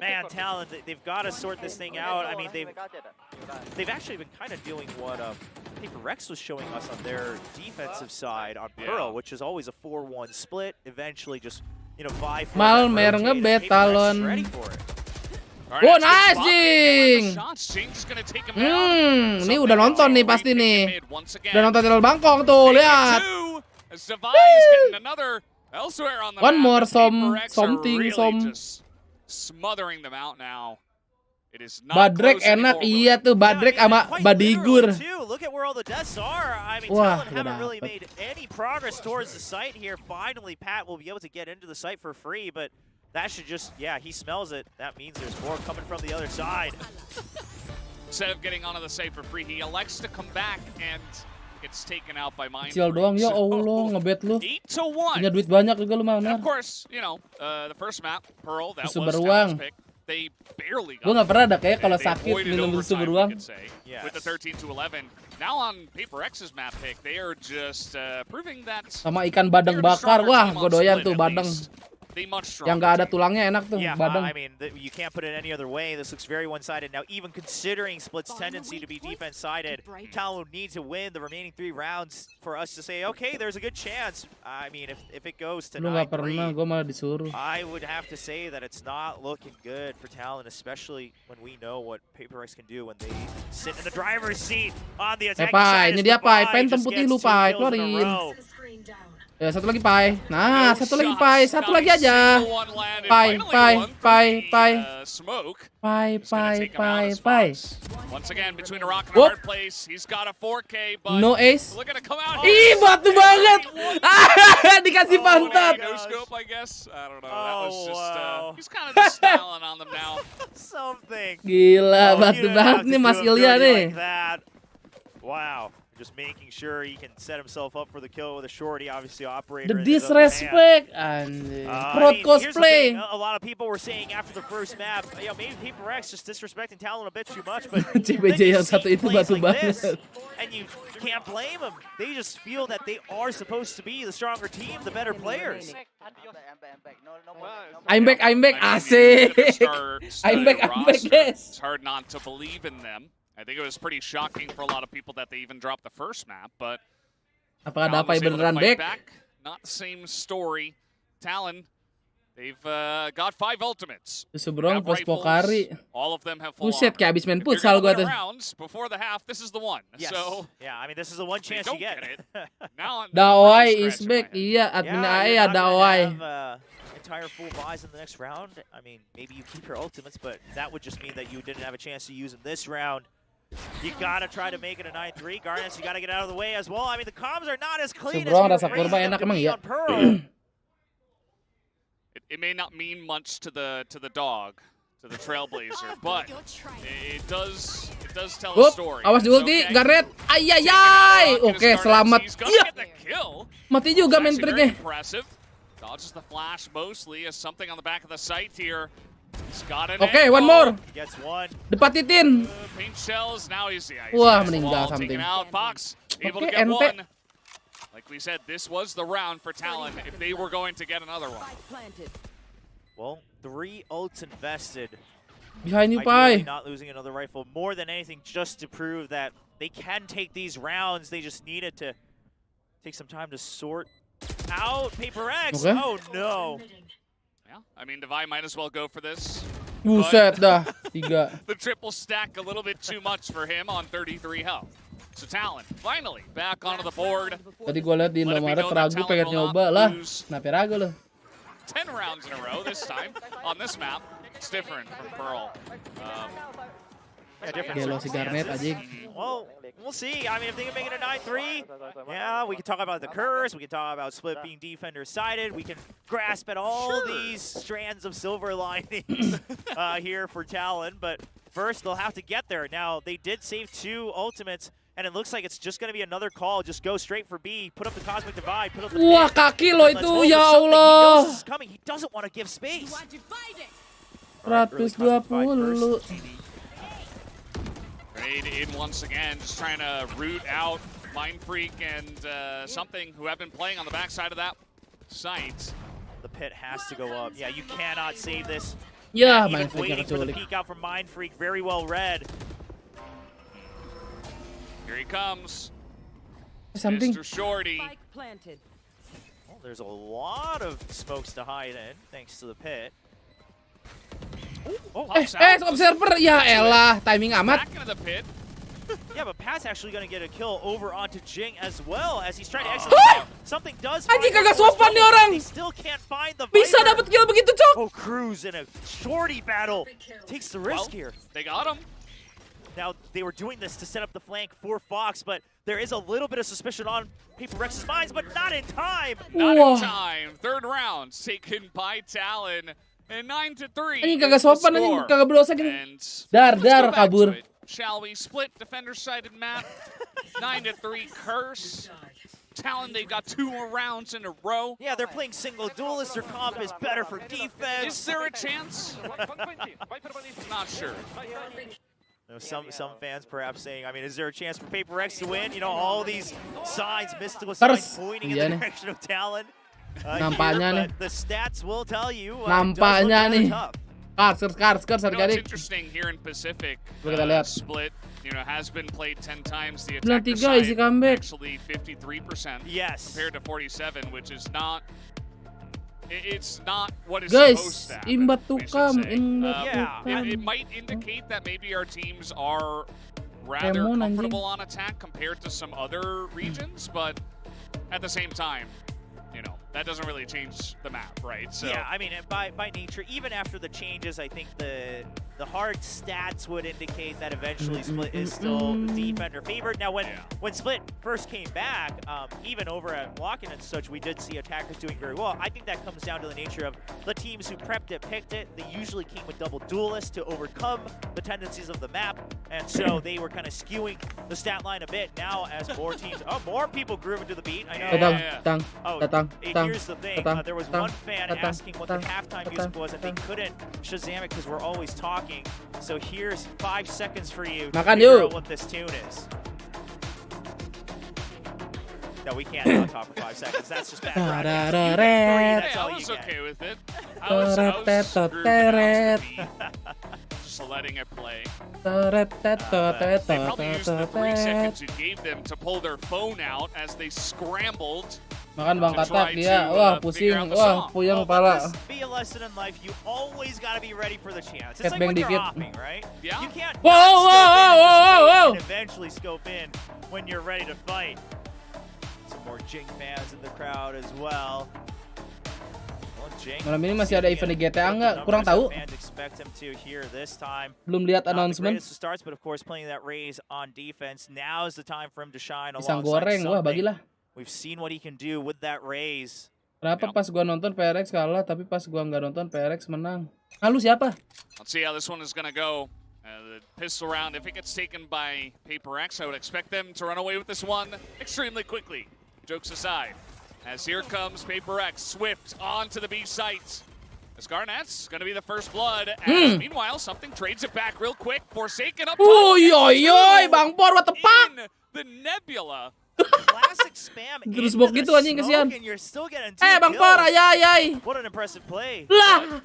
man, Talon, they've got to sort this thing out. I mean, they've actually been kind of doing what PaperX was showing us on their defensive side on Pearl, which is always a 4-1 split. Eventually, just vie for Malmer ngebet Talon. Oh, nice, Jing. Ini udah nonton nih pasti nih. Udah nonton channel Bangkok tuh, lihat. One more something. Smothering them out now. It is not Badrek close enak, anymore, iya tuh Badrek sama Badigur. Look at where all the deaths are. I mean, Wah, Talon haven't really made any progress towards the site here. Finally, Pat will be able to get into the site for free, but that should just, he smells it. That means there's more coming from the other side. Instead of getting onto the site for free, he elects to come back and gets taken out by Mind. Kecil doang, ya Allah, ngebet lu. 8-1. Punya duit banyak juga lu mah. Of course, the first map, Pearl, that was Beruang. Talon's pick. They barely got. Gue nggak pernah ada kayak kalau sakit minum susu beruang. With the 13-11. Now on PaperX's map pick, they are just proving that. Sama ikan badang bakar, wah, gue doyan tuh badang. Yang nggak ada tulangnya enak tuh, badang. I mean, you can't put it any other way. This looks very one-sided. Now, even considering Split's tendency to be defense-sided, Talon needs to win the remaining 3 rounds for us to say, okay, there's a good chance. I mean, if it goes to 9-3, lu nggak pernah, gue malah disuruh. I would have to say that it's not looking good for Talon, especially when we know what PaperX can do when they sit in the driver's seat on the attacking side. Ini dia, Pai. Pengen putih lu, Pai. Keluarin. Ya, satu lagi, Pai. Nah, satu lagi, Pai. Satu lagi aja. Pai. Once again, between a rock and a hard place, he's got a 4K, but no ace. looking to come out. Ih, batu banget. Dikasih pantat. No scope, I guess. I don't know. That was just, he's kind of just styling on them now. Something. Gila, batu banget nih Mas Ilya nih. Wow. Just making sure he can set himself up for the kill with a shorty, obviously operator. The disrespect and prod cosplay. A lot of people were saying after the first map, maybe PaperX just disrespecting Talon a bit too much, but CBJ yang satu itu batu banget. And you can't blame them. They just feel that they are supposed to be the stronger team, the better players. I'm back, asik. I'm back, guys. It's hard not to believe in them. I think it was pretty shocking for a lot of people that they even dropped the first map, but apakah ada apa beneran back? Not the same story. Talon, they've got 5 ultimates. Seberang pos Pokari. All of them have full Buset, kayak abis main futsal gua tuh. Before the half, this is the one. Yes. So, I mean, this is the one chance you get. Daoi is back. Iya, admin AE ada Daoi. Entire full buys in the next round. I mean, maybe you keep your ultimates, but that would just mean that you didn't have a chance to use them this round. You gotta try to make it a 9-3. Garnets, you gotta get out of the way as well. I mean, the comms are not as clean as rasa kurma enak emang ya. It may not mean much to the dog, to the Trailblazer, but it does tell a story. Awas di ulti, Garnet. Ayayay. Oke, selamat. Iya. Mati juga main triknya. Dodges the flash mostly as something on the back of the site here. Oke, one more. Depatitin. Wah, meninggal something. Oke, ente. Like we said, this was the round for Talon if they were going to get another one. Well, 3 ults invested. Behind you, Pai. Not losing another rifle. More than anything, just to prove that they can take these rounds. They just needed to take some time to sort out PaperX. Okay. Oh, no. Yeah, I mean, Devi might as well go for this. Buset dah, 3. The triple stack a little bit too much for him on 33 health. So Talon, finally, back onto the board. Tadi gue liat di Indomaret ragu pengen nyoba lah. Kenapa ragu lo? 10 rounds in a row this time on this map. It's different from Pearl. Gelo si Garnet anjing. Well, we'll see. I mean, if they can make it a 9-3, yeah, we can talk about the curse. We can talk about Split being defender-sided. We can grasp at all these strands of silver linings here for Talon. But first, they'll have to get there. Now, they did save 2 ultimates, and it looks like it's just going to be another call. Just go straight for B, put up the Cosmic Divide, put up the Wah, kaki lo itu, ya Allah. He knows this is coming. He doesn't want to give space. 120. Grenade in once again, just trying to root out Mind Freak and something who have been playing on the backside of that site. The pit has to go up. Yeah, you cannot save this. Ya, Even Mind Freak waiting for the kecuali. peek out from Mind Freak, very well read. Here he comes. Something. Mr. Shorty. Well, there's a lot of smokes to hide in, thanks to the pit. Observer, ya elah, timing amat. Back into the pit. Yeah, but Pat's actually going to get a kill over onto Jing as well as he's trying to exit the site. Something does find Anjing him, kagak but sopan nih orang. He still can't find the Bisa Viper. dapat kill begitu, Cok. Oh, Cruz in a shorty battle takes the risk here. They got him. Now, they were doing this to set up the flank for Fox, but there is a little bit of suspicion on Paper Rex's minds, but not in time. Not in time. Third round taken by Talon. And 9-3. Anjing kagak sopan anjing, kagak berdosa gini. And Dar let's go back kabur. to it. Shall we split defender-sided map? 9-3 curse. Talon, they got 2 more rounds in a row. Yeah, they're playing single duelist. Their comp is better for defense. Is there a chance? Not sure. You know, some fans perhaps saying, I mean, is there a chance for Paper Rex to win? You know, all these signs, mystical signs pointing in the direction of Talon. Nampaknya nih. But the stats will tell you. Nampaknya nih. Kars, You know, it's adik-adik. interesting here in Pacific. Kita lihat. Split, you know, has been played 10 times. The 93 attacker isi side comeback. actually 53%. Yes. Compared to 47, which is not. It's not what is Guys, supposed to happen. imbat we should tukam, say. imbat Yeah. tukam. It might indicate that maybe our teams are rather Emon, comfortable on attack compared to some other regions, but at the same time, you know, that doesn't really change the map, right? So Yeah, I mean, by nature, even after the changes, I think the hard stats would indicate that eventually Split is still defender favored. Now, when Split first came back, even over at Lock-In and such, we did see attackers doing very well. I think that comes down to the nature of the teams who prepped it, picked it. They usually came with double duelists to overcome the tendencies of the map, and so they were kind of skewing the stat line a bit. Now, as more teams, more people groove into the beat. I know. Datang, Here's the thing. There was one fan asking what the halftime music was, and they couldn't Shazam it because we're always talking. So here's 5 seconds for you to Makan figure yuk. out what this tune is. No, we can't not talk for 5 seconds. That's just bad practice. You get 3, hey, that's I all was you get. okay with it. I was screwed enough to be just letting it play. They probably used the 3 seconds you gave them to pull their phone out as they scrambled. Makan Bang To try Katak dia. to, Wah, figure pusing. out the Wah, song. puyeng Well, let kepala. this be a lesson in life. You always got to be ready for the chance. It's like Headbang when you're dikit. hopping, right? Yeah. You can't Whoa, not whoa, scope in whoa, and just whoa, wait whoa. and eventually scope in when you're ready to fight. Some more Jing fans in the crowd as well. Well, Jing Malam ini masih ada event di GTA nggak? Kurang tahu. Fans expect him to here this time. Belum lihat Not the announcement. greatest of starts, but of course playing that Raze on defense. Now is the time for him to shine Pisang alongside goreng, wah something. bagilah. We've seen what he can do with that Raze. Kenapa pas gua nonton PRX kalah, tapi pas gua nggak nonton PRX menang? Lu siapa? Let's see how this one is going to go. The pistol round, if it gets taken by Paper X, I would expect them to run away with this one extremely quickly. Jokes aside, as here comes Paper X, Swift onto the B site. As Garnet's going to be the first blood. As meanwhile, something trades it back real quick. Forsaken up top. Yoy, Bang Por, what the fuck? In the Nebula. Classic spam Terus into bok the gitu anjing, smoke, kesian. and you're still getting 2 Bang Por, kills. ayai. What an impressive play. Lah.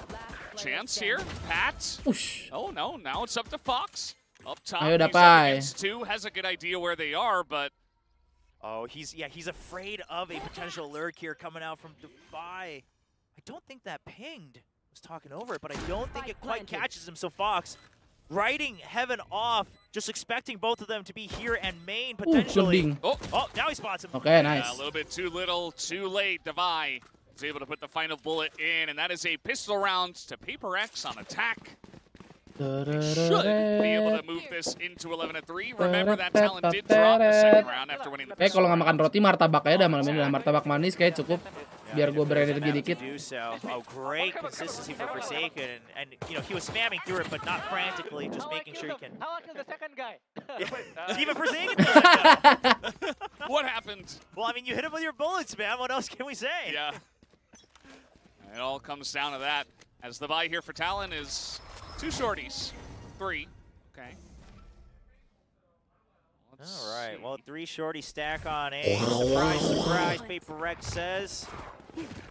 Chance here, Pat. Ush. Oh no, now it's up to Fox. Up top, Ayo, he's up dapai. against 2, has a good idea where they are, but Oh, he's afraid of a potential lurk here coming out from Dubai. I don't think that pinged. I was talking over it, but I don't think it quite catches him. So Fox writing Heaven off, just expecting both of them to be here and main potentially. Gending. Oh, now he spots him. Okay, nice. a little bit too little, too late. Devi is able to put the final bullet in, and that is a pistol round to Paper X on attack. should be able to move this into 11-3. Remember that Talon did drop the second round after winning the Kayak first kalau nggak round. makan roti martabak aja dah malam ini, dah martabak manis kayak cukup biar gue berenergi dikit. Oh, great consistency for Forsaken, and you know he was spamming through it, but not frantically, just making sure he can. How about the second guy? Even Forsaken does it. What happened? Well, I mean, you hit him with your bullets, man. What else can we say? Yeah. It all comes down to that. As the buy here for Talon is 2 shorties. 3. Okay. All right. Well, 3 shorty stack on A. Surprise, surprise. Paper Rex says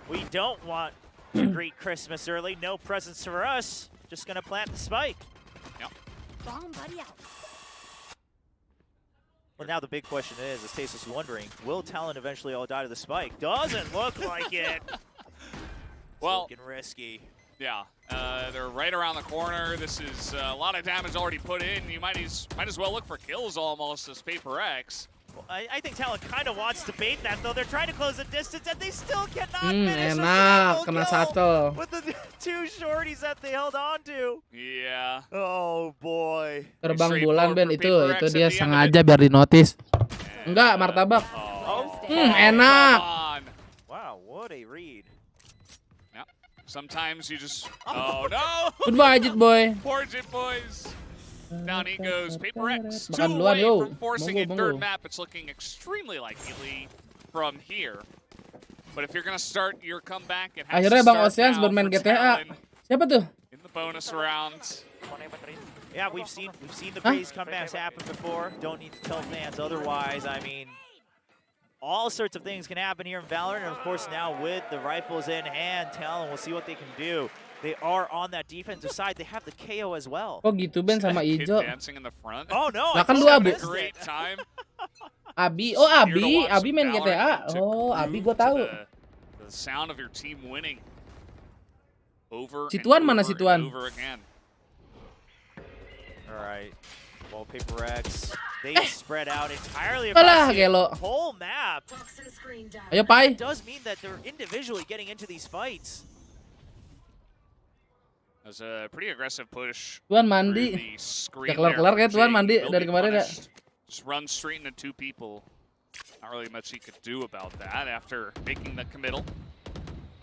we don't want to greet Christmas early. No presents for us. Just gonna plant the spike. Yep. Bomb buddy out. Well, now the big question is, as Tace was wondering, will Talon eventually all die to the spike? Doesn't look like it. Well, looking risky. Yeah, they're right around the corner. This is a lot of damage already put in. You might as well look for kills almost as Paper X. Well, I think Talon kind of wants to bait that, though. They're trying to close the distance, and they still cannot finish. Enak, kena satu. With the 2 shorties that they held on to. Yeah. Oh, boy. Terbang bulan, Ben, itu dia sengaja biar di notice. Enggak, martabak. Enak. Wow, what a read. Sometimes you just... Oh, no! Goodbye, Jit Boy. Poor Jit Boys. Down he goes. Paper X, 2 Makan duluan, away yo. from forcing a Monggo, 3rd map. It's looking extremely likely from here. But if you're going to start your comeback, it has Akhirnya to Bang start Oceans now bermain for GTA. Talon Siapa tuh? in the bonus rounds. Yeah, we've seen the crazy comebacks happen before. Don't need to tell fans otherwise. I mean, all sorts of things can happen here in Valorant, and of course now with the rifles in hand, Talon will see what they can do. They are on that defensive side. They have the KO as well. Kok gitu Ben sama Kid Ijo? dancing in the front. Oh no! Lah kan I lu abu. missed it. Great time. Abi, oh Abi main GTA. Oh, Abi gua tahu. The sound of your team winning. Over Si Tuan and mana over si and Tuan? over again. All right. Wallpaper X. They spread out entirely Alah, across gelo. the whole map. Ayo, Pai. It does mean that they're individually getting into these fights. It was a pretty aggressive push. Tuan through mandi. the screen Ya kelar-kelar there kayak from Tuan Jake. mandi He'll dari be kemarin ya. punished. Just run straight into 2 people. Not really much he could do about that after making the committal.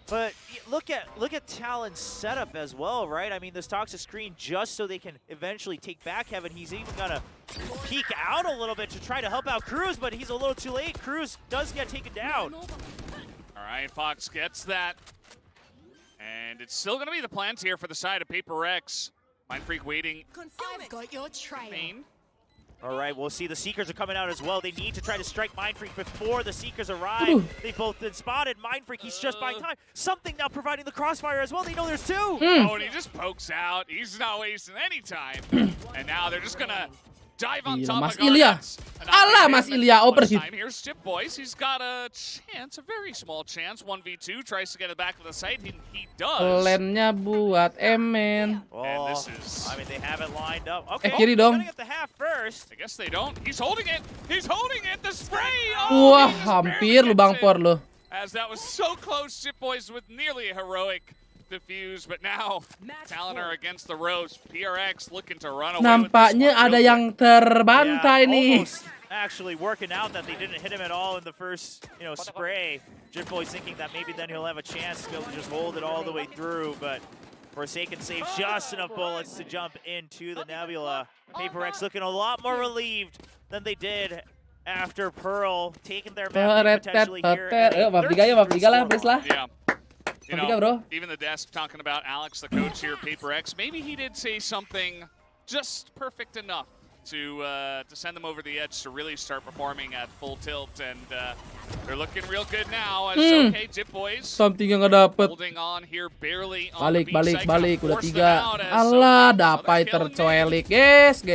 But look at Talon's setup as well, right? I mean, this toxic screen just so they can eventually take back Heaven. He's even gonna peek out a little bit to try to help out Cruz, but he's a little too late. Cruz does get taken down. All right, Fox gets that. And it's still going to be the plant here for the side of Paper X. Mind Freak waiting. I've got your trail. Main. All right, we'll see the Seekers are coming out as well. They need to try to strike Mind Freak before the Seekers arrive. They've both been spotted. Mind Freak, he's just buying time. Something now providing the crossfire as well. They know there's 2. Oh, and he just pokes out. He's not wasting any time. And now they're just going to dive on Gila, top Mas of Ilya. Garnets. Alah, Mas Ilya, overheat. Here's Chip Boys. He's got a chance, a very small chance. 1v2, tries to get it back to the site. He does. Plannya buat Emen. Oh, this is... I mean, they have it lined up. Okay, kiri dong. gonna get the half first. I guess they don't. He's holding it. He's holding it. The spray. Oh, Wah, he just hampir barely lu Bang gets Por it. lu. As that was so close, Chip Boys with nearly a heroic defuse, but now Talon are against the ropes. PRX looking to run away. Nampaknya ada yang terbantai nih. Almost actually working out that they didn't hit him at all in the first, spray. Jip Boy's thinking that maybe then he'll have a chance to be able to just hold it all the way through, but Forsaken saves just enough bullets to jump into the Nebula. Paper X looking a lot more relieved than they did after Pearl taking their map potentially here. Map 3 ya, map 3 lah, please lah. Yeah. You Map 3, bro. Even the desk talking about Alex, the coach here, Paper X, maybe he did say something just perfect enough to send them over the edge to really start performing at full tilt, and they're looking real good now. As okay, Jip Boys Something yang nggak dapet. holding on here barely on the Balik, udah 3. Alah, dapai tercuelik, guys.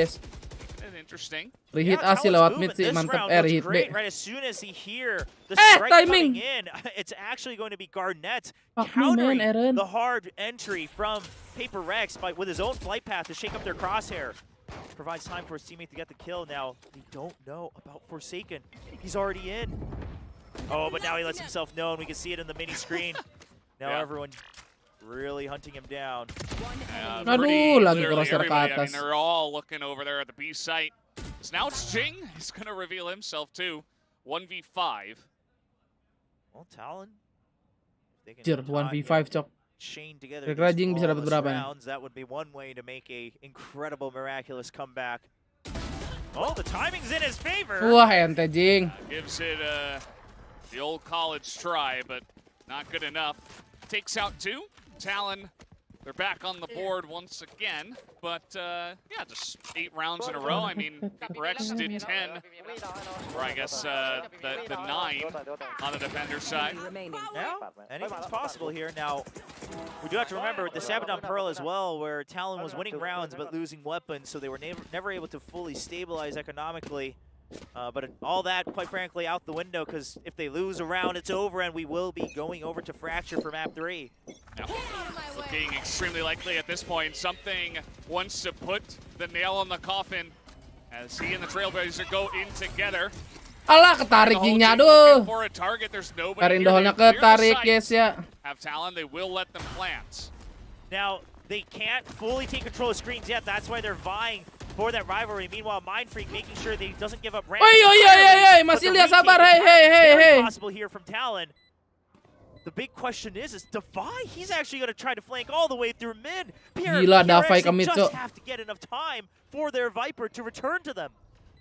Interesting. Reheat A sih lewat mid sih, mantap. Reheat B. Right as soon as he hear the strike timing. coming in, it's actually going to be Garnett Fuck me, countering man, Eren. the hard entry from Paper Rex with his own flight path to shake up their crosshair. Provides time for his teammate to get the kill. Now, they don't know about Forsaken. He's already in. Oh, but now he lets himself know, and we can see it in the mini screen. Now everyone really hunting him down. Aduh, lagi crosser ke I mean, atas. they're all looking over there at the B site. So now it's Jing. He's going to reveal himself too. 1v5. Well, Talon. Jir, 1v5 cok. Chain together. Kira-kira Jing bisa dapat berapa nih? That would be one way to make a incredible, miraculous comeback. Oh, the timing's in his favor. Wah, ente Jing. Gives it the old college try, but not good enough. Takes out 2. Talon, they're back on the board once again. But, yeah, just 8 rounds in a row. I mean, PaperX did 10, or I guess the 9 on the defender side. Yeah, anything's possible here. Now, we do have to remember the Sabadon Pearl as well, where Talon was winning rounds but losing weapons, so they were never able to fully stabilize economically. But all that, quite frankly, out the window, because if they lose a round, it's over, and we will be going over to Fracture for map 3. Yeah. Looking extremely likely at this point. Something wants to put the nail on the coffin as he and the Trailblazer go in together. Alah, ketarik Jingnya, aduh. Karin doholnya ketarik, guys ya. Have Talon, they will let them plant. Now, they can't fully take control of screens yet. That's why they're vying for that rivalry. Meanwhile, Mind Freak making sure that he doesn't give up ramp. Oi, masih lihat sabar, hey. Possible here from Talon. The big question is Defy, he's actually going to try to flank all the way through mid. Gila, Defy kami just have to get enough time for their Viper to return to them.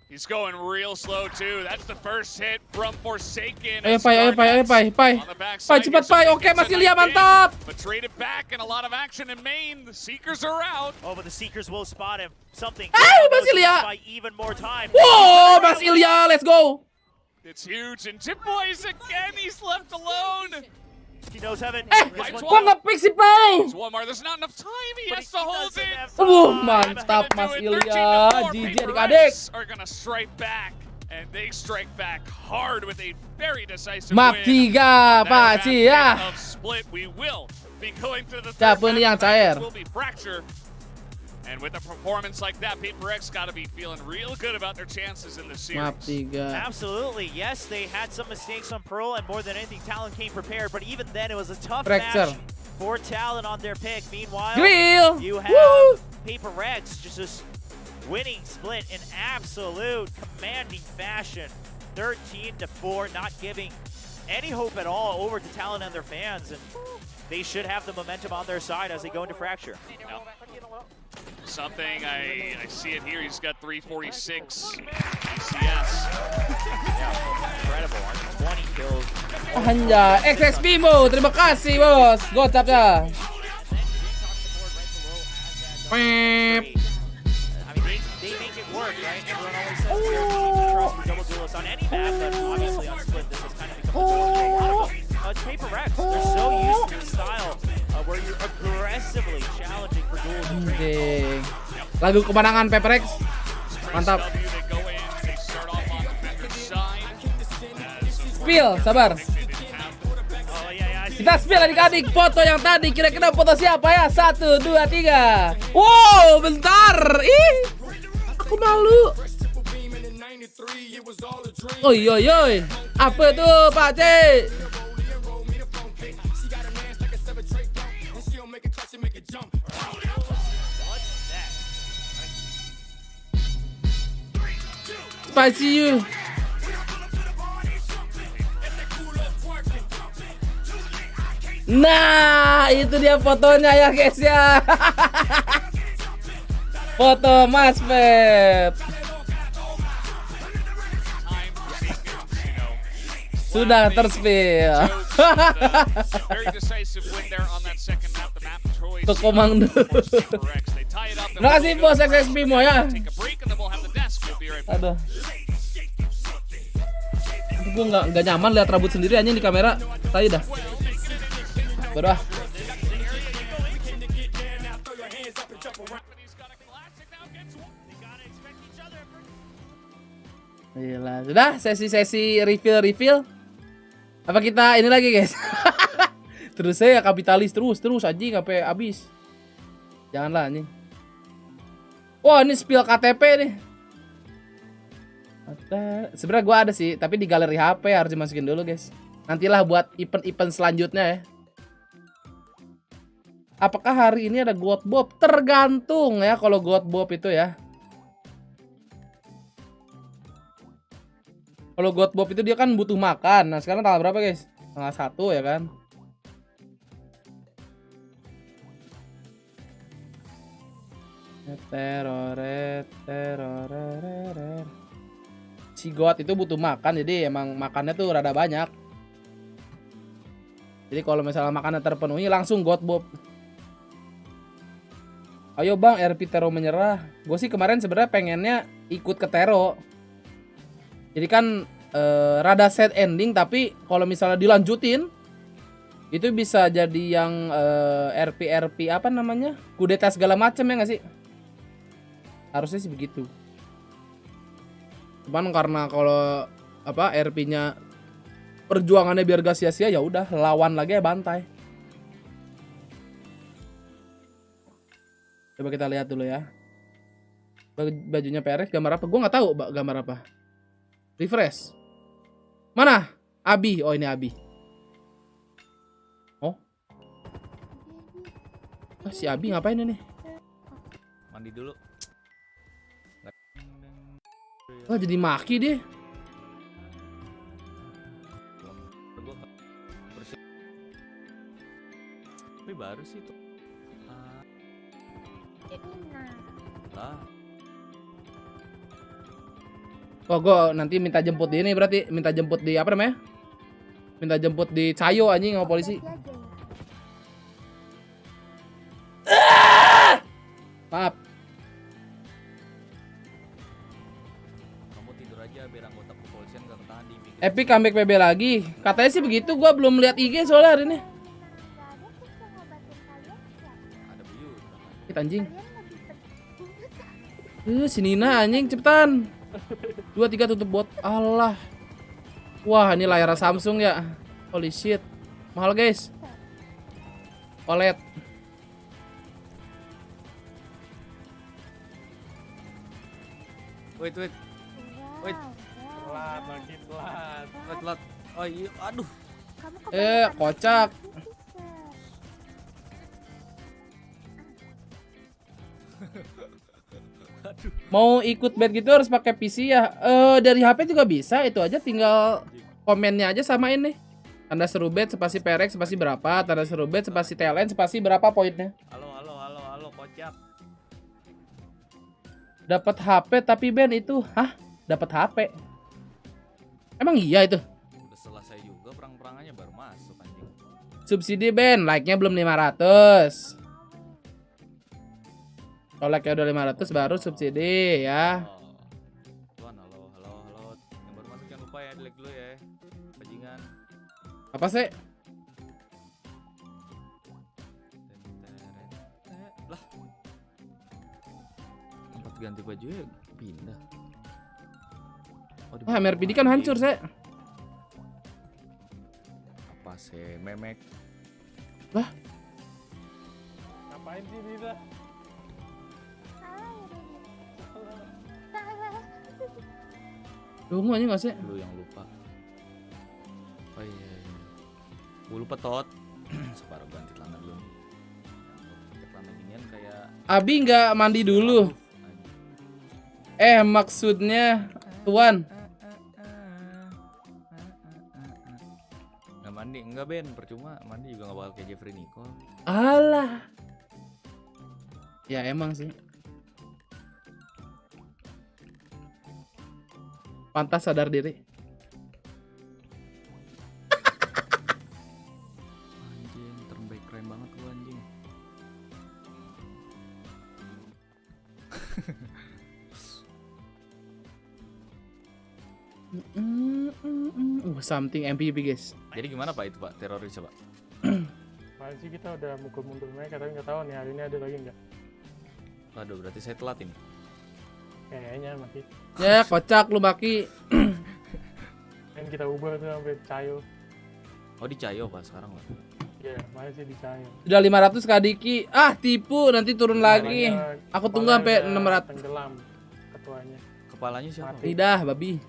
He's going real slow too. That's the first hit from Forsaken. Ayo, Pai. Pai, cepat, Pai. Oke, masih lihat, mantap. But traded back and a lot of action in main. The Seekers are out. Oh, but the Seekers will spot him. Something. Masih lihat. By even more time. Wow, masih lihat. Let's go. It's huge. And Tip Boys again. He's left alone. He knows heaven. Kok nge-pick si Pai? There's not enough time. He has to hold it. Mantap Mas Ilya. GG adik-adik. Are gonna strike back, and they strike back hard with a very decisive Map 3 Pak Ci ya. Split. We will be going to the Siapa nih yang cair? Will be Fracture. And with a performance like that, PaperX got to be feeling real good about their chances in the series. Map 3. Absolutely, yes, they had some mistakes on Pearl, and more than anything, Talon came prepared. But even then, it was a tough match for Talon on their pick. Meanwhile, you have PaperX just winning split in absolute commanding fashion, 13-4, not giving any hope at all over to Talon and their fans, and they should have the momentum on their side as they go into Fracture. No. Something, I see it here, he's got 346 ECS. Yeah, incredible, 20 kills. Hanya XXP mo, terima kasih bos, gocap ya. I mean, they make it work, right? Everyone always says we are teams who trust double duelists on any map, but obviously on Split this has kind of become a it's PaperX. They're so used to the style where you're aggressively challenging for duels and trades. Lagu kemenangan PaperX. Mantap. Spill, sabar. Kita spill adik-adik foto yang tadi. Kira-kira foto siapa ya? 1, 2, 3. Wow, bentar. Ih, aku malu. Oi. Apa tuh Pak C? Spicy you. Nah, itu dia fotonya ya guys ya. Foto Mas Pep. Sudah terspill. Untuk komando. Terima kasih bos XXP mo ya. Aduh. Gue nggak nyaman lihat rambut sendiri aja di kamera. Tadi dah. Baru ah. Gila. Sudah sesi-sesi reveal. Apa kita ini lagi guys? Terus saya kapitalis terus anjing sampai habis. Janganlah anjing. Wah, ini spill KTP nih. Sebenarnya gua ada sih, tapi di galeri HP harus dimasukin dulu guys. Nantilah buat event-event selanjutnya ya. Apakah hari ini ada God Bob? Tergantung ya kalau God Bob itu ya. Kalau God Bob itu dia kan butuh makan. Nah sekarang tanggal berapa guys? Tanggal 1 ya kan? Si God itu butuh makan, jadi emang makannya tuh rada banyak. Jadi kalau misalnya makannya terpenuhi langsung God Bob. Ayo bang, RP Tero menyerah. Gue sih kemarin sebenarnya pengennya ikut ke Tero. Jadi kan rada sad ending, tapi kalau misalnya dilanjutin itu bisa jadi yang RP apa namanya? Kudeta segala macam ya nggak sih? Harusnya sih begitu. Cuman karena kalau apa RP-nya perjuangannya biar gak sia-sia, ya udah lawan lagi ya bantai. Coba kita lihat dulu ya. Bajunya PRX gambar apa? Gue nggak tahu gambar apa. Refresh. Mana? Abi. Oh ini Abi. Oh. Si Abi ngapain ini? Mandi dulu. Oh jadi maki dia. Tapi baru sih tuh. Lah. Oh gue nanti minta jemput di ini, berarti minta jemput di apa namanya? Minta jemput di Cayo anjing sama polisi. Maaf. Kamu tidur aja biar anggota kepolisian gak ketahan di mikir. Epic comeback PB lagi. Katanya sih begitu, gua belum lihat IG soalnya hari ini. Ada Biu. Kita anjing. Si Nina anjing cepetan. 2 3 tutup bot. Allah. Wah, ini layar Samsung ya. Holy shit. Mahal, guys. OLED. Wait. Telat, makin telat. Telat. Oh iya, aduh. Kocak. Mau ikut bed gitu harus pakai PC ya? Dari HP juga bisa, itu aja tinggal komennya aja samain nih. Tanda seru bed spasi PRX spasi berapa, tanda seru bed spasi Talon spasi berapa poinnya. Halo, kocak. Dapat HP tapi Ben itu, hah? Dapat HP? Emang iya itu? Udah selesai juga perang-perangannya baru masuk anjing. Subsidi Ben, like-nya belum 500. Kalau like-nya udah 500 baru subsidi ya. Tuan, halo. Yang baru masuk jangan lupa ya, di like dulu ya. Bajingan. Apa sih? Lah. Tempat ganti baju ya pindah. Wah, MRPD kan hancur, saya. Apa sih, memek? Lah. Ngapain sih Nina? Tunggu aja nggak sih? Lu yang lupa. Oh iya. Gue lupa tot. Separuh ganti celana dulu nih. Celana ginian kayak Abi nggak mandi dulu. Maksudnya Tuan. Nggak mandi, enggak Ben, percuma mandi juga nggak bakal kayak Jeffrey Nicole. Alah. Ya emang sih. Pantas sadar diri. Anjing, terbaik keren banget lu anjing. Something MVP guys. Jadi gimana Pak itu Pak, teroris Pak? Kemarin sih kita udah mukul mundur mereka, tapi nggak tahu nih hari ini ada lagi nggak. Waduh, berarti saya telat ini. Kayaknya masih. Ya kocak lu Maki. Kan kita ubah tuh sampai Cayo. Oh di Cayo Pak sekarang Pak? Iya, mana sih di Cayo. Sudah 500 Kak Diki. Ah tipu, nanti turun lagi. Aku tunggu sampai 600. Tenggelam ketuanya. Kepalanya siapa? Lidah babi.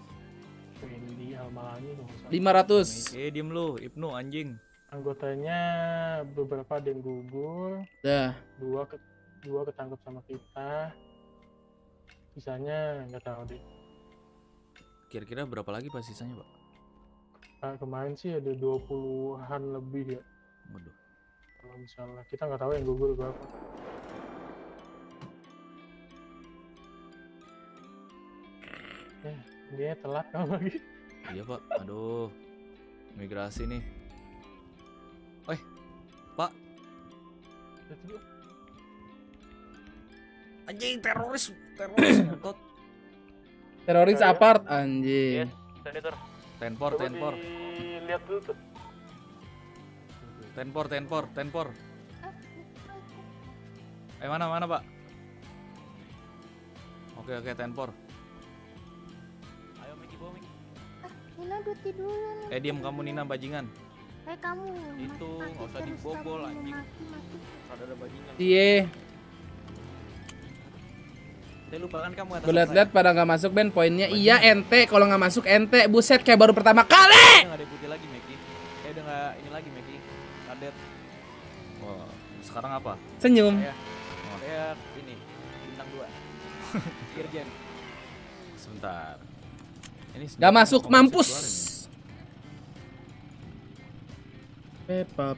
Wendy Almalani 500. Diem lu, Ibnu anjing. Anggotanya beberapa ada yang gugur. Dah. Dua ketangkep sama kita. Sisanya nggak tahu deh. Kira-kira berapa lagi pas sisanya, Pak? Kemarin sih ada 20-an lebih ya. Waduh. Kalau misalnya kita nggak tahu yang gugur berapa. Dia telat kamu lagi. Iya, Pak. Aduh. Migrasi nih. Pak. Anjing, teroris ngetot. Teroris apart anjing. Tenpor. Lihat dulu tuh. Tenpor. Mana, Pak? Oke, tenpor. Ayo Miki, bawa Miki. Nina duti dulu nih. Diam kamu Nina bajingan. Kamu. Itu nggak usah dibobol anjing. Ada bajingan. Iya. Saya lupa kan kamu atas. Gue liat pada nggak masuk Ben poinnya. Iya ente, kalau nggak masuk ente, buset kayak baru pertama kali. Nggak ada putih lagi Meki. Udah nggak ini lagi Meki. Kadet. Wah, sekarang apa? Senyum. Saya ini bintang 2. Dirjen. Sebentar. Ini Gak masuk, mampus. Pepa.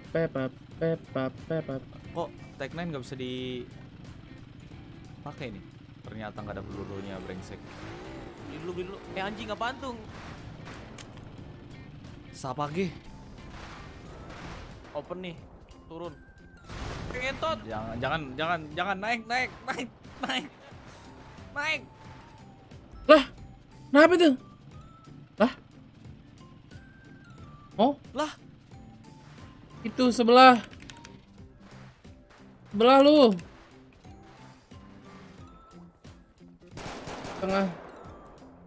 Kok Tech 9 nggak bisa dipakai nih? Ternyata nggak ada pelurunya, brengsek. Beli dulu. Anjing apaan tuh? Sapage. Open nih, turun. Ngentot. Jangan naik. Lah, kenapa tuh? Lah? Oh? Lah? Itu sebelah lu. Tengah.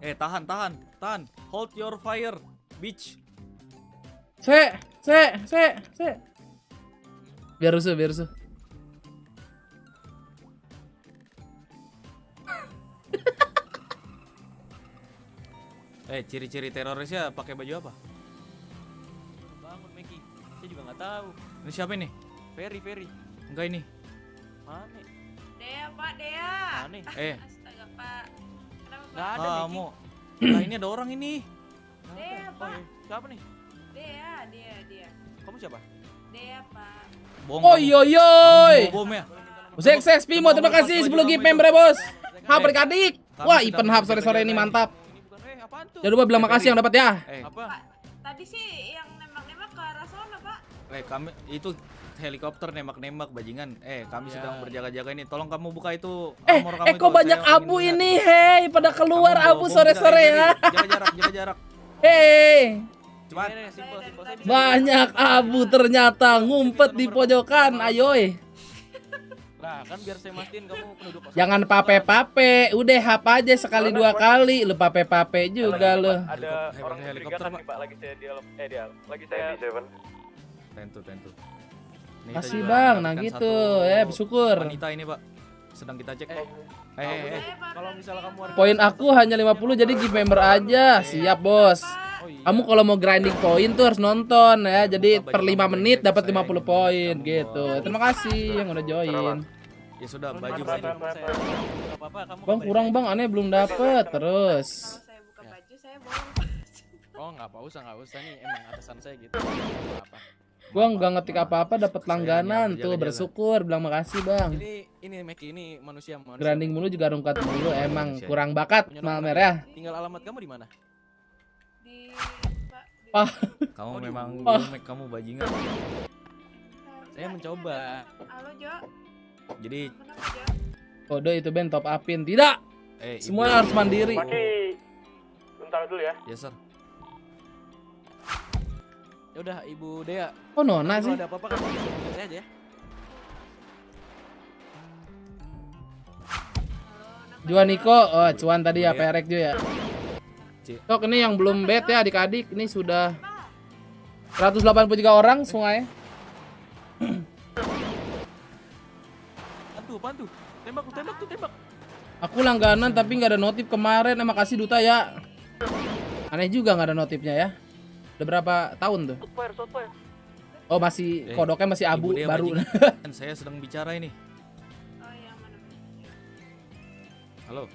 Tahan. Hold your fire, bitch. Se. Biar rusuh. Ciri-ciri terorisnya pakai baju apa? Bangun Meki. Saya juga nggak tahu. Ini siapa ini? Ferry. Enggak ini. Mana? Dea, Pak, Dea. Mana? Astaga, Pak. Kenapa, Pak? Nggak ada Meki. Kamu. Lah ini ada orang ini. Dea, Pak. Siapa nih? Dia. Kamu siapa? Dea, Pak. Bohong. Oyoyoy. Bom ya. Sukses Pimo, terima kasih 10 gift member bos. Habar adik. Wah, event hub sore-sore ini mantap. Jangan lupa bilang makasih yang dapat ya. Apa? Pak, tadi sih yang nembak-nembak ke arah sana, Pak. Kami itu helikopter nembak bajingan. Kami sedang berjaga-jaga ini. Tolong kamu buka itu armor kamu kok banyak abu ini, hei, pada keluar abu sore-sore ya. Jaga jarak. Hei. Cepat. Banyak abu ternyata ngumpet di pojokan, ayoy. Nah, kan biar saya mastiin kamu penduduk. Jangan pape-pape, udah hap aja sekali 2 kali, lu pape-pape juga lu. Ada orang helikopter, Pak. Lagi saya lagi saya Tentu. Kasih Bang, nah gitu, bersyukur. Wanita ini, Pak. Sedang kita cek. Kalau misalnya kamu Poin aku hanya 50 jadi gift member aja. Siap, Bos. Kamu kalau mau grinding poin tuh harus nonton ya. Jadi per 5 menit dapat 50 poin gitu. Terima kasih yang udah join. Ya sudah, baju. Bang kurang Bang, aneh belum dapet terus. Kalau saya buka baju, saya bohong. Oh, nggak usah nih, emang atasan saya gitu. Apa? Gua nggak ngetik apa-apa dapat langganan tuh, bersyukur, bilang makasih Bang. Ini Meki, ini manusia. Grinding mulu juga rungkat mulu, emang kurang bakat Malmer ya. Tinggal alamat kamu di mana? Di Pak. Kamu memang kamu bajingan. Saya mencoba. Halo, Jo. Jadi Kenapa, Jo? Kode itu Ben top upin. Tidak. Semua harus mandiri. Bentar dulu ya. Yes, sir. Ya udah, Ibu Dea. Oh, Nona sih. Kalau ada apa-apa kamu bisa hubungin saya aja ya. Juan Niko, oh cuan tadi ya perek Jo ya. Tok ini yang belum bet ya adik-adik, ini sudah 183 orang sungai. Pantu. Tembak. Aku langganan tapi nggak ada notif kemarin. Makasih Duta ya. Aneh juga nggak ada notifnya ya. Udah berapa tahun tuh? Oh masih kodoknya masih abu baru. Kan saya sedang bicara ini. Oh yang mana? Halo.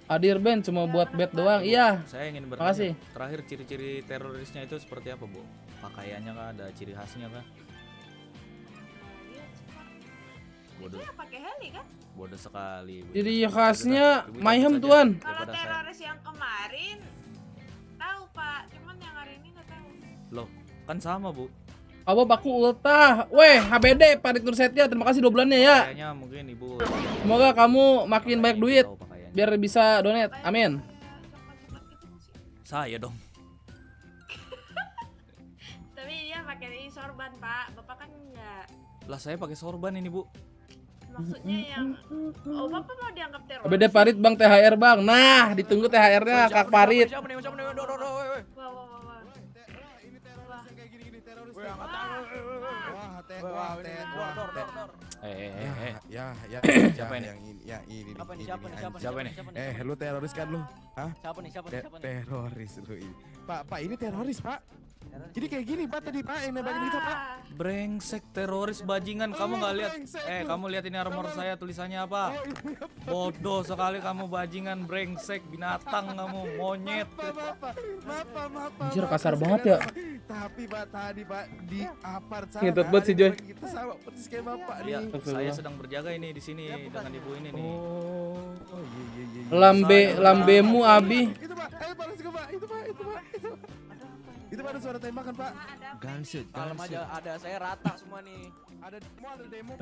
Hadir Ben cuma buat bet doang. Iya. Saya ingin bertanya. Makasih. Terakhir ciri-ciri terorisnya itu seperti apa, Bu? Pakaiannya kah? Ada ciri khasnya kah? Bodoh. Itu yang pakai heli kan? Bodoh sekali. Ciri khasnya mayhem tuan. Kalau teroris yang kemarin tahu Pak, cuman yang hari ini nggak tahu. Loh, kan sama, Bu. Apa baku ultah. Weh, HBD Pak Nur Setia, terima kasih 2 bulannya ya. Kayaknya mungkin Ibu. Semoga kamu makin banyak duit biar bisa donate. Amin. Saya dong. Tapi dia pakai sorban Pak, Bapak kan enggak. Lah saya pakai sorban ini, Bu. Maksudnya yang Bapak mau dianggap teroris? HBD Farid Bang THR Bang. Nah, ditunggu THR-nya Kak Farid. Wah. Siapa ini? Siapa ini? Lu teroris kan lu? Hah? Siapa nih? Teroris lu ini. Pak, ini teroris, Pak. Jadi kayak gini, Pak, tadi Pak yang nembakin kita, Pak. Brengsek teroris bajingan, kamu nggak lihat? Kamu lihat ini armor saya, tulisannya apa? Bodoh sekali kamu bajingan, brengsek, binatang kamu, monyet. Maaf. Anjir kasar banget ya. Tapi Pak tadi Pak di apart sana. Ngetut banget sih Joy. Kita sama persis kayak Bapak Iya, nih. saya sedang berjaga ini di sini dengan ibu ini nih. Oh iya. Lambemu Abi. Itu Pak, balas ke Pak. Itu Pak. Itu Pak ada suara tembakan Pak. Gunshot. Malam aja ada saya rata semua nih. Ada demo.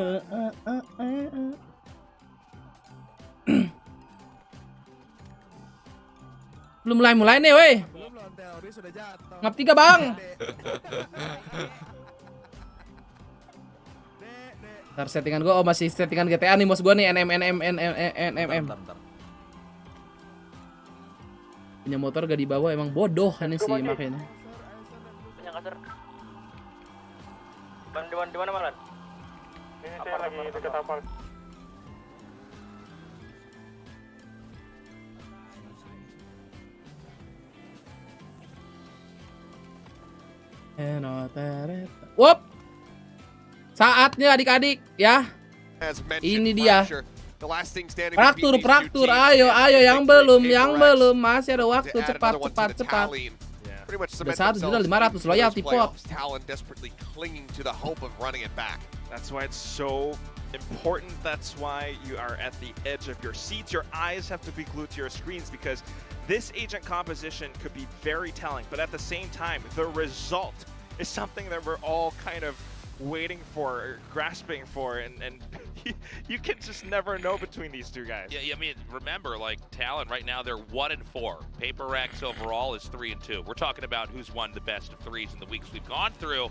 Belum mulai nih, woi. Belum lawan teroris sudah jatuh. Ngap 3 Bang. Ntar settingan gua masih settingan GTA nih bos gua nih NMM. Bentar. Punya motor gak dibawa emang bodoh ini sih makanya. Punya kasar. Di mana Malan? Ini saya lagi dekat apart. Wop. Saatnya adik-adik ya. Ini dia. Praktur. Ayo yang belum. Masih ada waktu. Cepat. Udah 1.500 loyalty pot. Talon desperately clinging to the hope of running it back. That's why it's so important. That's why you are at the edge of your seats. Your eyes have to be glued to your screens because this agent composition could be very telling. But at the same time, the result is something that we're all kind of waiting for, grasping for, and you can just never know between these two guys. Yeah, I mean, remember, like, Talon right now, they're 1-4. Paper X overall is 3-2. We're talking about who's won the best of threes in the weeks we've gone through.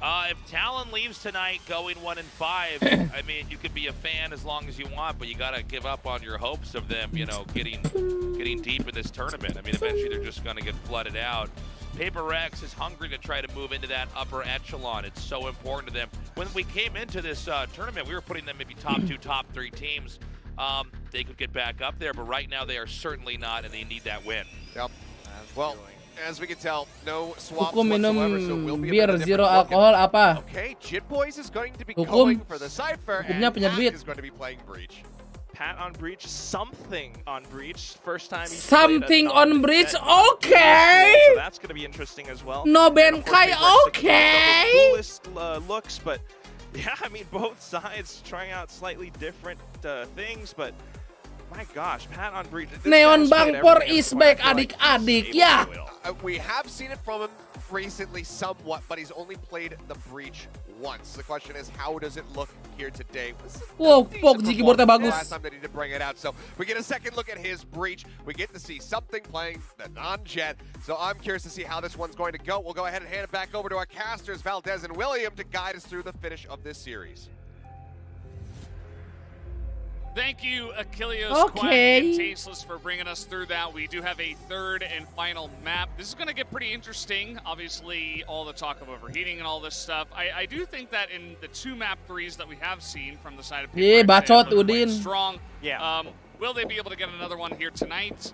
If Talon leaves tonight going 1-5, I mean, you could be a fan as long as you want, but you gotta give up on your hopes of them, you know, getting deep in this tournament. I mean, eventually they're just gonna get flooded out. Paper X is hungry to try to move into that upper echelon. It's so important to them. When we came into this tournament, we were putting them maybe top 2, top 3 teams. They could get back up there, but right now they are certainly not, and they need that win. Yep. Well, as we can tell, no swaps Hukum minum whatsoever, so we'll be bir zero alkohol apa? Okay, Jit Boys is going to be Hukum. going for the Cypher, Hukumnya and punya Pat duit. is going to be playing Breach. Pat on Breach, something on Breach. First time he's Something played a on Breach, non-set. okay. So that's going to be interesting as well. No And of course, Benkai, Paper X looking for okay. the coolest looks, but yeah, I mean, both sides trying out slightly different things, but my gosh, Pat on Breach. this Neon guy's played Bangpor everything is else, but I back, feel like adik-adik, he's ya. able to do it all. We have seen it from him recently somewhat, but he's only played the Breach once. The question is, how does it look here today? Wow, Pog keyboardnya bagus. Last time they need to bring it out, so we get a second look at his Breach. We get to see something playing the non-jet, so I'm curious to see how this one's going to go. We'll go ahead and hand it back over to our casters, Valdez and William, to guide us through the finish of this series. Thank you, Achilles, Okay. Quack, and Tasteless for bringing us through that. We do have a third and final map. This is going to get pretty interesting. Obviously, all the talk of overheating and all this stuff. I do think that in the 2 map threes that we have seen from the side of Yeah, Paper X, they bacot, look quite Udin. strong. Yeah. Will they be able to get another one here tonight?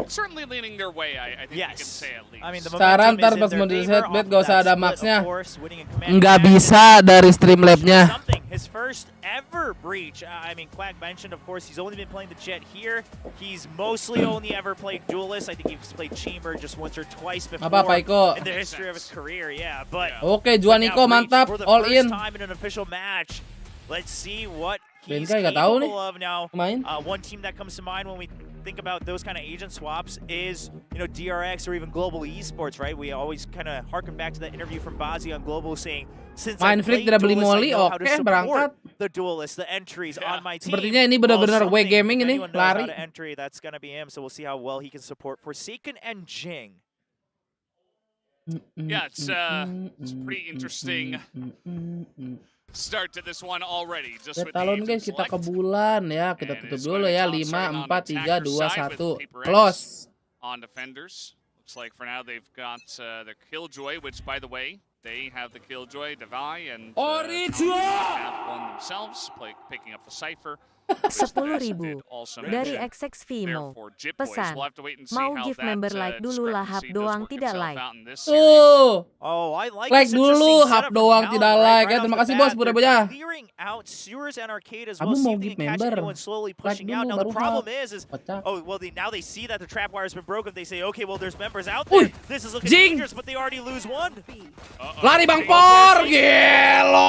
certainly leaning their way, I think you can say at least. I mean, the Saran momentum ntar is in pas their mau di favor headbet off gak of usah that ada split, maxnya. of course, winning in command Nggak match. bisa dari Streamlab-nya. Something. His first ever breach. I mean, Quack mentioned, of course, he's only been playing the Jet here. He's mostly only ever played Duelist. I think he's played Chamber just once or twice before Apa Iko? in the history of his career. Yeah, but Oke, Juan Iko mantap, for the all first in. time in an official match. Let's see what he's Benkai nggak tahu nih, capable of now. main. One team that comes to mind when we think about those kind of agent swaps is, DRX or even Global Esports, right? We always kind of harken back to that interview from Bazi on Global saying, since I Main Flick played tidak beli Duelist, I molly, know how to oke, berangkat. support the Duelists, the entries on my team. Sepertinya ini benar-benar Well, W Gaming if ini, anyone knows how lari. to entry, that's gonna be him. So we'll see how well he can support Forsaken and Jing. Yeah, it's pretty interesting start to this one already. Just with the Talon agent guys, kita ke select. bulan ya. Kita And tutup it's dulu going ya. to 5, start on 4, 3, attacker 2, side 1. with Paper X Close. on defenders. Looks like for now they've got the Killjoy, which by the way, they have the Killjoy, Devi, and Original! have one themselves, picking up the Cypher. 10.000 dari XX Vimo. Pesan, mau gift member like dulu lah, hap doang tidak like. Tuh. Oh, I like Like this dulu, interesting hap setup doang from tidak Talon, like right ya. off Terima the kasih bat. bos, They're Budha. clearing out Sewers and Arcade as Kamu well. See mau if they gift can catch member. anyone slowly Like pushing out. dulu, Now the baru problem hap. is Kocak. now they see that the trap wire has been broken. They say, okay, well there's members out there. Uy, This is looking Jing. dangerous, but they already lose one. Lari Bang Por, gelo.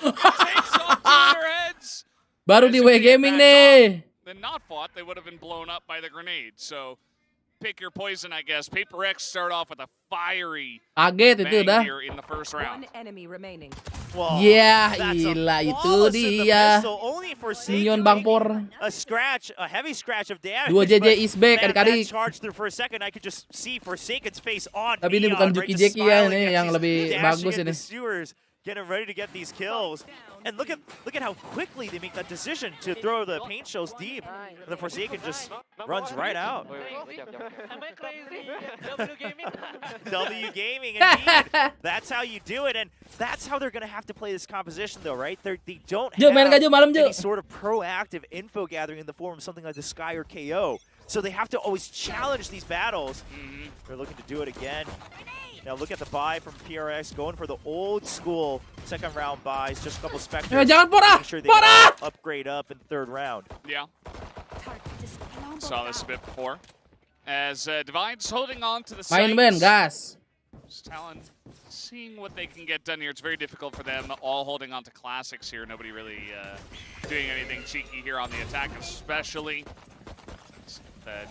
Takes off to their heads. Baru di W Gaming nih. Then not fought, they would have been blown up by the grenade. So pick your poison, I guess. Paper X start off with a fiery Kaget itu bang dah. here in the first round. Well, Ya, that's a gila itu flawless in the dia. pistol, only for Minion Satan Bang taking Por. a heavy scratch of damage. 2 JJ but is back, man, adik-adik. that charge through for a second, I could just see Forsaken's face on Tapi ini Neon, bukan right, Juki just Jeki ya, smiling ini as yang he's lebih dashing bagus into ini. Sewers, getting ready to get these kills. And look at how quickly they make that decision to throw the paint shells deep. And the Forsaken just runs right out. W Gaming, indeed. That's how you do it, and that's how they're going to have to play this composition, though, right? They don't Jo, main have gak Jo, malam Jo. any sort of proactive info gathering in the form of something like the Sky or KO. So they have to always challenge these battles. They're looking to do it again. Now look at the buy from PRX, going for the old school second round buys, just a couple Spectres. Jangan Pora! Make sure they Pora! can upgrade up in the third round. Yeah. Saw this a bit before. As Divine's holding on to the Main Ben, sights. gas. Talon seeing what they can get done here. It's very difficult for them, all holding on to classics here. Nobody really doing anything cheeky here on the attack, especially.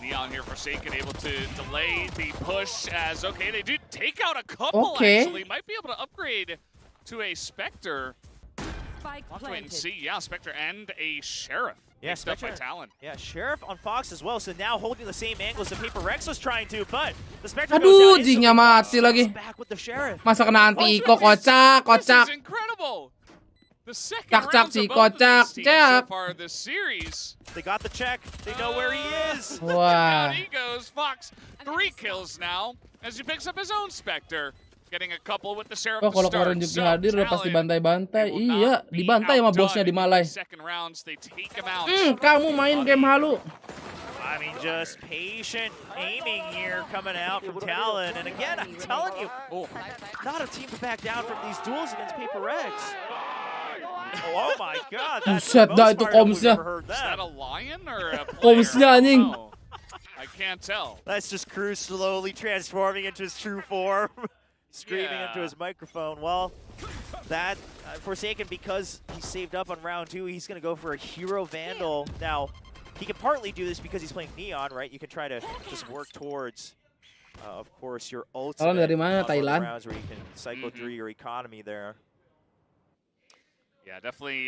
Neon here, Forsaken, able to delay the push as, okay, they do take out a couple, actually. Might be able to upgrade to a Spectre. We'll have to wait and see. Yeah, Spectre and a Sheriff. Yeah, Picked up by Spectre. Talon. Yeah, Sheriff on Fox as well, so now holding the same angles that Paper Rex was trying to, but the Spectre Aduh, goes down Jingnya mati lagi. back with the Sheriff. Masa kena anti Iko, kocak, This kocak. is incredible. The second Cak, rounds cak, of both of cak, these teams so cak. far this series. They got the check. They know where he is. Wah. Down he goes. Fox, 3 kills now as he picks up his own Spectre. Getting a couple with the Sheriff Oh, to kalau start. kemarin Juki hadir udah pasti bantai-bantai. will Iya, not be dibantai sama outdone. bosnya di Malai. Second rounds, they take him out. Kamu main game halu. I mean, just patient aiming here coming out from Talon. And again, I'm telling you, not a team to back down from these duels against Paper Rex. Oh my God, that's the Buset dah most itu fired up we've komsnya. ever heard Is that them. a lion or a player? Komsnya I don't anjing. know. I can't tell. That's just Cruz slowly transforming into his true form, screaming Yeah. into his microphone. Well, that Forsaken, because he saved up on round 2, he's going to go for a Hero Vandal. Now, he can partly do this because he's playing Neon, right? You can try to just work towards, of course, your ultimate dari mana, on Thailand? rounds where you can cycle through your economy there. Yeah, definitely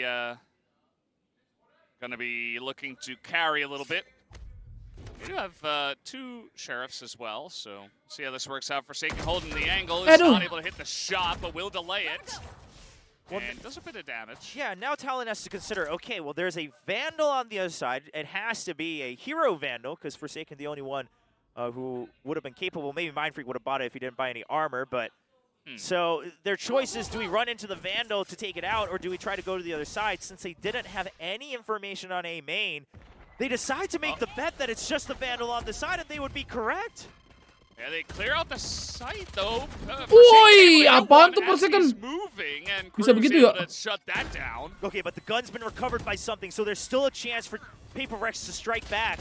going to be looking to carry a little bit. We do have 2 Sheriffs as well, so see how this works out. Forsaken holding the angle, is not able to hit the shot, but will delay it. And does a bit of damage. Yeah, now Talon has to consider, okay, well, there's a Vandal on the other side. It has to be a Hero Vandal, because Forsaken the only one who would have been capable. Maybe Mind Freak would have bought it if he didn't buy any armor, but so their choice is, do we run into the Vandal to take it out, or do we try to go to the other side? Since they didn't have any information on A main, they decide to make the bet that it's just the Vandal on the side, and they would be correct. Yeah, they clear out the site though. Woi, apaan tuh Forsaken? Bisa begitu ya? Shut that down. Okay, but the gun's been recovered by something, so there's still a chance for PaperRex to strike back.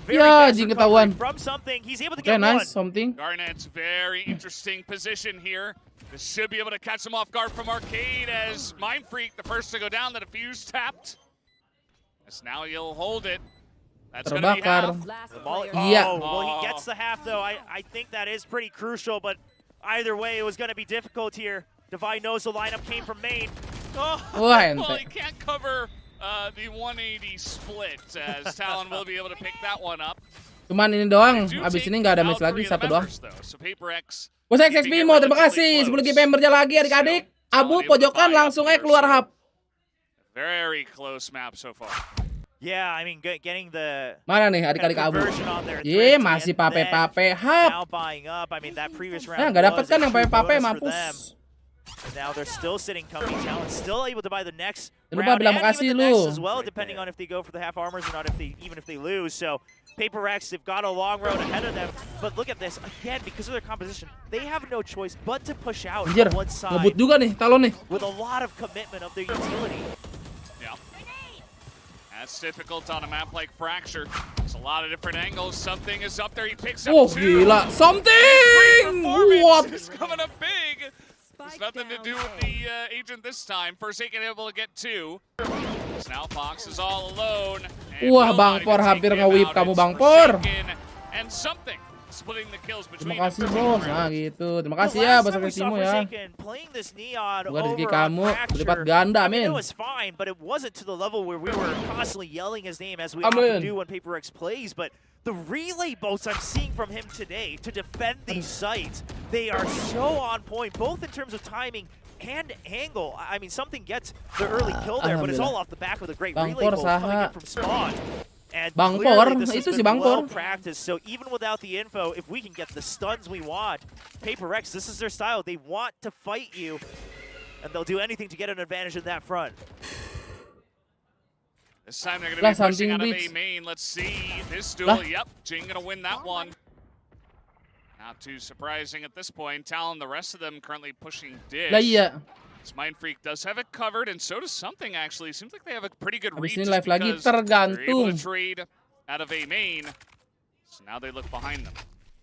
Ya, jing ketahuan. From something, he's able to Okay, get nice, one. something. Garnet's very interesting position here. This should be able to catch him off guard from Arcade as Mind Freak, the first to go down, the defuse tapped. As now he'll hold it. That's gonna be half. Iya. Well, he gets the half though. I think that is pretty crucial, but either way, it was gonna be difficult here. Divine knows the lineup came from main. Wah, Well, he can't cover the 180 split as Talon will be able to pick that one up. Cuman ini doang, abis ini nggak ada match lagi, satu doang. Bos XX Bimo, terima kasih. 10 GB membernya lagi adik-adik. Abu pojokan langsung aja keluar hub. Very close map so far. Yeah, I mean, getting the mana nih adik-adik Abu? Ye, masih pape-pape hub. Now buying up. I mean, that previous round. Nah, nggak dapet kan yang pape-pape, mampus. And now they're still sitting comfy. Talon still able to buy the next Lupa round bilang and makasih even the lu. next as well, depending on if they go for the half armors or not, even if they lose. So PaperRex, they've got a long road ahead of them. But look at this again, because of their composition, they have no choice but to push out Anjir, on one side ngebut juga nih Talon nih. with a lot of commitment of their utility. Yeah. That's difficult on a map like Fracture. There's a lot of different angles. Something is up there. He picks up Oh, two. gila. Something! What? It's coming up big. There's nothing to do with the agent this time. Forsaken able to get two. So now Fox is all alone. Wah, Bangpor hampir nge-whip kamu, Bangpor. And something splitting the kills between Terima kasih bos, nah gitu. Terima kasih ya bos Akasimu ya. Bukan rezeki kamu berlipat ganda, I mean, men. it was fine, but it wasn't to the level where we were constantly yelling his name as we often do when PaperRex plays. But the relay boats I'm seeing from him today to defend these sites, they are so on point, both in terms of timing and angle. I mean, something gets the early kill there, but it's all off the back of the great relay boat coming in from spawn. And Bangpor, this itu has si been Bangpor. well practiced. So even without the info, if we can get the stuns we want, PaperRex, this is their style. They want to fight you, and they'll do anything to get an advantage in that front. This time they're going to be pushing out of A main. Let's see this duel. Yep, Jing going to win that one. Not too surprising at this point. Talon, the rest of them currently pushing Dish. Lah iya. This Mind Freak does have it covered, and so does Something actually. Seems like they have a pretty good read Abis ini just live lagi because they're able tergantung. to trade out of A main. So now they look behind them.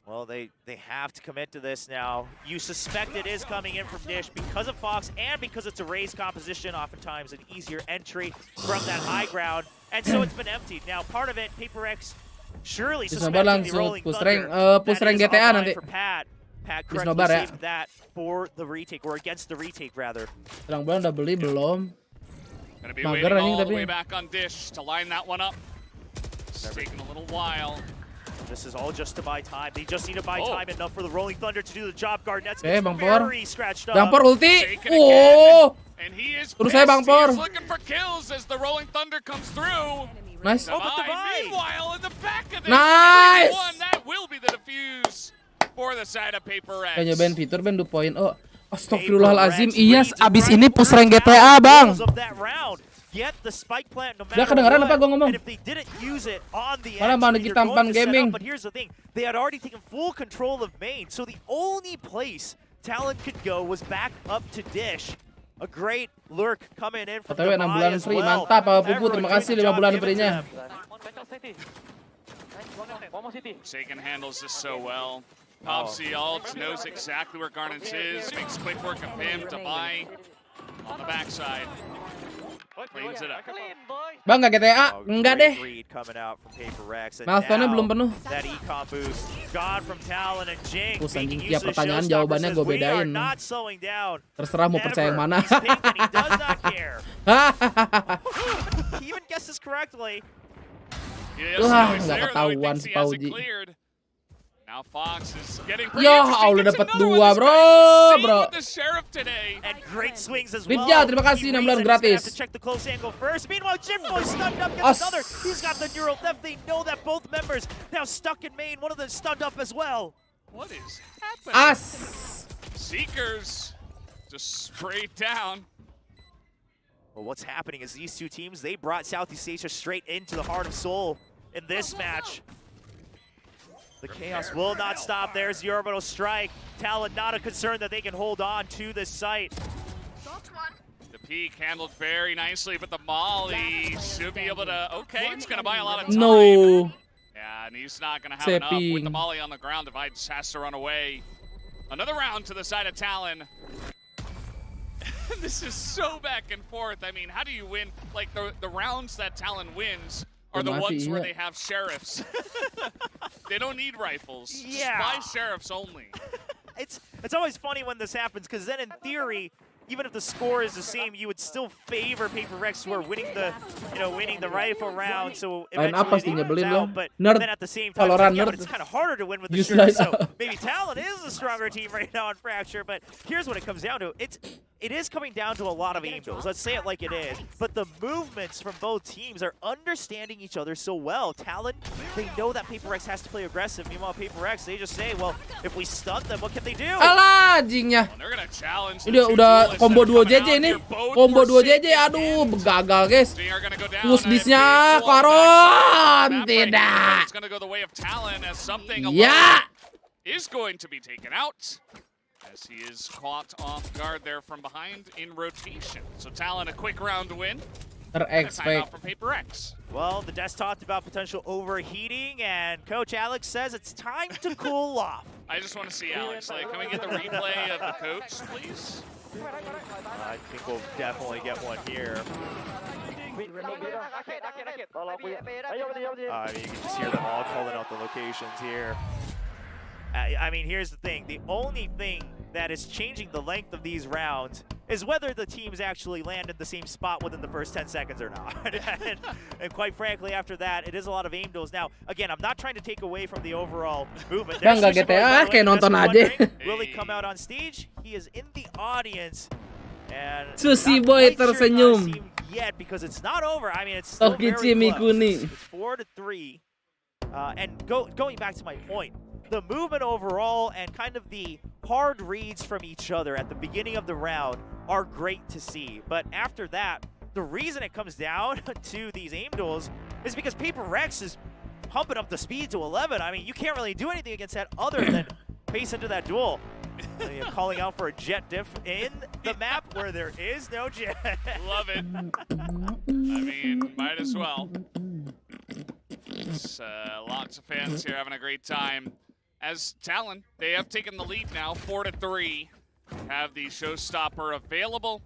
Well, they have to commit to this now. You suspect it is coming in from Dish because of Fox and because it's a raised composition, oftentimes an easier entry from that high ground. And so it's been emptied. Now, part of it, PaperRex surely suspecting the rolling thunder. Push rank GTA nanti. For Pat correctly nobar ya. saved that for the retake, or against the retake rather. Terang bulan udah beli belum? Gonna be Mager waiting anjing all the tapi. way back on Dish to line that one up. It's taking a little while. This is all just to buy time. They just need to buy time enough for the Rolling Thunder to do the job. Garnet's Bangpor. very scratched up. Bangpor ulti. Oh. And he is Terus saya Bangpor. looking for kills as the Rolling Thunder comes through. Nice. Oh, but Divine. Meanwhile, in the back of this, Nice. one, that will be the defuse for the side of PaperRex. Kayaknya Ben fitur Ben 2 poin. Oh, astagfirullahalazim. Iya, abis ini push rank GTA, Bang. Get the spike plant no Udah matter kedengeran what. apa gua ngomong? And if they didn't use it on the Malah mau entry, Niki you're going tampan to set gaming. up. But here's the thing, they had already taken full control of main, so the only place Talon could go was back up to Dish. A great lurk coming in from OTW 6 bulan as free, well. mantap Pak Pupu, terima kasih 5 bulan free-nya. Sagan handles this so well. Popsy ult knows exactly where Garnets is, makes quick work of him to buy on the backside. Cleans it up. Bang, nggak GTA? Enggak deh. Milestone-nya belum penuh. That econ boost gone from Talon and Jing. Anjing, tiap pertanyaan jawabannya gue bedain. Terserah mau percaya yang mana. He even guesses correctly. Wah, nggak ketahuan si Pauji. Now Fox is getting Ya Allah, dapat 2, bro. And great swings as Ripja, well. terima kasih 6 bulan gratis. Check the close angle first. Meanwhile, Jimbo's stunned up, gets another. He's got the neural theft. They know that both members now stuck in main. One of them stunned up as well. What is happening? As. Seekers just sprayed down. Well, what's happening is these two teams, they brought Southeast Asia straight into the heart of Seoul. in this match. The chaos will not stop. There's the orbital strike. Talon not a concern that they can hold on to this site. The peak handled very nicely, but the molly should be able to, okay, it's going to buy a lot of time. No. Yeah, and he's not going to have enough with the molly on the ground. Divide just has to run away. Another round to the side of Talon. This is so back and forth. I mean, how do you win? Like, the rounds that Talon wins are the ones where they have sheriffs. They don't need rifles. Yeah. Just buy sheriffs only. It's always funny when this happens, because then in theory, even if the score is the same, you would still favor PaperX who are winning the rifle round. So eventually it out, but then at the same time, but it's kind of harder to win with the shooter. So maybe Talon is the stronger team right now on Fracture. But here's what it comes down to: it is coming down to a lot of aim duels. Let's say it like it is. But the movements from both teams are understanding each other so well. Talon, they know that PaperX has to play aggressive. Meanwhile, PaperX, they just say, well, if we stun them, what can they do? Alah, anjingnya. They're gonna challenge. Udah combo 2 JJ nih. Combo 2 JJ, aduh, gagal guys. Pusdisnya Koron, tidak. It's gonna go the way of Talon as something is going to be taken out. As he is caught off guard there from behind in rotation. So Talon, a quick round to win. Timeout from PaperX. Well, the desk talked about potential overheating, and Coach Alex says it's time to cool off. I just want to see Alex. Like, can we get the replay of the coach, please? I think we'll definitely get one here. You can just hear them all calling out the locations here. I mean, here's the thing. The only thing that is changing the length of these rounds is whether the teams actually land in the same spot within the first 10 seconds or not. and quite frankly, after that, it is a lot of aim duels. Now, again, I'm not trying to take away from the overall movement. Nggak GTA, kayak nonton aja. Will he come out on stage? He is in the audience. And Susi boy tersenyum. Yet, because it's not over. I mean, it's still very close. It's 4-3. And going back to my point, the movement overall and kind of the hard reads from each other at the beginning of the round are great to see. But after that, the reason it comes down to these aim duels is because PaperX is pumping up the speed to 11. I mean, you can't really do anything against that other than pace into that duel. Calling out for a jet diff in the map where there is no jet. Love it. I mean, might as well. It's, lots of fans here having a great time. As Talon, they have taken the lead now, 4-3. Have the showstopper available.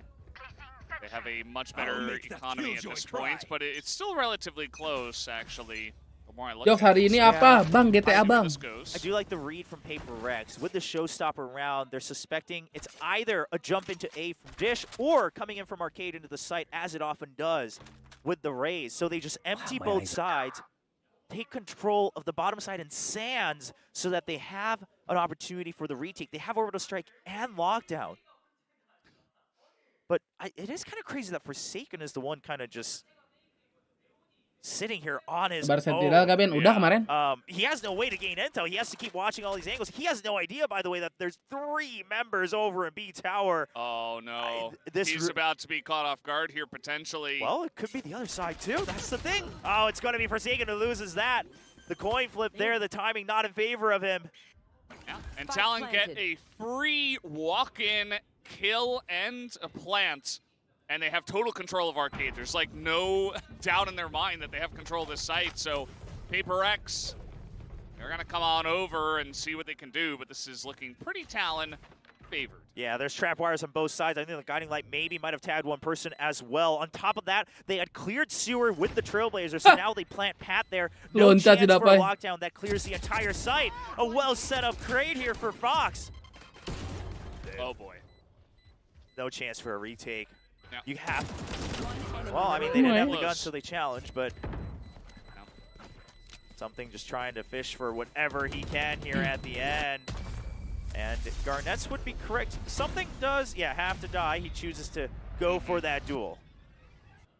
They have a much better economy at this point, but it's still relatively close, actually. The more I look at hari ini apa, Bang? GTA Bang. I do like the read from PaperX. With the showstopper round, they're suspecting it's either a jump into A from Dish or coming in from Arcade into the site, as it often does with the Rays. So they just empty both sides, take control of the bottom side and Sands so that they have an opportunity for the retake. They have Orbital Strike and Lockdown. But it is kind of crazy that Forsaken is the one kind of just sitting here on his own. Udah kemarin. He has no way to gain intel. He has to keep watching all these angles. He has no idea, by the way, that there's 3 members over in B Tower. Oh, no. He's about to be caught off guard here, potentially. Well, it could be the other side, too. That's the thing. Oh, it's going to be Forsaken who loses that. The coin flip there, the timing not in favor of him. Yeah, and Talon get a free walk-in kill and a plant. And they have total control of Arcade. There's like no doubt in their mind that they have control of this site. So PaperX, they're gonna come on over and see what they can do, but this is looking pretty Talon favored. Yeah, there's trap wires on both sides. I think the Guiding Light maybe might have tagged one person as well. On top of that, they had cleared sewer with the Trailblazers, so now they plant Pat there. No chance for a lockdown that clears the entire site. A well set up crate here for Fox. Oh boy. No chance for a retake. Yeah. You have. Well, I mean, they didn't have the gun, so they challenged, but something just trying to fish for whatever he can here at the end. And Garnets would be correct. Something does, have to die. He chooses to go for that duel.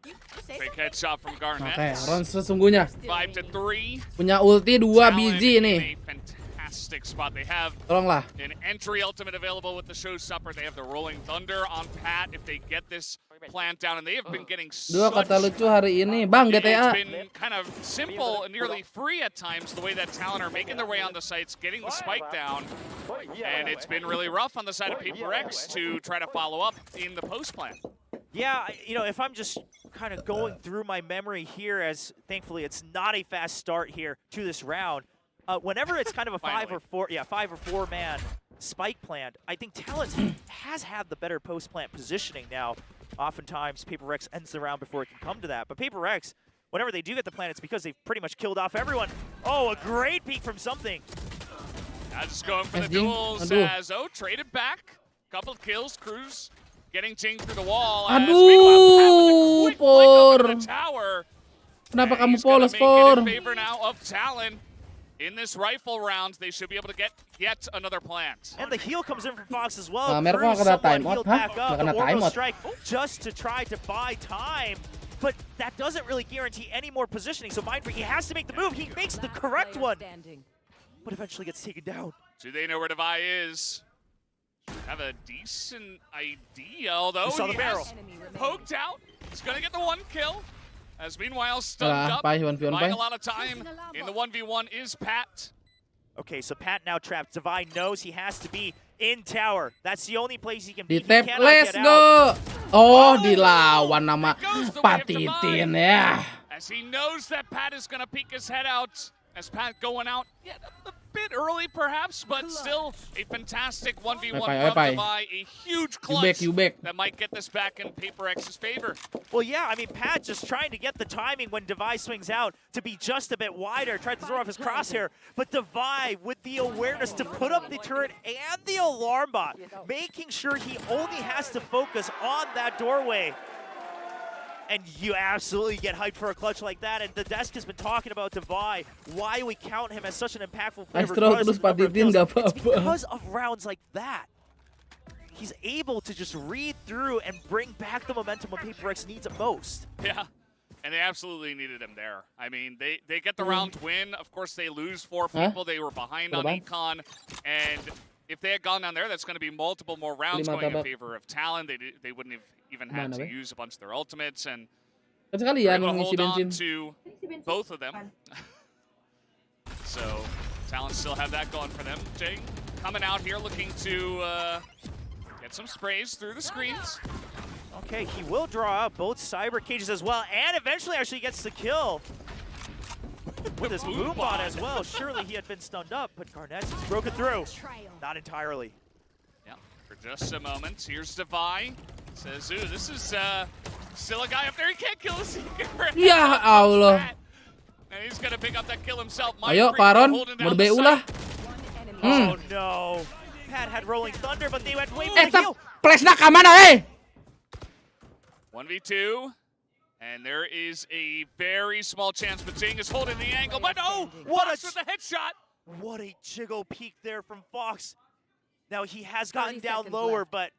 Quick headshot from Garnets. Oke, Ron sesungguhnya 5-3. Punya ulti 2 biji nih. Fantastic spot. They have Tolonglah. an entry ultimate available with the showstopper. They have the Rolling Thunder on Pat. If they get this plant down, and they have been getting Dua kata lucu hari ini, Bang It's GTA. been kind of simple and nearly free at times, the way that Talon are making their way on the sites, getting the spike down, and it's been really rough on the side of PaperX to try to follow up in the post plant. Yeah, you know, if I'm just kind of going through my memory here, as thankfully it's not a fast start here to this round, whenever it's kind of a 5 or 4 man spike plant, I think Talon has had the better post plant positioning now. Oftentimes PaperX ends the round before it can come to that, but PaperX, whenever they do get the plant, it's because they've pretty much killed off everyone. Oh, a great peek from something. Now just going for the duels as traded back, couple of kills, Cruz getting Ting through the wall. Aduh, Por. Kenapa kamu polos, Por? In favor now of Talon. In this rifle round, they should be able to get yet another plant. And the heal comes in from Fox as well. Mereka kena timeout, kena timeout. Strike just to try to buy time, but that doesn't really guarantee any more positioning. So Mindfreak, he has to make the move. He makes the correct one, but eventually gets taken down. Do they know where Devi is? Have a decent idea, although he has poked out. He's gonna get the 1 kill. As meanwhile, stunned up, buying a lot of time in the 1v1 is Pat. Okay, so Pat now trapped. Devi knows he has to be in tower. That's the only place he can be. Di tap, let's go. Oh, dilawan nama Patitin ya. As he knows that Pat is gonna peek his head out. As Pat going out, yeah, a bit early perhaps, but still a fantastic 1v1 from Devi, a huge clutch that might get this back in PaperX's favor. Well, yeah, I mean, Pat just trying to get the timing when Devi swings out to be just a bit wider, tried to throw off his crosshair, but Devi with the awareness to put up the turret and the alarm bot, making sure he only has to focus on that doorway. And you absolutely get hyped for a clutch like that. And the desk has been talking about Devi, why we count him as such an impactful player. It's because of rounds like that. He's able to just read through and bring back the momentum when PaperX needs it most. Yeah, and they absolutely needed him there. I mean, they get the round win. Of course, they lose 4 people. They were behind on Econ. And if they had gone down there, that's going to be multiple more rounds going in favor of Talon. They wouldn't have even had to use a bunch of their ultimates, and they're able to hold on to both of them. So Talon still have that going for them. Jing coming out here looking to get some sprays through the screens. Okay, he will draw out both cyber cages as well, and eventually actually gets the kill with his boom bot as well. Surely he had been stunned up, but Garnett's broken through. Not entirely. Yeah, for just a moment. Here's Devi. Says, ooh, this is still a guy up there. He can't kill a secret. Ya Allah. And he's going to pick up that kill himself. Ayo, Paron, ber-BU lah. Oh no. Pat had rolling thunder, but they went way for the heal. Flash na ka mana, eh? 1v2. And there is a very small chance, but Ting is holding the angle. But oh, what a headshot. What a jiggle peek there from Fox. Now he has gotten down lower, but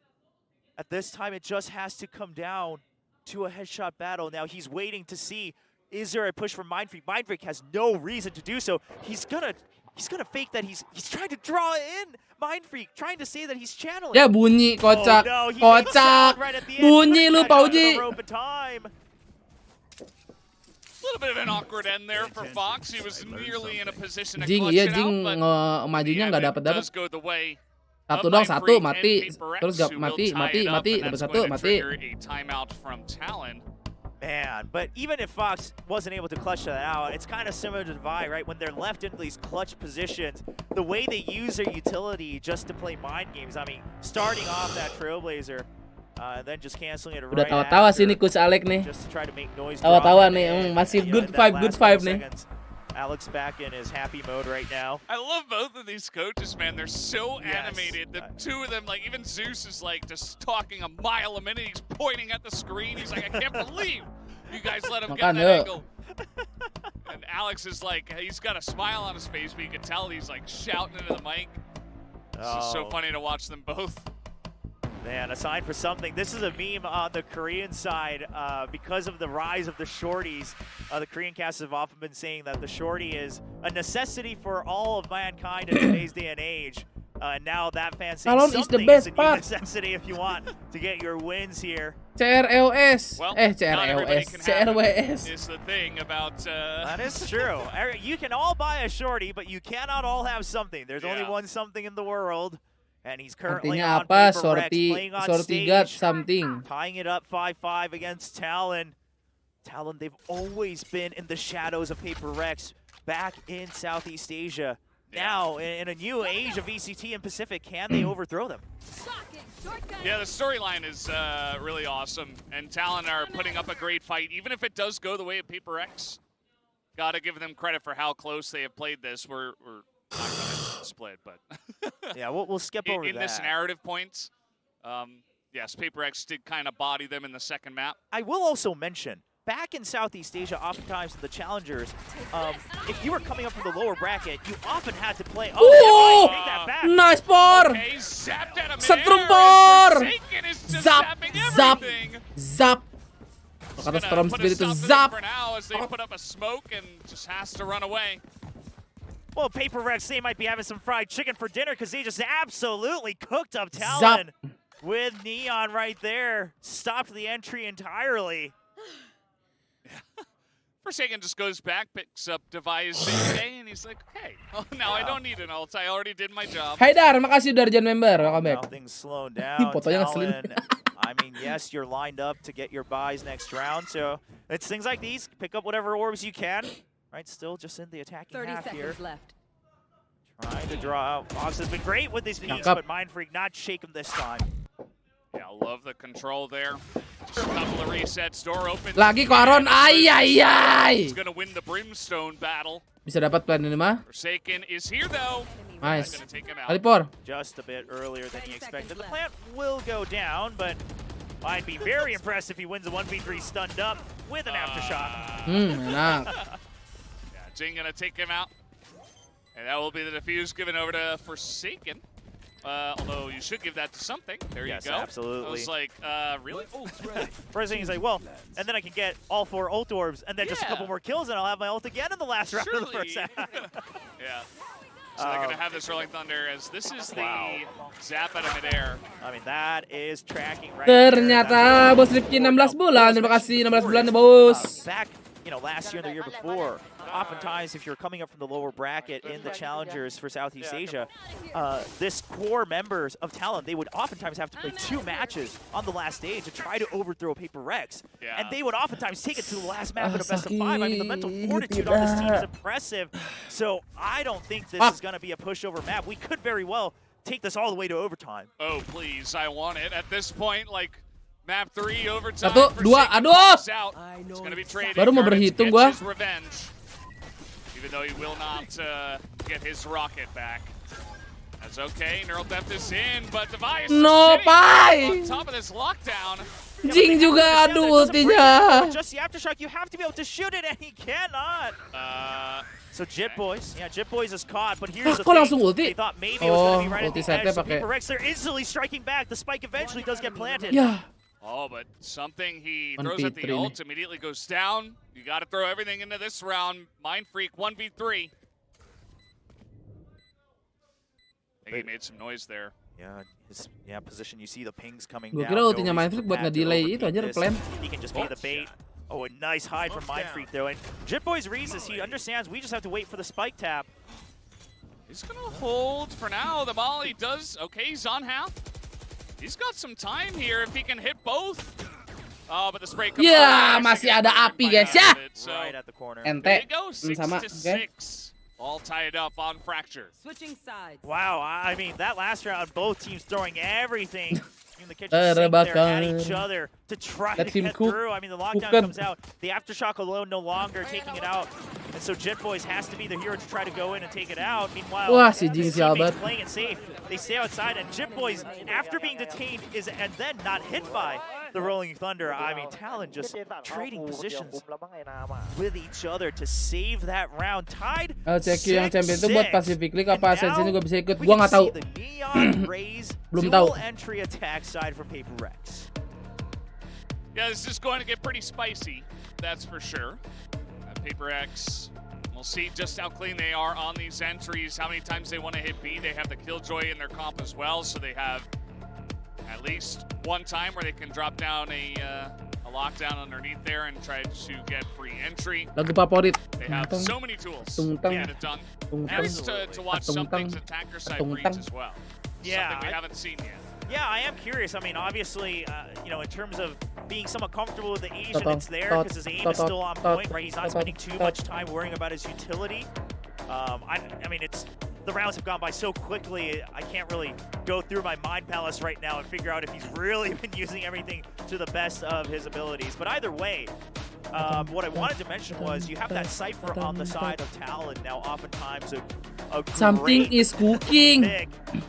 at this time it just has to come down to a headshot battle. Now he's waiting to see, is there a push from Mindfreak? Mindfreak has no reason to do so. He's gonna fake that he's trying to draw in Mindfreak, trying to say that he's channeling. Ya bunyi kocak, kocak. Bunyi lu Pauji. A little bit of an awkward end there for Fox. He was nearly in a position to clutch it out, but majunya nggak dapat. does go the way. Satu dong, satu mati, terus gak mati, dapat satu, mati. A timeout from Talon. Man, but even if Fox wasn't able to clutch that out, it's kind of similar to Devi, right? When they're left in these clutch positions, the way they use their utility just to play mind games. I mean, starting off that Trailblazer, and then just canceling it right Udah tawa-tawa sih nih Coach Alec nih. Just to try to make noise. Tawa-tawa nih, masih good vibe nih. Alex back in his happy mode right now. I love both of these coaches, man. They're so animated. The two of them, like, even Zeus is like just talking a mile a minute. He's pointing at the screen. He's like, I can't believe you guys let him get that angle. And Alex is like, he's got a smile on his face, but you can tell he's like shouting into the mic. This is so funny to watch them both. Man, a sign for something. This is a meme on the Korean side because of the rise of the shorties. The Korean cast have often been saying that the shorty is a necessity for all of mankind in today's day and age. And now that fan saying Talon is the something best is a part. necessity if you want to get your wins here. CROS. Well, not everybody CROS. can have it, CRWS. is the thing about. That is true. You can all buy a shorty, but you cannot all have something. There's only one something in the world. And he's currently Artinya on apa? Paper Rex, playing on Sorti got stage, something. tying it up 5-5 against Talon. Talon, they've always been in the shadows of Paper Rex back in Southeast Asia. Now, in a new age of VCT and Pacific, can they overthrow them? Yeah, the storyline is really awesome, and Talon are putting up a great fight, even if it does go the way of Paper Rex. Gotta give them credit for how close they have played this. We're not gonna split, but yeah, we'll skip over in that. this narrative points. Yes, Paper Rex did kind of body them in the second map. I will also mention, back in Southeast Asia, oftentimes in the challengers, if you were coming up from the lower bracket, you often had to play. Oh, take that back. nice por. Okay, zapped out of Setrum midair, por. and Forsaken is just Zap, zapping zap, everything. zap. Just Kata gonna Storm put a Spirit itu stop to them zap. for now as they put up a smoke and just has to run away. Well, Paper Rex, they might be having some fried chicken for dinner because they just absolutely cooked up Talon with Neon right there. Stopped the entry entirely. Forsaken just goes back, picks up device and he's like, hey, oh, now I don't need an ult. I already did my job. Hai Dar, makasih udah Darjan member. Welcome back. Nothing's slowed down. Fotonya Talon, ngeselin. I mean, yes, you're lined up to get your buys next round, so it's things like these. Pick up whatever orbs you can. Right, still just in the attacking 30 half seconds here. left. Trying to draw out. Fox has been great with his piece, but Mind Freak not shaken this time. Yeah, love the control there. Just a couple of resets, door open. Lagi Quaron, He's gonna win the Brimstone battle. Bisa dapat plan ini mah. Forsaken is here though. Nice. Gonna take him out. Alipor. Just a bit earlier than he expected. The plant will go down, but might be very impressed if he wins a 1v3 stunned up with an aftershock. Enak. Yeah, Jing gonna take him out. And that will be the defuse given over to Forsaken. Although you should give that to something. There you go. Absolutely. I was like, really? First thing he's like, well, and then I can get all 4 ult orbs and then just a couple more kills and I'll have my ult again in the last round of the first half. Yeah. So they're going to have this Rolling Thunder as this is the zap out of midair. I mean, that is tracking right Ternyata Bos Rifki 16 bulan. Terima kasih 16 bulan nih, Bos. Back, last year and the year before, oftentimes if you're coming up from the lower bracket in the challengers for Southeast Asia, this core members of Talon, they would oftentimes have to play 2 matches on the last stage to try to overthrow Paper Rex. Yeah. And they would oftentimes take it to the last map in a best of 5. I mean, the mental fortitude on this team is impressive. So I don't think this is going to be a pushover map. We could very well take this all the way to overtime. Oh, please, I want it. At this point, like, map 3 overtime. 1, 2, aduh. It's going to be traded. Baru mau berhitung gua. His revenge. Even though he will not get his rocket back. That's okay. Neural Theft is in, but Device No, Pai. on top of this lockdown. Jing juga, aduh ultinya. Just the aftershock, you have to be able to shoot it, and he cannot. So Jit Boys, Jit Boys is caught, but here's the Kok thing. langsung ulti? They thought maybe it was going to be right at ulti the edge. setnya So pakai. Paper Rex, they're instantly striking back. The spike eventually does get planted. Ya. Oh, but something he 1v3 throws at the nih. ult immediately goes down. You got to throw everything into this round. Mind Freak 1v3. I think he made some noise there. Yeah, his position. You see the pings coming Gua down. kira ultinya Mind Freak buat nge-delay itu aja plan. He can just be the bait. Oh, a nice hide from Mind Freak though. And Jit Boys reads this. He understands we just have to wait for the spike tap. He's going to hold for now. The Molly does. Okay, he's on half. He's got some time here if he can hit both. Oh, but the spray comes Ya, masih ada api guys ya. Right at the corner. Ente. Go, 6 sama, to oke. 6. All tied up on Fracture. Switching sides. Wow, I mean, that last round, both teams throwing everything in the kitchen sink there at each other to try to get through. I mean, the lockdown comes out. The aftershock alone no longer taking it out. And so Jit Boys has to be the hero to try to go in and take it out. Meanwhile, Wah, si Jing his teammates siabat. playing it safe. They stay outside, and Jit Boys, after being detained, and then not hit by the Rolling Thunder. I mean, Talon just trading positions with each other to save that round. Tied CQ yang champion itu buat Pacific League apa Ascension juga bisa ikut. we Gua can nggak tahu. see the Neon Rays Belum dual tahu. entry attack side from Paper Rex. Yeah, this is going to get pretty spicy. That's for sure. Paper X We'll see just how clean they are on these entries, how many times they want to hit B. They have the Killjoy in their comp as well, so they have at least one time where they can drop down a lockdown underneath there and try to get free entry. Lagu favorit. They have so many tools to get it done. Nice to watch some things attacker side reads as well. Yeah, something we haven't seen yet. Yeah, I am curious. I mean, obviously, you know, in terms of being somewhat comfortable with the Asian, it's there because his aim is still on point, right? He's not spending too much time worrying about his utility. I mean, the rounds have gone by so quickly, I can't really go through my mind palace right now and figure out if he's really been using everything to the best of his abilities. But either way, what I wanted to mention was you have that Cypher on the side of Talon. Now, oftentimes, a Something is cooking.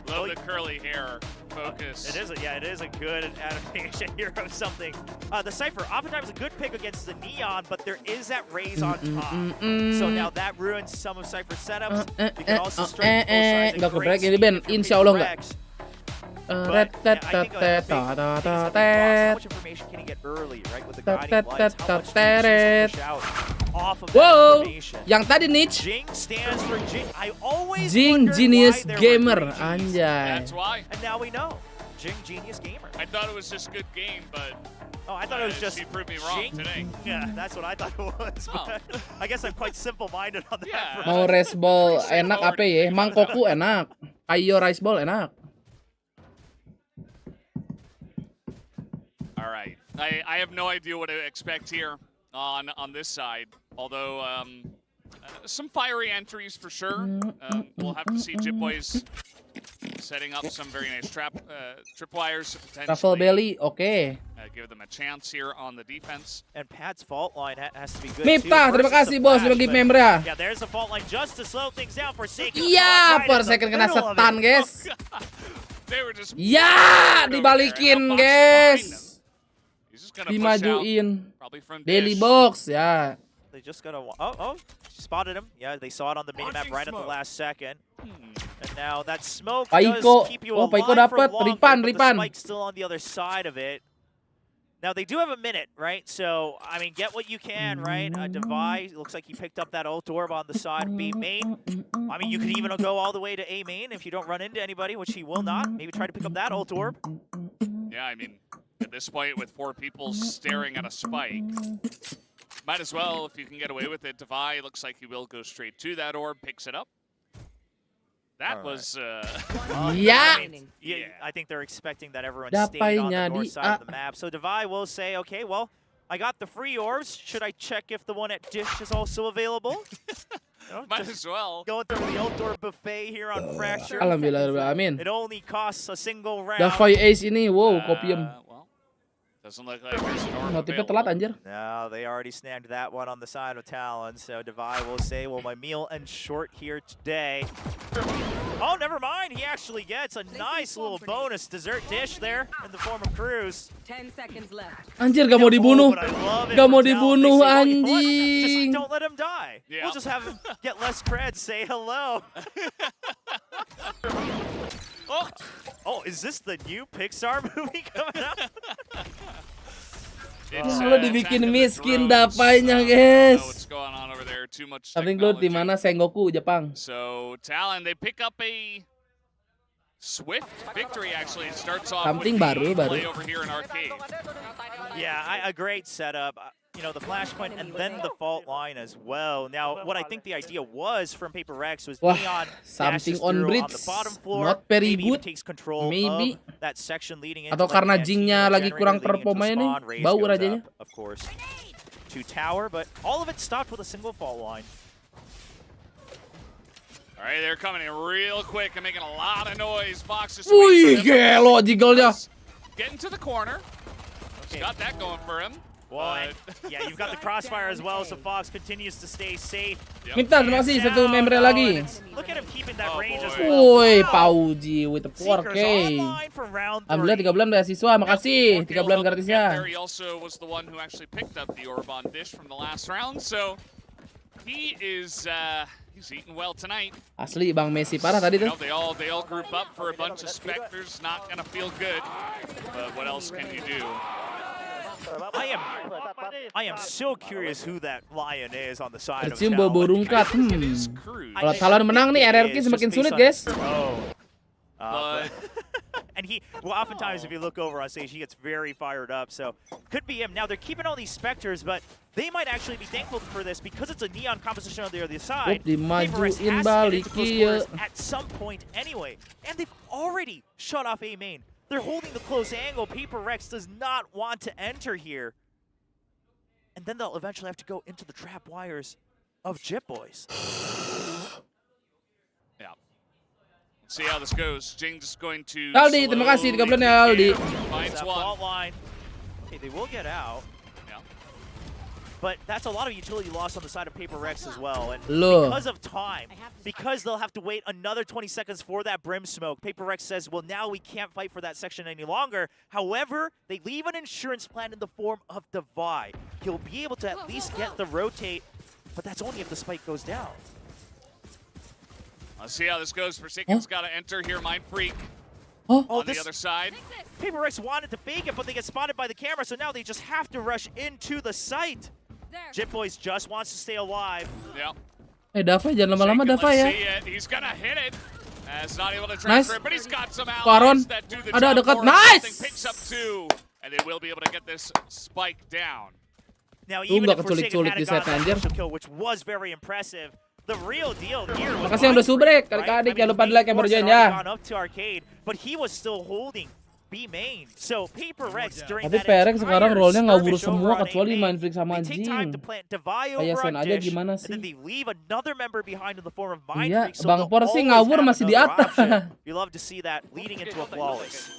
Love the curly hair focus. It is a good animation here of something. The Cypher, oftentimes a good pick against the Neon, but there is that raise on top. So now that ruins some of Cypher's setups. You can also strike both sides. Ini Ben, insya Allah enggak. How much information can he get early, right? With the guiding lights, how much can he push out off of that information? Yang tadi niche. Jing stands for Jing. I always Jing wondered Genius why there Gamer, were three Gs. anjay. That's why. And now we know. Jing Genius Gamer. I thought it was just good game, but oh, I thought it was just she proved me wrong Jing? today. Yeah, that's what I thought it was. But I guess I'm quite simple-minded on that. Yeah. Mau rice ball enak apa ya? Mangkoku enak. Ayo rice ball enak. All right. I have no idea what to expect here on this side. Although some fiery entries for sure. We'll have to see Jipboys setting up some very nice tripwires. Truffle belly, okay. Give them a chance here on the defense. And Pat's fault line has to be good Mipta, too. terima kasih bos udah gift member ya. Yeah, there's a fault line just to slow things down for Seiko. Iya, per second kena setan, guys. They were just Ya, dibalikin, guys. Dimajuin. Daily box, ya. They just gotta. Oh, spotted him. Yeah, they saw it on the minimap right at the last second. And now that smoke does keep you alive for longer, but the spike's still on the other side of it. Now they do have a minute, right? So I mean, get what you can, right? Devi looks like he picked up that ult orb on the side of B main. I mean, you could even go all the way to A main if you don't run into anybody, which he will not. Maybe try to pick up that ult orb. Yeah, I mean, at this point, with 4 people staring at a spike, might as well, if you can get away with it. Devi looks like he will go straight to that orb, picks it up. That was, yeah. I think they're expecting that everyone stayed on the north side of the map. So Devi will say, okay, well, I got the free orbs. Should I check if the one at Dish is also available? Might as well. Going through the ult orb buffet here on Fracture. Alhamdulillah, It only costs a single round. Davai Ace ini, wow, kopium. Well, doesn't look like there's an orb Notifnya telat, anjir. No, they already snagged that one on the side of Talon. So Devi will say, well, my meal ends short here today. Oh, never mind. He actually gets a nice little bonus dessert dish there in the form of Cruz. 10 seconds left. Anjir, gak mau dibunuh. Gak mau dibunuh, anjing. Just don't let him die. Yeah. We'll just have him get less cred. Say hello. Oh, is this the new Pixar movie coming out? Lo dibikin miskin dapainya, guys. Something good di mana Sengoku, Jepang. So Talon, they pick up a swift victory. Actually, it starts off Something with baru. play over here in arcade. Yeah, a great setup. You know, the flashpoint and then the fault line as well. Now, what I think the idea was from Paper Rex was Neon something on bridge, the bottom floor, not very maybe good. Takes control Maybe. of that section leading into Atau karena Jingnya lagi kurang performa ini, bau rajanya. Of course, to tower, but all of it stopped with a single fault line. All right, they're coming in real quick and making a lot of noise. Fox is Wih, gelo jigolnya. getting to the corner. Okay. Got that going for him. Well, yeah, you've got the crossfire as well, so Fox continues to stay safe. Minta, terima kasih satu member lagi. Look at him keeping that range as well. Woi, Pauji with the 4K. Alhamdulillah 3 bulan beasiswa, makasih 3 bulan gratisnya. He also was the one who actually picked up the orb on Dish from the last round, so he is he's eating well tonight. Asli Bang Messi parah tadi tuh. They all group up for a bunch of specters, not gonna feel good. But what else can you do? I am so curious who that Lion is on the side of Tercium bau rungkat. Kalau Talon menang nih, RRQ semakin sulit, guys. And well, oftentimes if you look over on stage, he gets very fired up. So could be him. Now they're keeping all these Spectres, but they might actually be thankful for this because it's a neon composition on the other side. Dimajuin balik at some point anyway, and they've already shut off A main. They're holding the close angle. Paper Rex does not want to enter here, and then they'll eventually have to go into the trap wires of Jip Boys. Yeah. See how this goes. Jing just going to Aldi, terima kasih 3 bulan ya Aldi. Finds one. Line. Okay, they will get out. Yeah. But that's a lot of utility loss on the side of Paper Rex as well. And Loh. because of time, because they'll have to wait another 20 seconds for that Brim smoke, Paper Rex says, well, now we can't fight for that section any longer. However, they leave an insurance plan in the form of Divide. He'll be able to at least get the rotate, but that's only if the spike goes down. Let's see how this goes. Forsaken's got to enter here. Mind Freak on the other side. Paper Rex wanted to fake it, but they get spotted by the camera, so now they just have to rush into the site. Jip Boys just wants to stay alive. Yeah. Dava jangan lama-lama Dava ya. He's gonna hit it. It's not able to transfer it, but he's got some Paron. allies that do the Ada job dekat. for him. Nice. Picks up 2, and they will be able to get this spike down. Now even if Forsaken di had set gotten anjir. a kill, which was very impressive, the real deal here was Makasih yang udah subrek, adik-adik jangan lupa di like yang baru join ya. up to arcade, but he was still holding B main. So Paper Rex during Tapi that Perek sekarang role-nya ngawur skirmish semua over on kecuali A main, main Freak sama they take time anjing. to plant Divide Kayak over Sen on aja Dish, gimana and sih? then they leave another member behind in the form of Mind Iya, Freak. So Bang they'll Por sih always ngawur have masih di another atas. option. You love to see that leading into a flawless.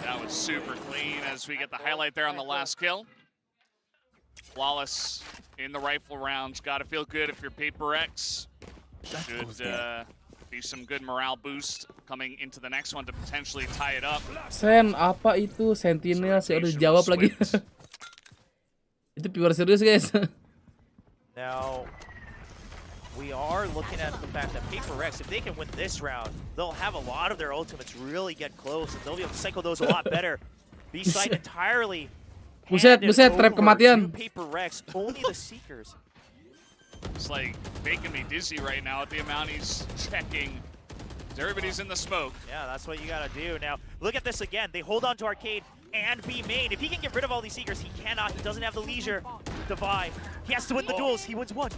That was super clean as we get the highlight there on the last kill. Flawless in the rifle rounds. Gotta feel good if you're Paper X. Should be some good morale boost coming into the next one to potentially tie it up. Sen, apa itu? Sentinel, saya udah jawab lagi. Itu pure serius guys. Now, we are looking at the fact that Paper Rex, if they can win this round, they'll have a lot of their ultimates really get close, and they'll be able to cycle those a lot better. B-side entirely. Buset, trap kematian. Paper Rex, only the Seekers. It's like making me dizzy right now at the amount he's checking. Everybody's in the smoke. Yeah, that's what you gotta do. Now, look at this again. They hold on to arcade and B main. If he can get rid of all these Seekers, he cannot. He doesn't have the leisure. Divide. He has to win the duels. He wins one.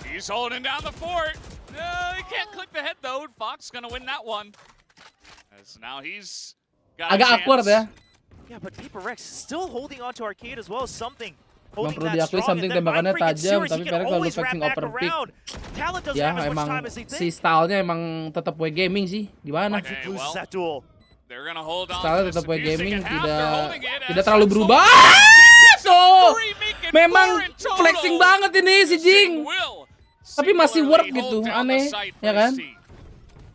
He's holding down the fort. No, he can't click the head though. Fox gonna win that one. As now he's got agak awkward ya. Yeah, but Paper Rex still holding on to arcade as well as something. Emang perlu diakui something tembakannya tajam, tapi Perek selalu flexing over pick. Ya, emang si stylenya emang tetap W Gaming sih. Gimana? Stylenya tetap W Gaming, tidak terlalu berubah. Tuh, memang flexing banget ini si Jing. Tapi masih work gitu, aneh, ya kan?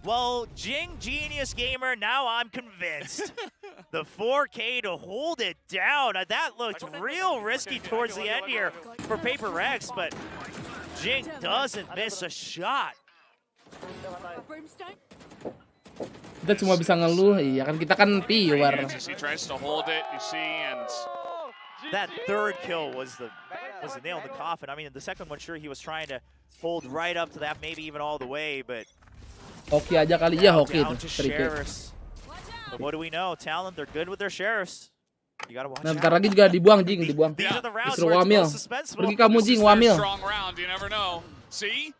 Well, Jing, genius gamer, now I'm convinced. The 4K to hold it down. That looked real risky towards the end here for Paper Rex, but Jing doesn't miss a shot. Kita cuma bisa ngeluh, iya kan kita kan pure. He tries to hold it, you see, and that third kill was the nail in the coffin. I mean, the second one, sure, he was trying to hold right up to that, maybe even all the way, but hoki aja kali ya, hoki itu. But what do we know? Talon, they're good with their sheriffs. You gotta watch out. Bentar lagi juga dibuang Jing, dibuang. Disuruh Wamil. Pergi kamu Jing, Wamil. You never know. See?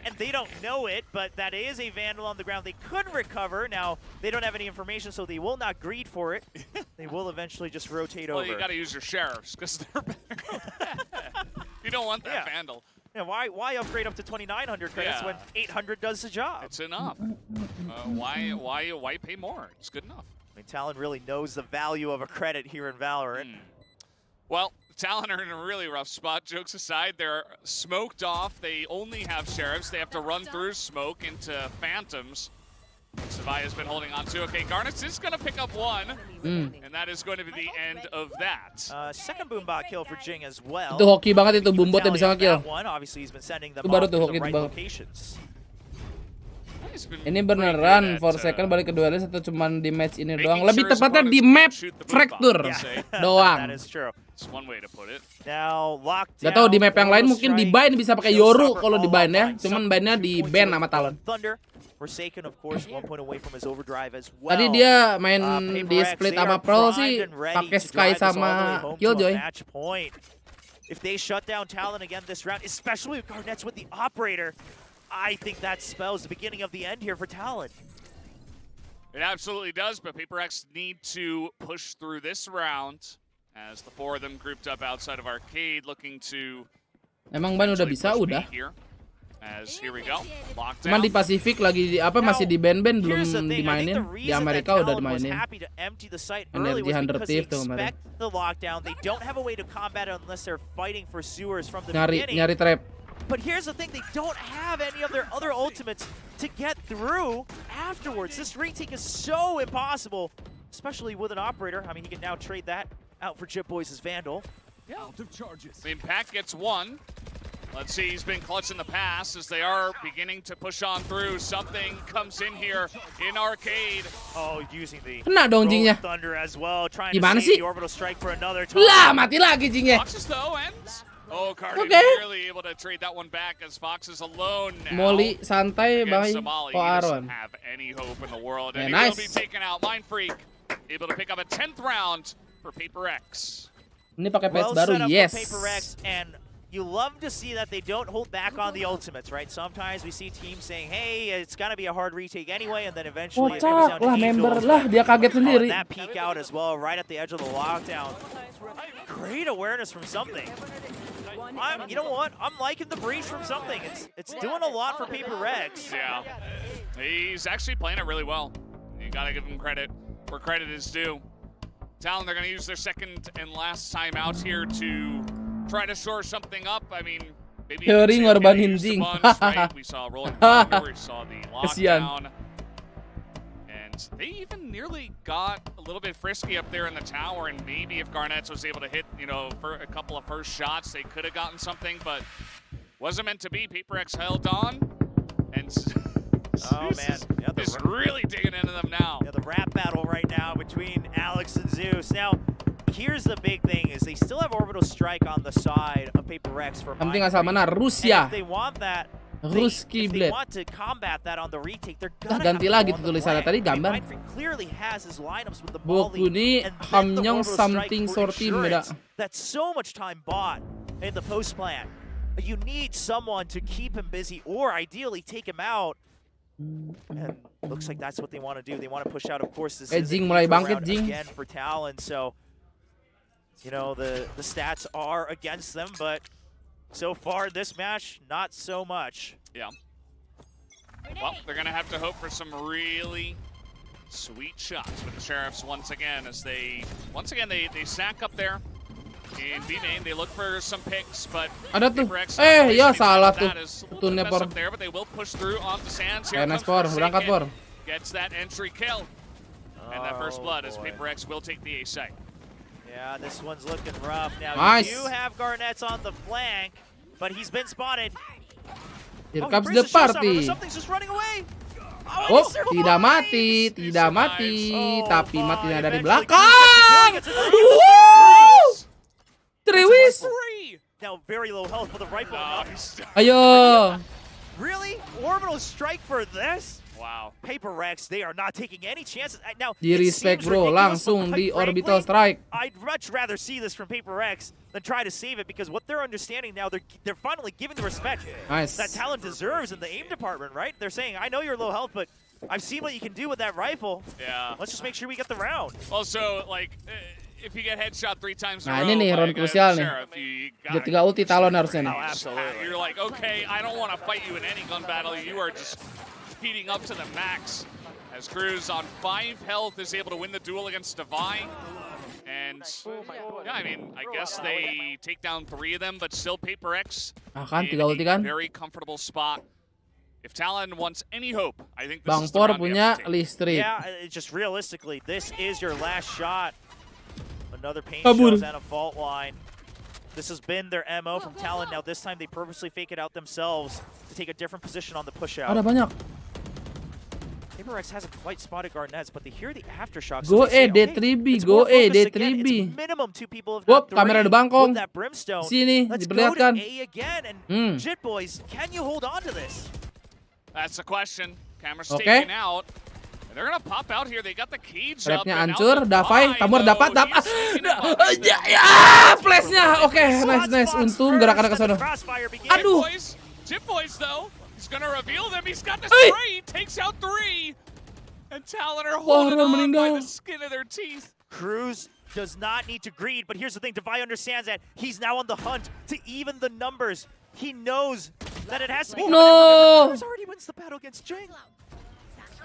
and they don't know it, but that is a Vandal on the ground. They could recover. Now, they don't have any information, so they will not greed for it. They will eventually just rotate over. Well, you gotta use your sheriffs, because they're better. You don't want that Vandal. Yeah, why upgrade up to 2,900 credits when 800 does the job? It's enough. Why pay more? It's good enough. I mean, Talon really knows the value of a credit here in Valorant. Well, Talon are in a really rough spot. Jokes aside, they're smoked off. They only have sheriffs. They have to run through smoke into phantoms. Savaya's been holding on to. Okay, Garnets is going to pick up one, and that is going to be the end of that. Second boombot kill for Jing as well. Itu hoki banget itu boombotnya bisa nge-kill. Obviously, he's been sending them Itu baru off tuh to hoki the right banget. locations. Ini beneran 4 second balik ke duelis atau cuman di match ini doang? Lebih tepatnya di map Fracture doang. Gak tau di map yang lain mungkin di ban bisa pakai Yoru kalau di ban ya. Cuman bannya di ban sama Talon. Tadi dia main di split sama Pearl sih pakai Sky sama Killjoy. If they shut down Talon again this round, especially with Garnets with the operator, I think that spells the beginning of the end here for Talon. It absolutely does, but PaperX need to push through this round as the four of them grouped up outside of Arcade looking to... Emang ban udah bisa, udah. As here we go. Cuman di Pasifik lagi masih di ban-ban belum dimainin. Di Amerika udah dimainin. Energy Hunter Thief tuh kemarin. Nyari trap. But here's the thing, they don't have any of their other ultimates to get through afterwards. This retake is so impossible, especially with an operator. I mean, he can now trade that out for Jip Boys' Vandal. Out of charges. The Impact gets one. Let's see, he's been clutch in the past as they are beginning to push on through. Something comes in here in Arcade. Oh, using the kena dong jingnya. Thunder as well, trying Gimana to sih? save the orbital strike for another time. Lah, mati lagi jingnya. Foxes though ends. Oh, Cardi barely able to trade that one back as Fox is alone now. Molly santai bye. Oh, Aaron. Have any hope in the world. Yeah, and nice. He will be taken out. Mind Freak able to pick up a 10th round for PaperX. Ini pakai patch baru, yes. PaperX, and you love to see that they don't hold back on the ultimates, right? Sometimes we see teams saying, hey, it's gonna be a hard retake anyway, and then eventually it comes down to member lah, dia kaget sendiri. That peek out as well, right at the edge of the lockdown. Great awareness from something. You know what? I'm liking the breach from something. It's doing a lot for PaperX. Yeah, he's actually playing it really well. You gotta give him credit where credit is due. Talon, they're gonna use their second and last time out here to try to shore something up. I mean, maybe ngorbanin Jing. Right? We saw rolling thunder, we saw the lockdown. And they even nearly got a little bit frisky up there in the tower, and maybe if Garnets was able to hit, you know, for a couple of first shots, they could have gotten something, but wasn't meant to be. PaperX held on, and oh man, yeah, just really digging into them now. Yeah, the rap battle right now between Alex and Zeus. Now, here's the big thing: is they still have orbital strike on the side of PaperX for Penting asal mana Rusia. If they want that, Ruski if they want to combat that on the retake, they're gonna ganti lagi tuh tulisannya tadi gambar. Clearly has his lineups with the Buku ini Hamnyong something sorti beda. That's so much time bought in the post plan. You need someone to keep him busy, or ideally take him out. And looks like that's what they want to do. They want to push out. Of course, this is Jing mulai bangkit Jing. Again for Talon. So, you know, the stats are against them, but so far this match, not so much. Yeah. Well, they're gonna have to hope for some really sweet shots with the Sheriffs once again, as they stack up there in B main. They look for some picks, but ada tuh. Ya salah tuh. Tunnya por. There, but they will push through on the sands here. Nice por, berangkat por. Gets that entry kill. And that first blood as PaperX will take the A site. Yeah, this one's looking rough. Now nice. You have Garnets on the flank, but he's been spotted. Here comes the party. Something's just running away. Oh, tidak mati, tapi matinya dari belakang. Triwis. Now very low health with the rifle. Ayo. Really? Orbital strike for this? Wow. PaperX, they are not taking any chances. Now, di respect bro, langsung di orbital strike. I'd much rather see this from PaperX than try to save it, because what they're understanding now, they're finally giving the respect that Talon deserves in the aim department, right? They're saying, I know you're low health, but I've seen what you can do with that rifle. Yeah. Let's just make sure we get the round. Also, like, if you get headshot 3 times in a row, ini nih round krusial nih. Dia 3 ulti Talon harusnya nih. Absolutely. You're like, okay, I don't want to fight you in any gun battle. You are just heating up to the max. As Cruz on 5 health is able to win the duel against Divine. And yeah, I mean, I guess they take down 3 of them, but still PaperX in a very comfortable spot. If Talon wants any hope, I think this is the round punya listrik. Yeah, just realistically, this is your last shot. Another paint shells and a fault line. This has been their MO from Talon. Now this time they purposely fake it out themselves to take a different position on the push out. Ada banyak. PaperX hasn't quite spotted Garnets, but they hear the aftershocks. Go D3B, go D3B. Minimum 2 people if Wop, not 3 kamera DBangkong. with that brimstone. Sini, Let's go to diperlihatkan. A again, and Jit Boys, can you hold on to this? That's the question. Camera's Oke. taken out. And they're gonna pop out here. They got the cage up. Trapnya and hancur, now Davai, Davai, Tamur though, dapat. he's sneaking up on this. Ya, flashnya. Oke, nice. Untung gerakannya ke sana. Aduh. Jit Boys, though, he's gonna reveal them. He's got the spray. He takes out 3. And Talon are holding on by the skin of their teeth. Cruz does not need to greed, but here's the thing. Davai understands that he's now on the hunt to even the numbers. He knows that it has to be. No. Cruz already wins the battle against Jing.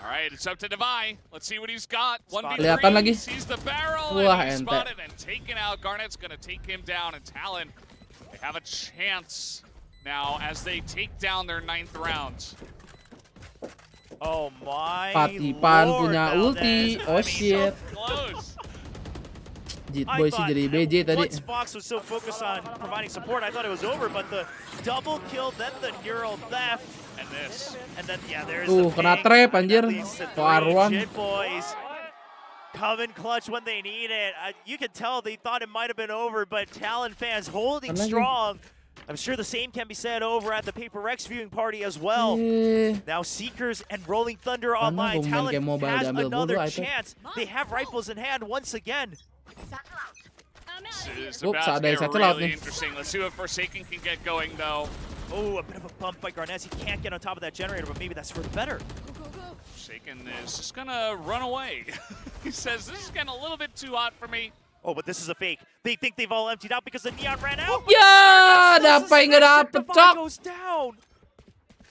All right, it's up to Davai. Let's see what he's got. 1v3, Kelihatan lagi. sees the barrel, Wah, and he's ente. spotted and taken out. Garnet's gonna take him down, and Talon, they have a chance now as they take down their 9th round. Oh my Patipan Lord, punya ulti. Oh shit. Close. Jit Boy sih jadi BJ tadi. Once Fox was so focused on providing support, I thought it was over, but the double kill, then the neural theft, And this. and then there's Tuh, the kena ping, trap, and anjir. that leads to Tuh, 3 Arwan. Jit Boys come in clutch when they need it. You could tell they thought it might have been over, but Talon fans holding strong. I'm sure the same can be said over at the PaperX viewing party as well. Now Seekers and Rolling Thunder online. Talon has another chance. They have rifles in hand once again. This is about to get really interesting. Let's see what Forsaken can get going, though. Oh, a bit of a bump by Garnets. He can't get on top of that generator, but maybe that's for the better. Forsaken is just gonna run away. He says, this is getting a little bit too hot for me. Oh, but this is a fake. They think they've all emptied out because the Neon ran out. Ya, Davai nggak dapet, cok. Goes down.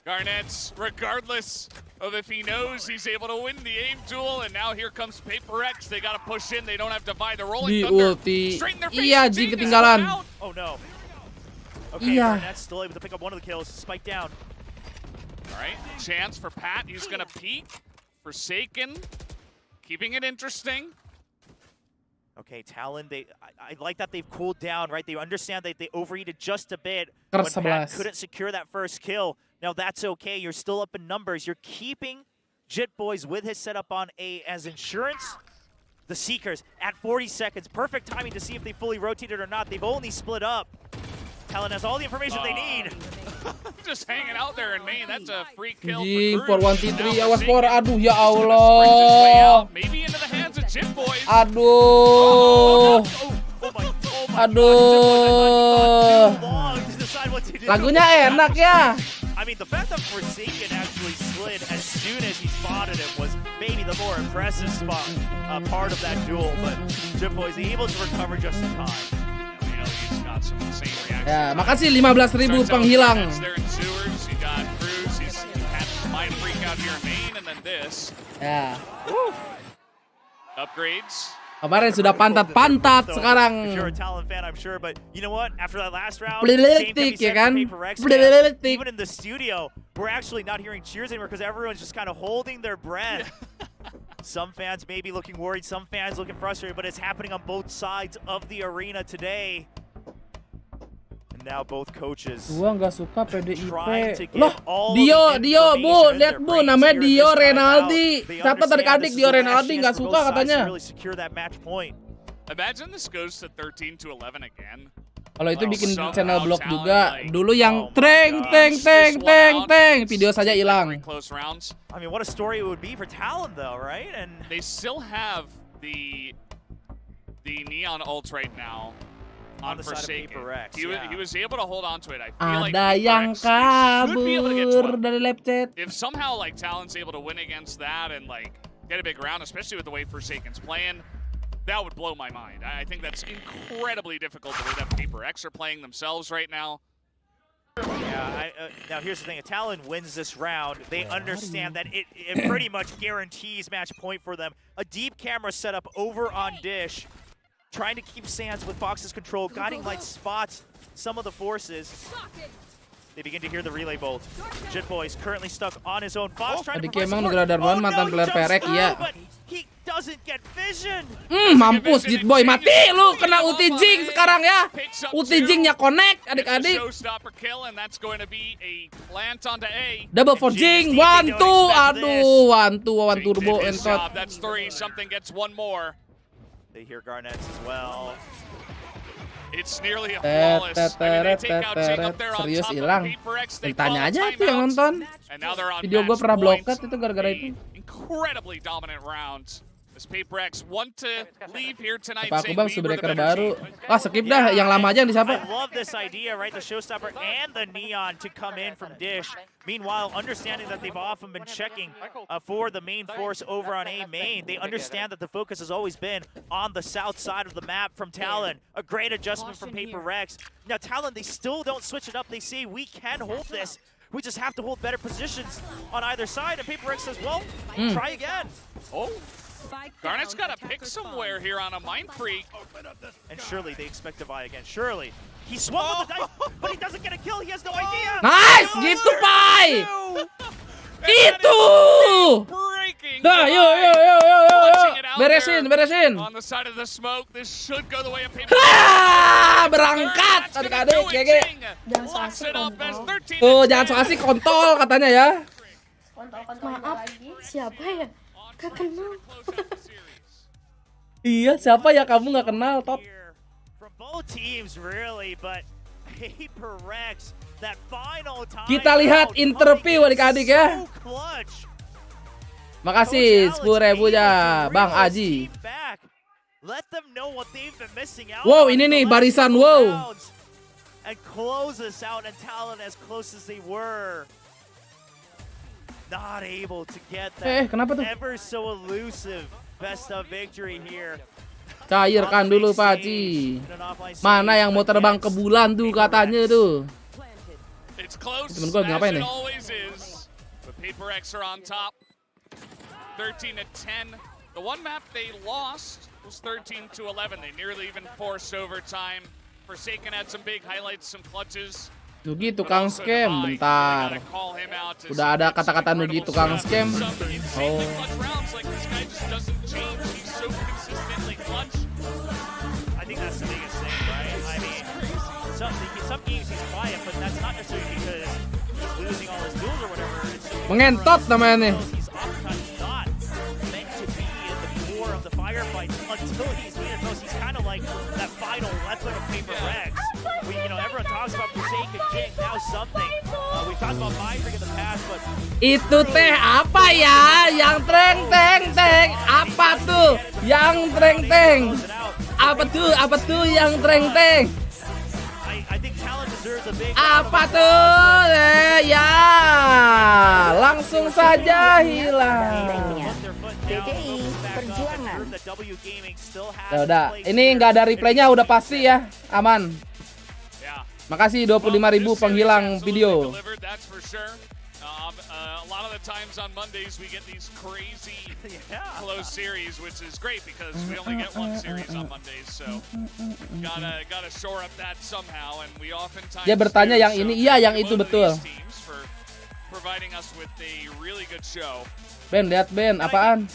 Garnets, regardless of if he knows he's able to win the aim duel, and now here comes PaperX. They gotta push in. They don't have Divide. They're rolling Di Thunder. ulti. Straight in their face. Iya, Jing ketinggalan. Oh no. Okay, Iya. Garnet's still able to pick up one of the kills. Spike down. All right, chance for Pat. He's gonna peek. Forsaken, keeping it interesting. Okay, Talon, I like that they've cooled down, right? They understand that they overheated just a bit when Pat couldn't secure that first kill. Now that's okay, you're still up in numbers. You're keeping Jit Boys with his setup on A as insurance. The Seekers at 40 seconds. Perfect timing to see if they fully rotated or not. They've only split up. Talon has all the information they need. Just hanging out there in main. That's a free kill Jing, for for Cruz. 1v3, awas por. Aduh, ya He's gonna sprint his way Allah. out, maybe into the hands of Jit Boys. Aduh. Aduh. Lagunya enak ya. I mean, the fact that Forsaken actually slid as soon as he spotted it was maybe the more impressive part of that duel, but Jit Boys able to recover just in time. He's got some insane reactions. Ya, makasih 15.000 penghilang. Ya. Upgrades. Kemarin sudah pantat-pantat, sekarang If you're a Talon fan, I'm sure, but you know what? After that last round, Bleletik, ya kan? Bleletik. even in the studio, we're actually not hearing cheers anymore because everyone's just kind of holding their breath. Some fans may be looking worried, some fans looking frustrated, but it's happening on both sides of the arena today. And now both coaches Gua nggak suka PDIP. trying to get Loh, all Dio, of the Bu, information in lihat their Bu, brains namanya here Dio this time Renaldi. out. They Siapa tadi understand adik this is Dio the last Renaldi chance nggak for suka both sides to katanya. really secure that match point. Imagine this goes to 13 to 11 again. Kalau itu bikin Somehow channel blog Talon, juga. like, Dulu yang my teng gosh. teng teng Fish one teng out. teng, video saja Three hilang. close rounds. I mean, what a story it would be for Talon, though, right? And They still have the Neon ult right now on the side of Forsaken. PaperX, He was able to hold on to it. I feel like Ada yang PaperX should be able to get kabur 12. dari lab chat. If somehow like Talon's able to win against that and like get a big round, especially with the way Forsaken's playing, that would blow my mind. I think that's incredibly difficult the way that PaperX are playing themselves right now. yeah, now here's the thing: if Talon wins this round, they understand that it pretty much guarantees match point for them. A deep camera setup over on Dish, trying to keep Sands with Fox's control. Guiding Light spots some of the forces. They begin to hear the relay bolt. Jitboy is currently stuck on his own. Fox trying to Tadi provide emang support. negara Darman mantan player perek, iya. But he doesn't get vision. Mampus Jitboy, mati lu, kena ulti Jing sekarang ya. Ulti Jingnya connect, adik-adik. Double for Jing, 1-2, aduh, 1-2 turbo entot. They hear Garnets as well. It's nearly a flawless. I mean, they take out Jing up there on Serius top hilang. of Paper X. They Tanya call aja tuh yang timeouts. nonton. And now they're on Video gue match pernah point. blokat itu gara-gara itu. Incredibly dominant rounds. As Paper X want to leave here tonight. Apa aku saying bang we were the subreker better baru. team. Wah skip dah, yang lama aja yang disapa. I love this idea, right? The showstopper and the neon to come in from Dish. Meanwhile, understanding that they've often been checking for the main force over on A main, they understand that the focus has always been on the south side of the map from Talon. A great adjustment from Paper Rex. Now Talon, they still don't switch it up. They say we can hold this. We just have to hold better positions on either side. And Paper Rex says, well, try again. Oh. Garnet's got a pick somewhere here on a Mind Freak. And surely they expect to buy again. Surely. He swung with the dice, but he doesn't get a kill. He has no idea. Nice, gitu Pai. Itu. Dah, yo. Beresin. On the side of the smoke, this should go the way of Paper. Berangkat adik-adik, GG. Tuh, Tuh, jangan so asik kontol katanya ya. Maaf, siapa ya? Gak kenal. Iya, siapa ya kamu nggak kenal, Top? From both teams really, but Paper Rex, that final time. Kita lihat interview adik-adik ya. Makasih 10.000 ya, Bang Aji. Wow, ini nih barisan wow. And close us out and Talon as close as they were. Not able to get that kenapa tuh? ever so elusive best of victory here. Cairkan dulu Paci. Mana yang mau terbang ke bulan tuh katanya tuh. Temen gue ngapain nih? Paper X are on top. 13-10. The one map they lost was 13-11. They nearly even forced overtime. Forsaken had some big highlights, some clutches. Nugi tukang scam, bentar. Udah ada kata-kata Nugi tukang scam. Oh. I think that's the biggest thing, right? I mean, some games he's quiet, but that's not necessarily because he's losing all his duels or whatever. Mengentot namanya nih. He's oftentimes not meant to be at the core of the firefight until he's needed most. He's kind of like that final weapon of Paper Rex. Everyone talks about Forsaken Jing, now something. We've talked about Mind Freak in the past, but itu teh apa ya? Yang treng-teng-teng. Apa tuh? Yang treng-teng. Apa tuh yang treng-teng? I think Talon deserves a big. Apa tuh? Ya, langsung saja hilang. DDI Perjuangan. Ya udah, ini nggak ada replaynya udah pasti ya, aman. Makasih 25.000 penghilang video. A lot of the times on Mondays we get these crazy close series, which is great because we only get one series on Mondays, so gotta shore up that somehow, and we oftentimes. Dia bertanya yang ini, iya yang itu betul. Providing us with a really good show. Ben, lihat Ben, apaan?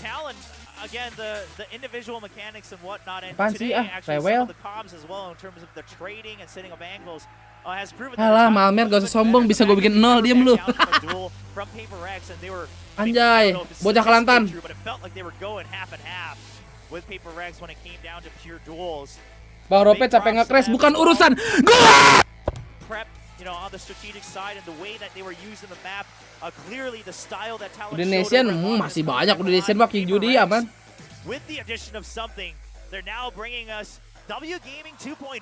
Again, the individual mechanics and whatnot, and Apaan today sih, actually rewel. some of the comms as well in terms of the trading and setting up angles has proven. Alah, Malmer gak usah sombong, bisa gue bikin 0, diem lu. Anjay, bocah Kelantan. Bang Rope capek nge-crash, bukan urusan gua. Indonesian masih banyak Indonesian mah King Judi aman. With the addition of something, they're now bringing us W Gaming 2.0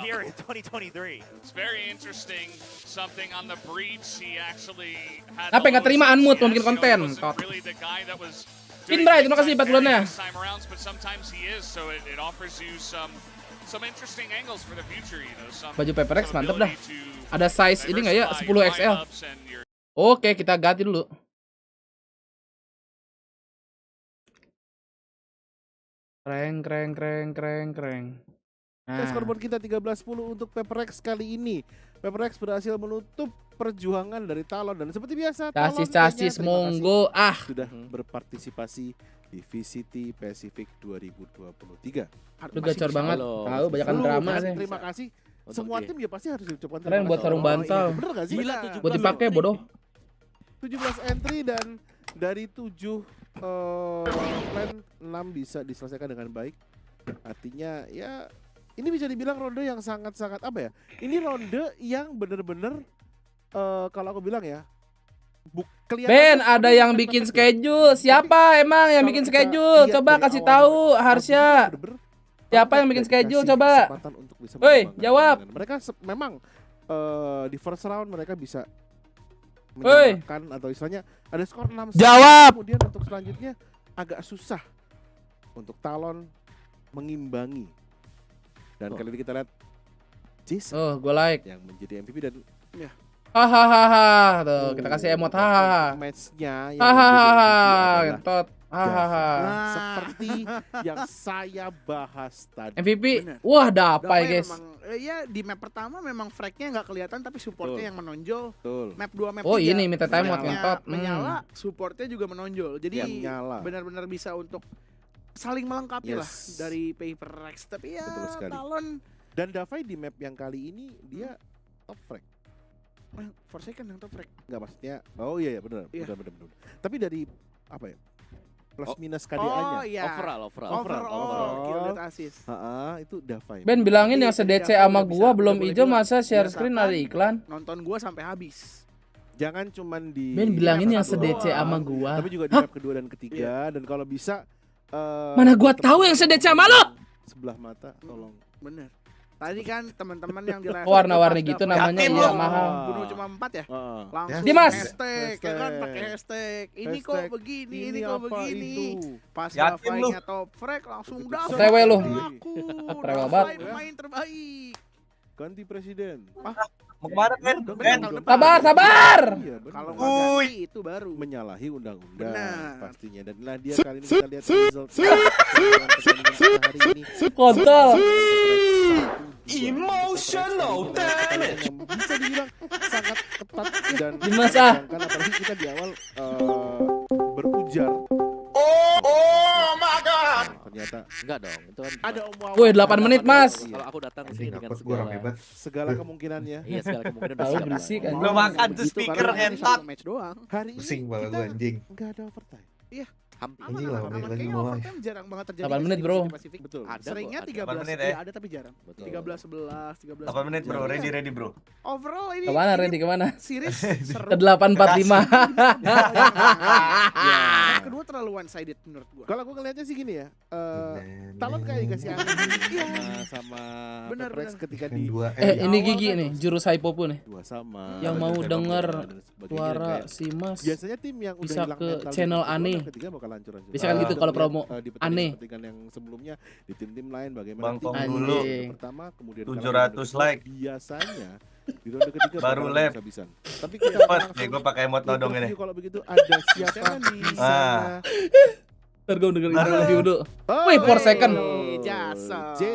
here in 2023. It's very interesting. Something on the breach, he actually had. Apa nggak terima unmute mau bikin konten? Really the guy that was. Indra, terima kasih 4 bulannya. But sometimes he is, so it offers you some interesting angles for the future, you know. Baju Paper X mantep dah. Ada size ini nggak ya? 10 XL. Oke, kita ganti dulu. Kreng. Scoreboard kita 13-10 untuk PaperX kali ini. PaperX berhasil menutup perjuangan dari Talon dan seperti biasa Casis monggo sudah berpartisipasi di VCT Pacific 2023. Lu gacor banget. Tahu banyakan drama sih. Terima kasih. Semua tim ya pasti harus diucapkan keren buat sarung bantal. Bener gak sih? Buat dipakai bodoh. 17 entry dan dari 7 plan 6 bisa diselesaikan dengan baik. Artinya ya ini bisa dibilang ronde yang sangat-sangat apa ya? Ini ronde yang bener-bener kalau aku bilang ya. Ben, ada yang bikin schedule. Siapa emang yang bikin schedule? Coba kasih tahu Harsha. Siapa yang bikin schedule coba? Woi, jawab. Mereka memang di first round mereka bisa menyamakan atau istilahnya ada skor 6. Jawab. Kemudian untuk selanjutnya agak susah untuk Talon mengimbangi. Dan kali ini kita lihat Jason gue like yang menjadi MVP dan ya hahaha tuh kita kasih emot hahaha matchnya hahaha gentot seperti yang saya bahas tadi. MVP wah dapai guys. Ya di map pertama memang fragnya nggak kelihatan tapi supportnya yang menonjol. Map 2 map 3 ini minta time out gentot menyala supportnya juga menonjol jadi benar-benar bisa untuk saling melengkapi lah dari PaperX. Tapi ya Talon dan Davai di map yang kali ini dia top frag. Forsaken yang top frag. Enggak maksudnya. Oh iya benar. Tapi dari apa ya? Plus minus KDA-nya. Overall kill dan assist. Itu Davai. Ben bilangin yang se-DC sama gua belum hijau masa share screen ada iklan. Nonton gua sampai habis. Jangan cuman di Ben bilangin yang se-DC sama gua. Tapi juga di map kedua dan ketiga dan kalau bisa mana gua tahu yang se-DC sama lo. Sebelah mata tolong. Bener. Tadi kan teman-teman yang di level warna-warni gitu namanya ya mahal. Bunuh cuma 4 ya? Langsung Dimas. Hashtag, ya kan pakai hashtag. Ini kok begini, ini kok begini. Pas Davainya top frag langsung Davai. Rewe lu. Rewe banget. Pemain terbaik. Ganti presiden. Mau kemana Ben? Sabar. Kalau ganti itu baru menyalahi undang-undang pastinya. Dan inilah dia kali ini kita lihat result hari ini. Kontol. Emotional damage. Bisa dibilang sangat ketat dan Dimas apalagi kita di awal berujar. Oh my god. Ternyata enggak dong. Itu kan ada woi 8 menit Mas. Kalau aku datang sini dengan segala kemungkinannya. Iya, segala kemungkinan tahu berisik kan. Belum makan tuh speaker entot. Match doang. Hari ini pusing banget gue anjing. Enggak ada overtime. Iya. Anjing lah lagi mulai. Jarang banget terjadi. 8 menit bro. Betul. Seringnya 13 menit ya ada tapi jarang. 13 11 13. 8 menit bro, ready bro. Overall ini kemana ready kemana? Series ke 845. Kedua terlalu one sided menurut gua. Kalau gua ngelihatnya sih gini ya. Talon kayak dikasih sama PaperX ketika di ini Gigi nih, jurus Hypopu nih. Sama. Yang mau denger suara si Mas. Biasanya tim yang bisa ke channel aneh. Bisa kan gitu kalau promo aneh. Yang sebelumnya di tim-tim lain bagaimana dulu pertama kemudian 700 like biasanya di ronde ketiga baru lap. Tapi kita nih gue pakai emot nodong ini. Kalau begitu ada siapa di sana? Ntar gue dengerin review dulu. Wih, Forsaken.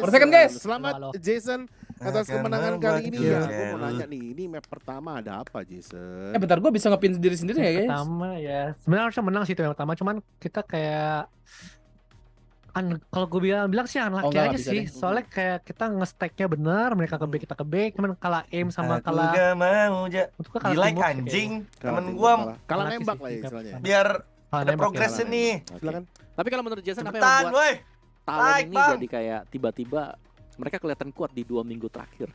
Forsaken guys. Selamat Jason atas kemenangan kali ini ya. Aku mau nanya nih, ini map pertama ada apa Jason? Bentar gue bisa ngepin diri sendiri ya guys. Pertama ya, sebenarnya harusnya menang sih itu yang pertama, cuman kita kayak kalau gue bilang sih unlucky aja sih, soalnya kayak kita nge-stack-nya benar, mereka ke B kita ke B, cuman kalah aim sama kalah. Aku gak mau di like anjing, temen gua kalah nembak lah istilahnya. Biar ada progres nih. Silakan. Tapi kalau menurut Jason apa yang membuat Talon ini jadi kayak tiba-tiba mereka kelihatan kuat di 2 minggu terakhir?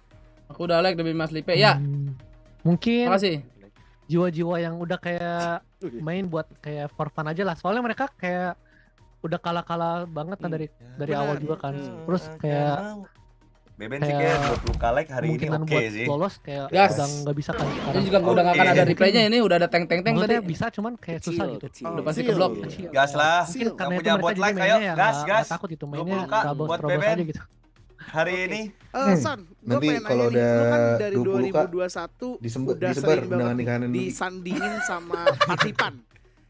Aku udah like demi Mas Lipe ya. Mungkin makasih. Jiwa-jiwa yang udah kayak main buat kayak for fun aja lah, soalnya mereka kayak udah kalah banget kan dari awal juga kan. Terus kayak Beben sih kayak 20 like hari ini oke sih. Lolos kayak udah nggak bisa kan. Ini juga udah nggak akan ada replaynya, ini udah ada teng tadi. Bisa cuman kayak susah gitu. Udah pasti keblok. Gas lah. Yang punya bot like ayo gas. Takut itu mainnya buat aja gitu. Hari ini San, nanti kalau udah dari 2021 disebar undangan nikahan disandingin sama Patipan.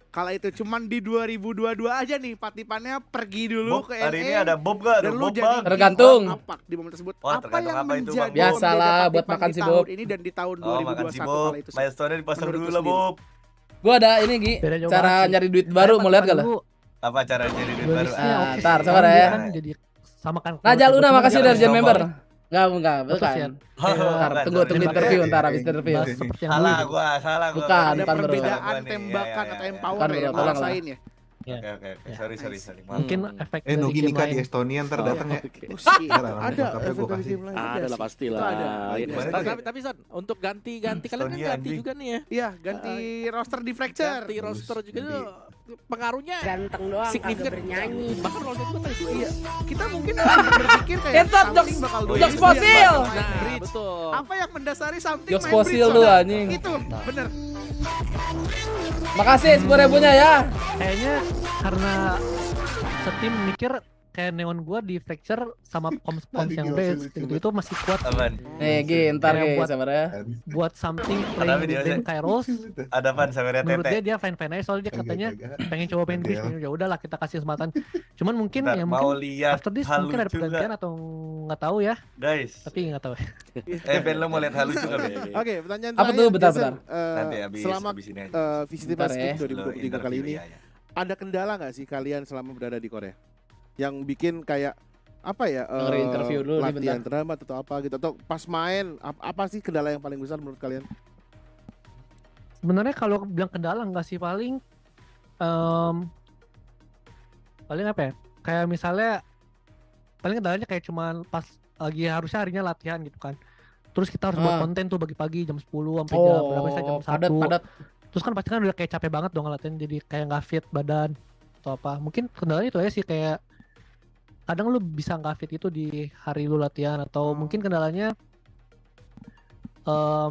Kala itu cuman di 2022 aja nih Patipannya pergi dulu Bob, ke hari ini NA. ada Bob gak? Dan lu Bob, jadi Bang. Tergantung. apa di momen tersebut? Wah, Apa yang apa itu, menjadi Bang? Biasalah pembeda buat Patipan makan di si tahun Bob. ini dan di tahun Oh, makan 2021 si Bob. kala itu? Milestone-nya dipasang Menurut dulu lu lah, sendiri. Bob. Gua ada ini Gi, Beda jauh cara banget sih. nyari duit baru mau lihat gak lah? Apa cara jadi duit baru? Dualisnya Ah, oke ntar, sih. sabar Karena ya. dia kan jadi samakan. Najal Luna, makasih udah jadi Nomor. member. Enggak, Betul sih, bukan. Yan. Ntar, Bukan, tunggu sorry. interview, ntar habis interview. Bahas seperti yang Salah dulu. gua. Bukan, Ada bukan, bro. perbedaan Gua nih, tembakan iya, atau iya. empower Bukan, ya, bro, tolong lah. ngerasain ya. Oke. Sorry. Mungkin efek dari Nogi game nikah di lain. Estonia ntar datang ya. Ada efek dari game lain. Ada lah pastilah. Tapi Son, untuk ganti kalian kan Estonia, ganti anjing. juga nih ya. Iya, ganti roster di Fracture. Ganti roster juga itu pengaruhnya Ganteng doang, signifikan. kagak bernyanyi. Bahkan roster juga tadi dua. Iya, kita mungkin berpikir kayak Kentot, something Jokes- bakal Jokes doing Fosil. main Nah, bridge. betul. Apa yang mendasari something Jokes main Fosil bridge, tuh, Soda? anjing. Itu, bener. Makasih 10.000-nya ya. Kayaknya karena setim mikir kayak neon gua di Fracture sama koms yang base itu masih kuat. Apaan? Nih, Gi, ntar Kayak Gi, buat- sabar ya. Buat something Kenapa playing dia, with them Shay? Kairos. Ada pan sama Menurut Tete. dia fine aja soalnya dia katanya pengen coba main bridge. Ya udahlah kita kasih kesempatan. Cuman mungkin Bentar, ya mau mungkin lihat after this hal mungkin ada lucu pergantian nggak? atau nggak tahu ya. Guys. Tapi nggak tahu. Ben lo mau lihat hal lucu nggak, Ben? Oke, pertanyaan Apa terakhir, tuh? Bentar, Jason. Nanti habis Selama ini aja. VCT Bentar Basket ya. 2023 kali ini, ada kendala nggak sih kalian selama berada di Korea? Yang bikin kayak apa ya? Dengerin interview dulu nih, latihan bentar. terhambat atau apa gitu? Atau pas main, apa sih kendala yang paling besar menurut kalian? Sebenarnya kalau bilang kendala nggak sih paling paling apa ya? Kayak misalnya paling kendalanya kayak cuman pas lagi harusnya harinya latihan gitu kan. Terus kita harus buat konten tuh pagi-pagi jam 10 sampai jam berapa sih jam 1. padat. Terus kan pasti kan udah kayak capek banget dong latihan jadi kayak nggak fit badan atau apa. Mungkin kendalanya itu aja sih kayak kadang lu bisa nggak fit itu di hari lu latihan atau mungkin kendalanya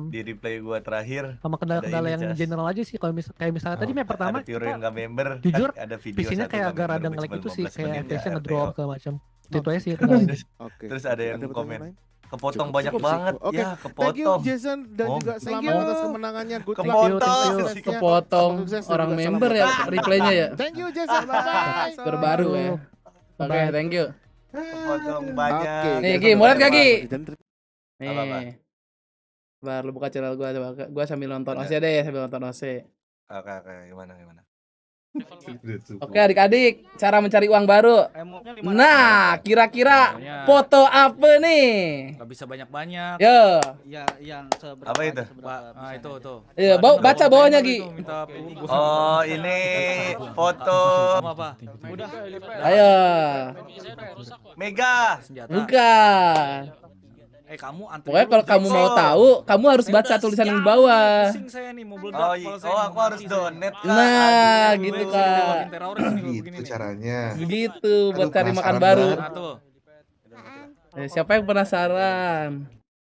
Di replay gua terakhir sama kendala-kendala ada ini, yang Cas. general aja sih kalau kayak misalnya tadi map pertama ada Pure yang nggak member, jujur kan ada video PC-nya satu kayak nggak agak member, rada cuma nge-lag itu sih 15 kayak menit FPS-nya ya, ngedrop RTO. segala macam. Itu aja sih kendalanya. Oke. Terus ada yang pertanyaan komen, lain? kepotong Cukup banyak sih. banget, Oke. ya Thank you kepotong. Jason dan juga selamat atas kemenangannya. Good luck. Kepotong. Suksesnya. Kepotong Sukses dan orang juga member salam ya buat- replaynya ya. Thank you Jason. Bye-bye. Terbaru ya. Oke, thank you. Kepotong banyak. Oke, Nih, kita Gi, mau lihat gak, Gi? Apa-apa? Nih. Bar, lu buka channel gua coba. Gua sambil nonton OC deh, sambil nonton OC. Oke, gimana? Oke, adik-adik, cara mencari uang baru. Nah, kira-kira foto apa nih? Gak bisa banyak-banyak. Yo. Ya, yang seberapa. Apa itu? Nah, itu tuh. Iya, baca bawahnya, Gi. Oh, ini foto. Apa? Udah. Ayo. Mega. Bukan. Kamu antri. Pokoknya kalau kamu mau tahu, kamu harus baca tulisan yang di bawah. Pusing saya nih mau meledak Oh, kepala saya. aku harus donate Kak. Nah, Aduh. gitu Kak. Gitu caranya. Begitu buat Aduh, cari makan penasaran baru. banget. Nah, tuh. Siapa yang penasaran?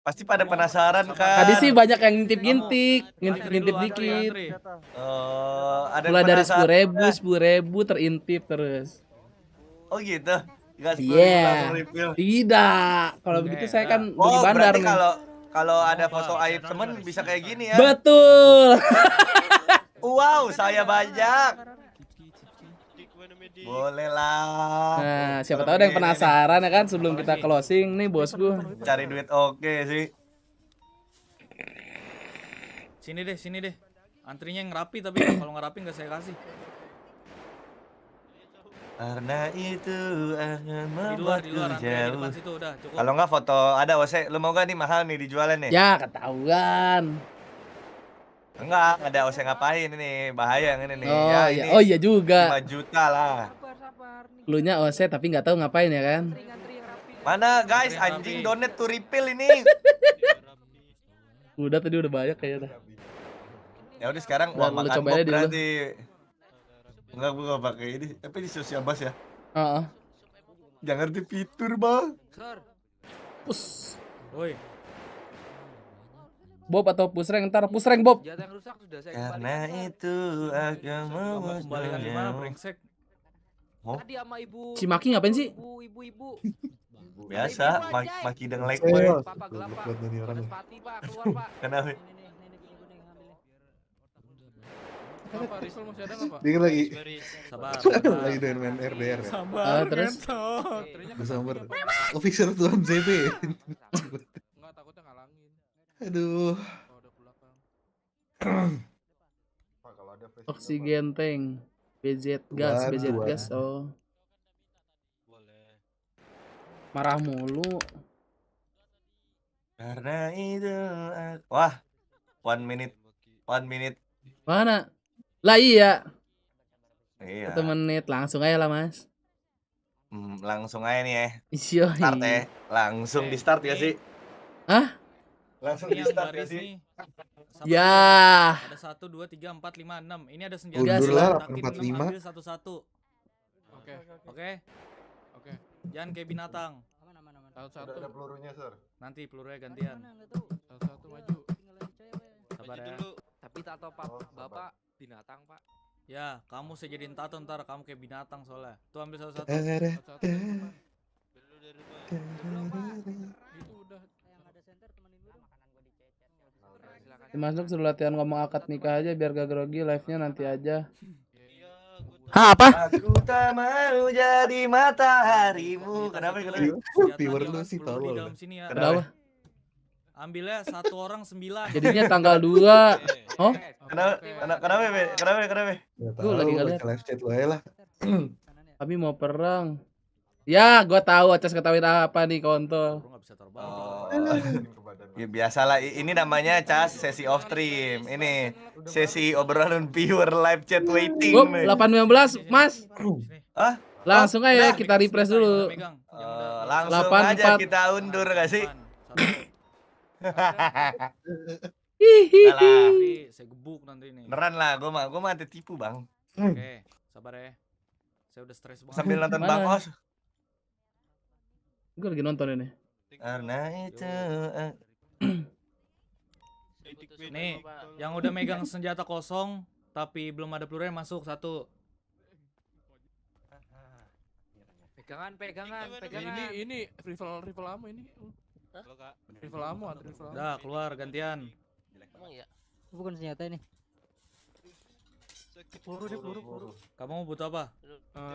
Pasti pada penasaran kan. Tadi sih banyak yang ngintip-ngintip, ngintip-ngintip dikit. Ada Mulai dari penasaran. 10.000 terintip terus. Oh gitu. Nggak 10.000 Iya. langsung refill. Tidak. Kalau begitu saya kan beli Oh, bandar berarti nih. kalau ada foto aib temen bisa kayak gini ya. Betul. Wow, saya banyak. Boleh lah. Nah, siapa tahu ada yang penasaran ya kan sebelum kita closing nih bosku. Cari duit oke sih. Sini deh. Antrinya yang rapi tapi kalau nggak rapi nggak saya kasih. Karena itu akan Di luar membuatku antri di jauh. depan situ udah cukup. Kalau nggak foto ada Ose, lu mau gak nih mahal nih dijualan nih? Ya, ketahuan. Enggak, ada Ose ngapain ini? Bahaya yang ini nih. Oh, Ya, iya. ini Oh iya juga. 5 juta lah. Lunya OC tapi nggak tahu ngapain ya kan. Mana guys, anjing donate to refill ini. Udah tadi udah banyak kayaknya. Ya udah sekarang Udah, uang lu makan cobain Bob aja dulu. berarti. Enggak, gua gak pakai ini, tapi di sosial bas ya. Heeh. Jangan di fitur, Bang. Pus. Woi. Bob atau pusreng ntar pusreng Bob. Karena itu akan Kembalikan di mana brengsek? Tadi sama ibu. Si Maki ngapain sih? Ibu. Biasa, maki dan like. Kenapa? Apa Rizal masih ada nggak Pak? Dia lagi Sabar. lagi dengan main RDR ya. Sabar. Terus Sambar. Officer Tuan ZB. Enggak, takutnya ngalangin. Aduh. Oksigen tank. BZ gas, BZ gas. Oh. Marah mulu. Karena itu wah, 1 minute. Mana? Lah iya. Iya. 1 menit langsung aja lah, Mas. Langsung aja nih ya. Iya. Start ya. Langsung di start ya sih? Hah? Langsung di start ya sih? Ya. Ada 1 2 3 4 5 6. Ini ada senjata. Undur lah, Aktif 845. ambil satu-satu. Oke. Jangan kayak binatang. Satu-satu. Ada pelurunya, Sir. Nanti pelurunya gantian. Satu-satu maju. Sabar ya. Tapi tato Bapak binatang, Pak. Ya, kamu saya jadiin tato ntar kamu kayak binatang soalnya. Tuh ambil satu-satu. Itu udah. Masuk suruh latihan ngomong akad nikah aja biar gak grogi, live-nya nanti aja. Hah, apa? Aku tak mau jadi mataharimu. Kenapa? Viewer lu sih tolol. Kenapa? Ambilnya 1 orang 9. Jadinya tanggal 2. Oh? Kenapa? Gue lagi ngeliat live chat lo ya lah. Kami mau perang. Ya, gua tahu Acas ketahuin apa nih kontol. Ya biasalah, ini namanya Cas sesi off stream. Ini sesi obrolan viewer live chat waiting. 8.19, Mas. Hah? Langsung aja kita refresh dulu. Langsung 8, aja 4. kita undur gak sih? Hihihi. Saya gebuk nanti nih. Beneran lah, gua mah tipu, Bang. Oke, sabar ya. Saya udah stres banget. Sambil nonton BangkongS. Gue lagi nonton ini. Karena itu nih, yang udah megang senjata kosong tapi belum ada pelurunya masuk 1. Pegangan. Ini rifle ammo ini. Rifle ammo. Udah, keluar gantian. Emang iya. Bukan senjata ini. Peluru. Kamu butuh apa?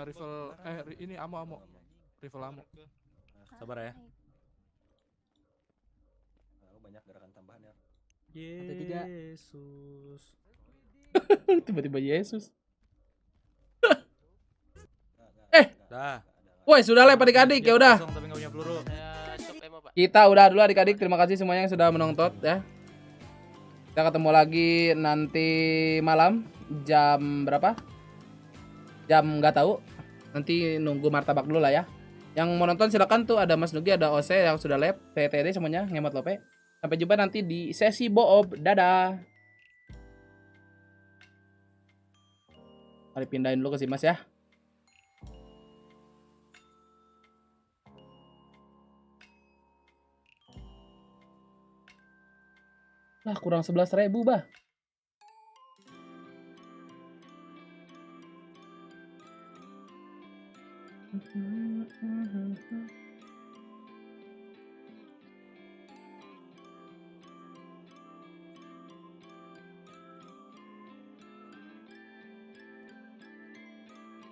Rifle ini ammo. Rifle ammo. Sabar ya. banyak gerakan tambahan ya. Yesus. Tiba-tiba Yesus. Dah. Woi, sudah lah adik-adik, ya udah. Kita udah dulu adik-adik, terima kasih semuanya yang sudah menonton ya. Kita ketemu lagi nanti malam jam berapa? Jam nggak tahu. Nanti nunggu martabak dulu lah ya. Yang mau nonton silakan tuh, ada Mas Nugi, ada OC yang sudah live, TTD semuanya, ngemot lope. Sampai jumpa nanti di sesi Boob. Dadah. Mari pindahin dulu ke si Mas ya. Lah kurang 11.000 bah.